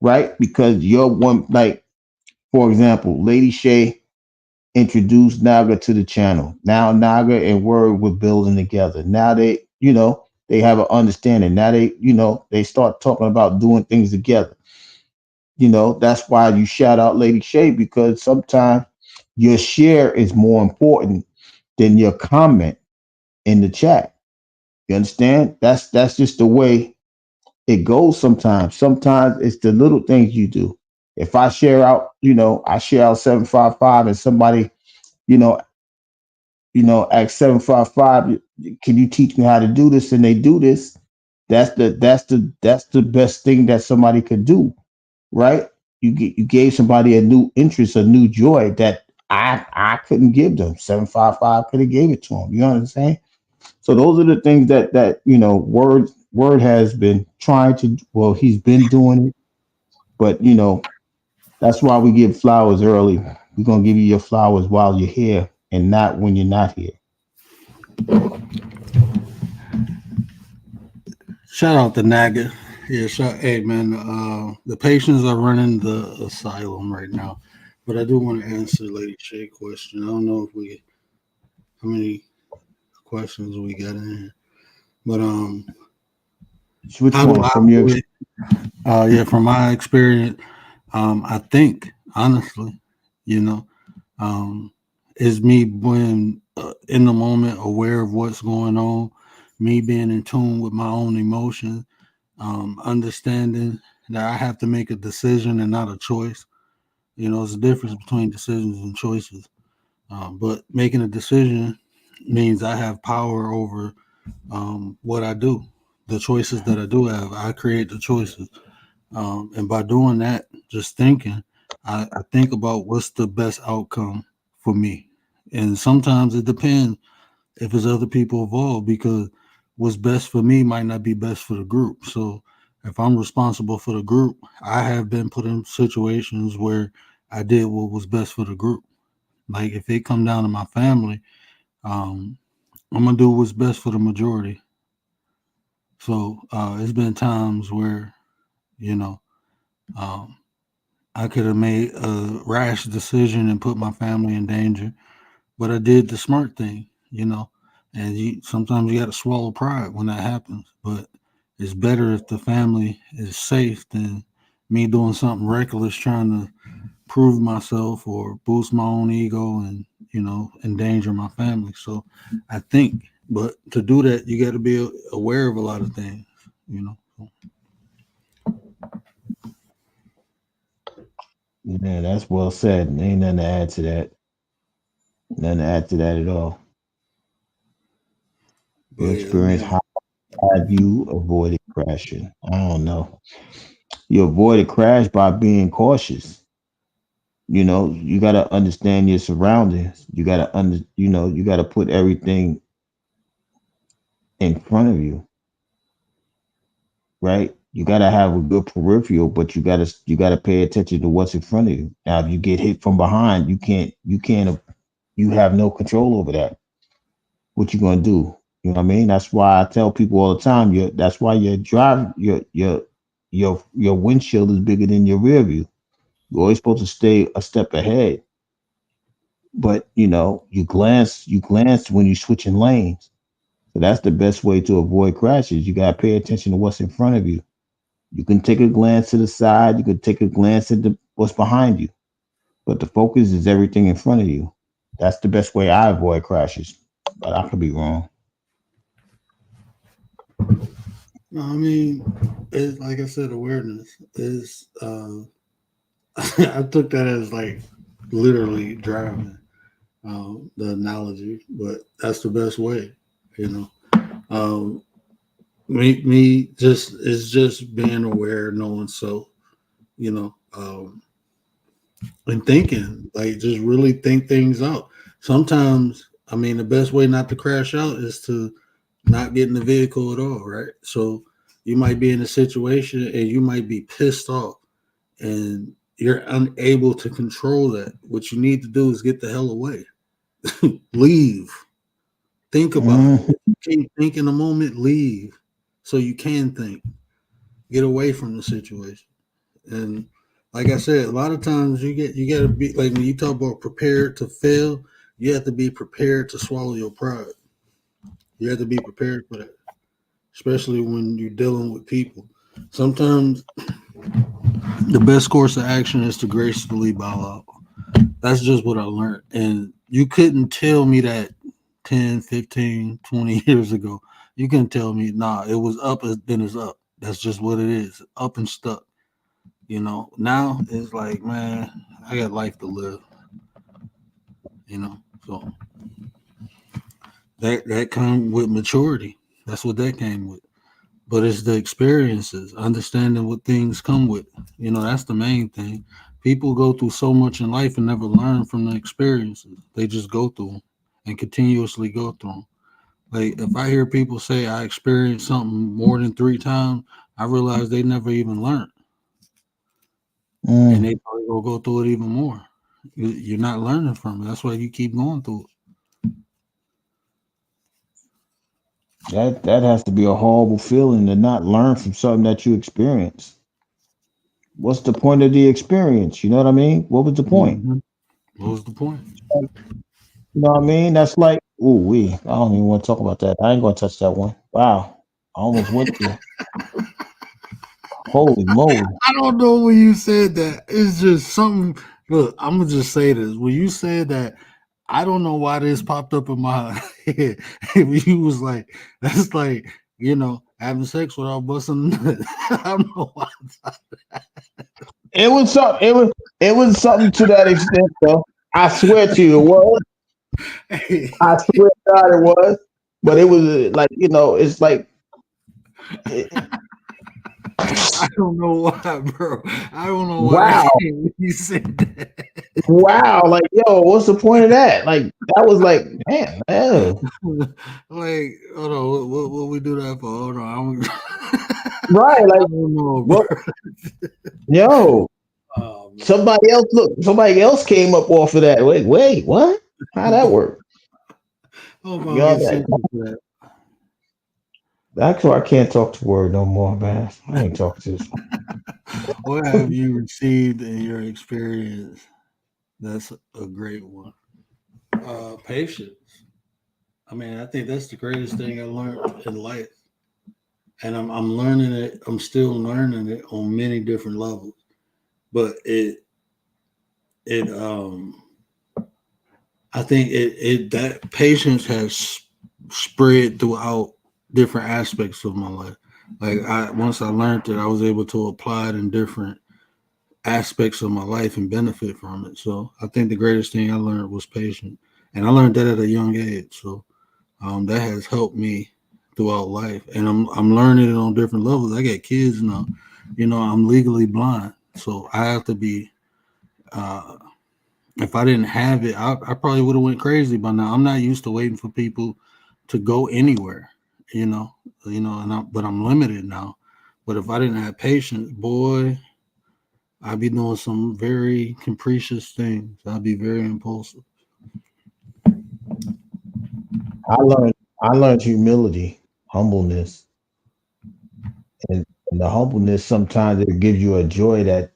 right? Because you're one, like, for example, Lady Shay introduced Naga to the channel. Now Naga and Word were building together. Now they have an understanding. Now they start talking about doing things together. That's why you shout out Lady Shay, because sometimes your share is more important than your comment in the chat. You understand? That's just the way it goes sometimes. Sometimes it's the little things you do. If I share out 755 and somebody, you know, ask 755, can you teach me how to do this? And they do this. That's the best thing that somebody could do, right? You gave somebody a new interest, a new joy that I couldn't give them. 755 could have gave it to them. You know what I'm saying? So those are the things that word has been trying to. Well, he's been doing it, but that's why we give flowers early. We're gonna give you your flowers while you're here, and not when you're not here. Shout out to Naga. Yeah, hey man, the patients are running the asylum right now. But I do want to answer Lady Shay question. I don't know how many questions we got in here. But Which how do one I from your? do it? Yeah, from my experience, I think honestly, you know, um, is me being in the moment, aware of what's going on, me being in tune with my own emotions, understanding that I have to make a decision and not a choice. There's a difference between decisions and choices. But making a decision means I have power over what I do. The choices that I do have, I create the choices. And by doing that, just thinking, I think about what's the best outcome for me. And sometimes it depends if it's other people involved, because what's best for me might not be best for the group. So if I'm responsible for the group, I have been put in situations where I did what was best for the group. Like if it come down to my family, um, I'm gonna do what's best for the majority. So it's been times where you know um, I could have made a rash decision and put my family in danger, but I did the smart thing. And sometimes you got to swallow pride when that happens. But it's better if the family is safe than me doing something reckless, trying to prove myself or boost my own ego and endanger my family. So I think, but to do that, you got to be aware of a lot of things. Yeah, that's well said. Ain't nothing to add to that. Nothing to add to that at all. But Your yeah, I experience, mean, how have you avoided crashing? I don't know. You avoid a crash by being cautious. You got to understand your surroundings. You got to put everything in front of you, right? You got to have a good peripheral, but you got to pay attention to what's in front of you. Now, if you get hit from behind, you have no control over that. What you gonna do? You know what I mean? That's why I tell people all the time. That's why your drive your windshield is bigger than your rear view. You're always supposed to stay a step ahead. But you glance when you're switching lanes. So that's the best way to avoid crashes. You gotta pay attention to what's in front of you. You can take a glance to the side. You can take a glance at what's behind you. But the focus is everything in front of you. That's the best way I avoid crashes. But I could be wrong. no, I mean, it's like I said, awareness is. I took that as like literally driving, the analogy, but that's the best way, you know. Um, me just it's just being aware, knowing so, you know, and thinking, like just really think things out. Sometimes, I mean, the best way not to crash out is to not get in the vehicle at all, right? So you might be in a situation and you might be pissed off and you're unable to control that. What you need to do is get the hell away. Leave. Think about it. Mm. If you can't think in a moment, leave. So you can think. Get away from the situation. And like I said, a lot of times you gotta be like when you talk about prepared to fail, you have to be prepared to swallow your pride. You have to be prepared for that. Especially when you're dealing with people. Sometimes the best course of action is to gracefully bow out. That's just what I learned. And you couldn't tell me that 10, 15, 20 years ago. You couldn't tell me, nah, it was up, then it's up. That's just what it is. Up and stuck. You know, now it's like, man, I got life to live, you know. So that came with maturity. That's what that came with. But it's the experiences, understanding what things come with. You know, that's the main thing. People go through so much in life and never learn from the experiences. They just go through them and continuously go through them. Like if I hear people say I experienced something more than 3 times, I realize they never even learned, and Mm. they probably will go through it even more. You're not learning from it. That's why you keep going through it. That has to be a horrible feeling to not learn from something that you experienced. What's the point of the experience? You know what I mean? What was the point? Mm-hmm. What was the point? You know what I mean? That's like, ooh, I don't even want to talk about that. I ain't gonna touch that one. Wow. I almost went there. Holy moly. I don't know when you said that. It's just something. Look, I'm gonna just say this. When you said that, I don't know why this popped up in my head. When you was like, that's like, having sex without busting a nut. I don't know why. It was something to that extent though. I swear to you it was. I swear to God it was. But it was like, it's like it, I don't know why, bro. I don't know why that wow. came when you said that. Wow. Like, yo, what's the point of that? Like that was like, man, Like, hold on, what we do that for? Hold on, right. I Like, don't know, bro. what yo, Oh man. somebody else came up off of that. Wait, what? How that work? Hope I don't Y'all get that sensitive to that. that's why I can't talk to Word no more, man. I ain't talking to this. What have you received in your experience? That's a great one. Patience. I mean, I think that's the greatest thing I learned in life, and I'm learning it. I'm still learning it on many different levels. But it I think it that patience has spread throughout different aspects of my life. Like once I learned it, I was able to apply it in different aspects of my life and benefit from it. So I think the greatest thing I learned was patience, and I learned that at a young age. So that has helped me throughout life, and I'm learning it on different levels. I got kids now. I'm legally blind, so I have to be. If I didn't have it, I probably would have went crazy by now. I'm not used to waiting for people to go anywhere, but I'm limited now. But if I didn't have patience, boy, I'd be doing some very capricious things. I'd be very impulsive. I learned humility, humbleness, and the humbleness sometimes it gives you a joy that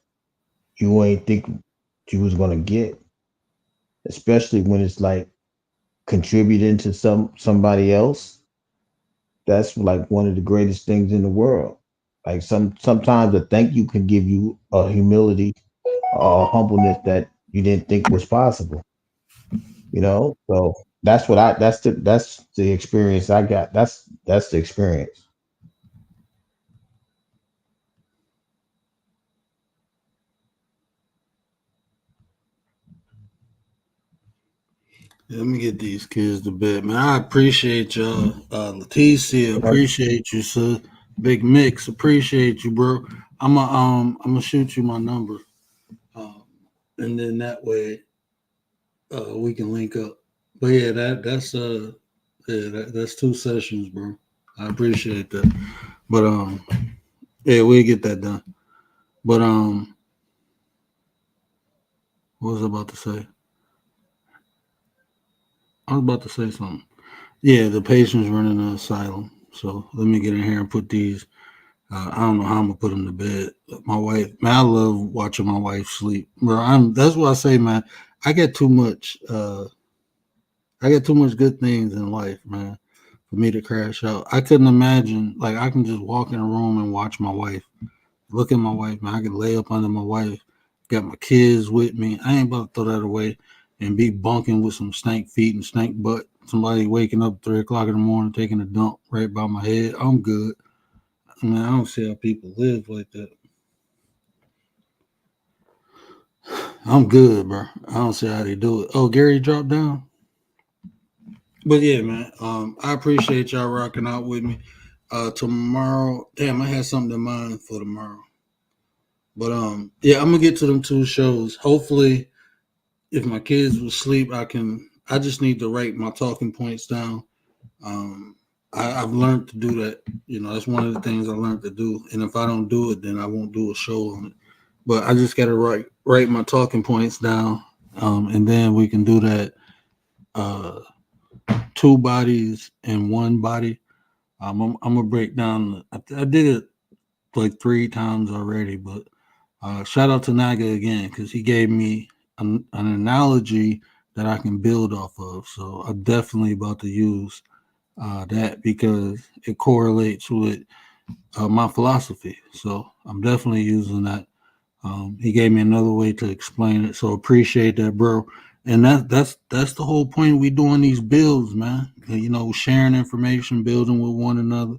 you ain't think you was gonna get, especially when it's like contributing to somebody else. That's like one of the greatest things in the world. Like sometimes a thank you can give you a humility, a humbleness that you didn't think was possible. So that's the experience I got. That's the experience. Let me get these kids to bed, man. I appreciate y'all. Leticia, appreciate you, sir. Big Mix, appreciate you, bro. I'm gonna shoot you my number, and then that way, we can link up. But yeah, that's 2 sessions, bro. I appreciate that. But yeah, we'll get that done. But what was I about to say? I was about to say something. Yeah, the patient's running an asylum. So let me get in here and put these. I don't know how I'm gonna put them to bed. My wife, man, I love watching my wife sleep, bro. That's what I say, man. I get too much. I get too much good things in life, man, for me to crash out. I couldn't imagine, like, I can just walk in a room and watch my wife, look at my wife, man. I can lay up under my wife, got my kids with me. I ain't about to throw that away and be bunking with some stank feet and stank butt. Somebody waking up 3 o'clock in the morning, taking a dump right by my head. I'm good. I mean, I don't see how people live like that. I'm good, bro. I don't see how they do it. Oh, Gary dropped down. But yeah, man. I appreciate y'all rocking out with me. Tomorrow, damn, I had something in mind for tomorrow. But yeah, I'm gonna get to them 2 shows. Hopefully, if my kids will sleep, I just need to write my talking points down. I've learned to do that. That's one of the things I learned to do. And if I don't do it, then I won't do a show on it. But I just got to write my talking points down, and then we can do that. 2 bodies and 1 body. I'm gonna break down. I did it like 3 times already, but shout out to Naga again because he gave me an analogy that I can build off of. So I'm definitely about to use that because it correlates with my philosophy. So I'm definitely using that. He gave me another way to explain it. So appreciate that, bro. And that's the whole point. We doing these builds, man. Sharing information, building with one another,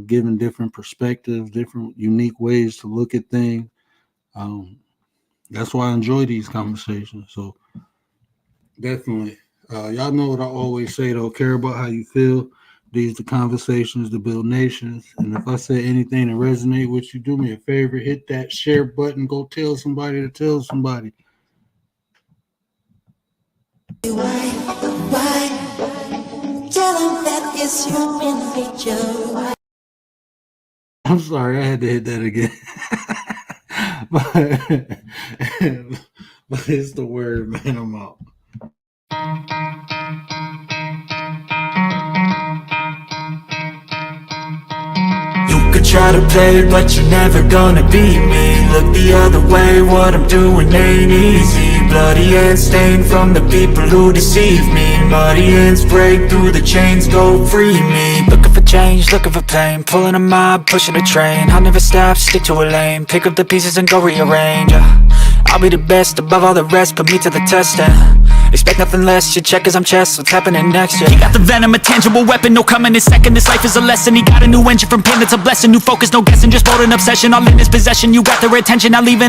giving different perspectives, different unique ways to look at things. That's why I enjoy these conversations. So definitely, y'all know what I always say though. Care about how you feel. These the conversations to build nations. And if I say anything to resonate with you, do me a favor, hit that share button. Go tell somebody to tell somebody. Why? Tell them that it's human nature. I'm sorry, I had to hit that again. but it's the word, man. I'm out. You could try to play, but you're never gonna beat me. Look the other way, what I'm doing ain't easy. Bloody hands stained from the people who deceive me. Muddy hands break through the chains, go free me. Looking for change, looking for pain, pulling a mob, pushing a train. I'll never stop, stick to a lane, pick up the pieces and go rearrange. I'll be the best above all the rest, put me to the test and expect nothing less, your check as I'm chess, what's happening next, yeah. He got the venom, a tangible weapon, no coming in second. This life is a lesson, he got a new engine from pain, it's a blessing. New focus, no guessing, just bold and obsession, all in his possession. You got their attention, not leaving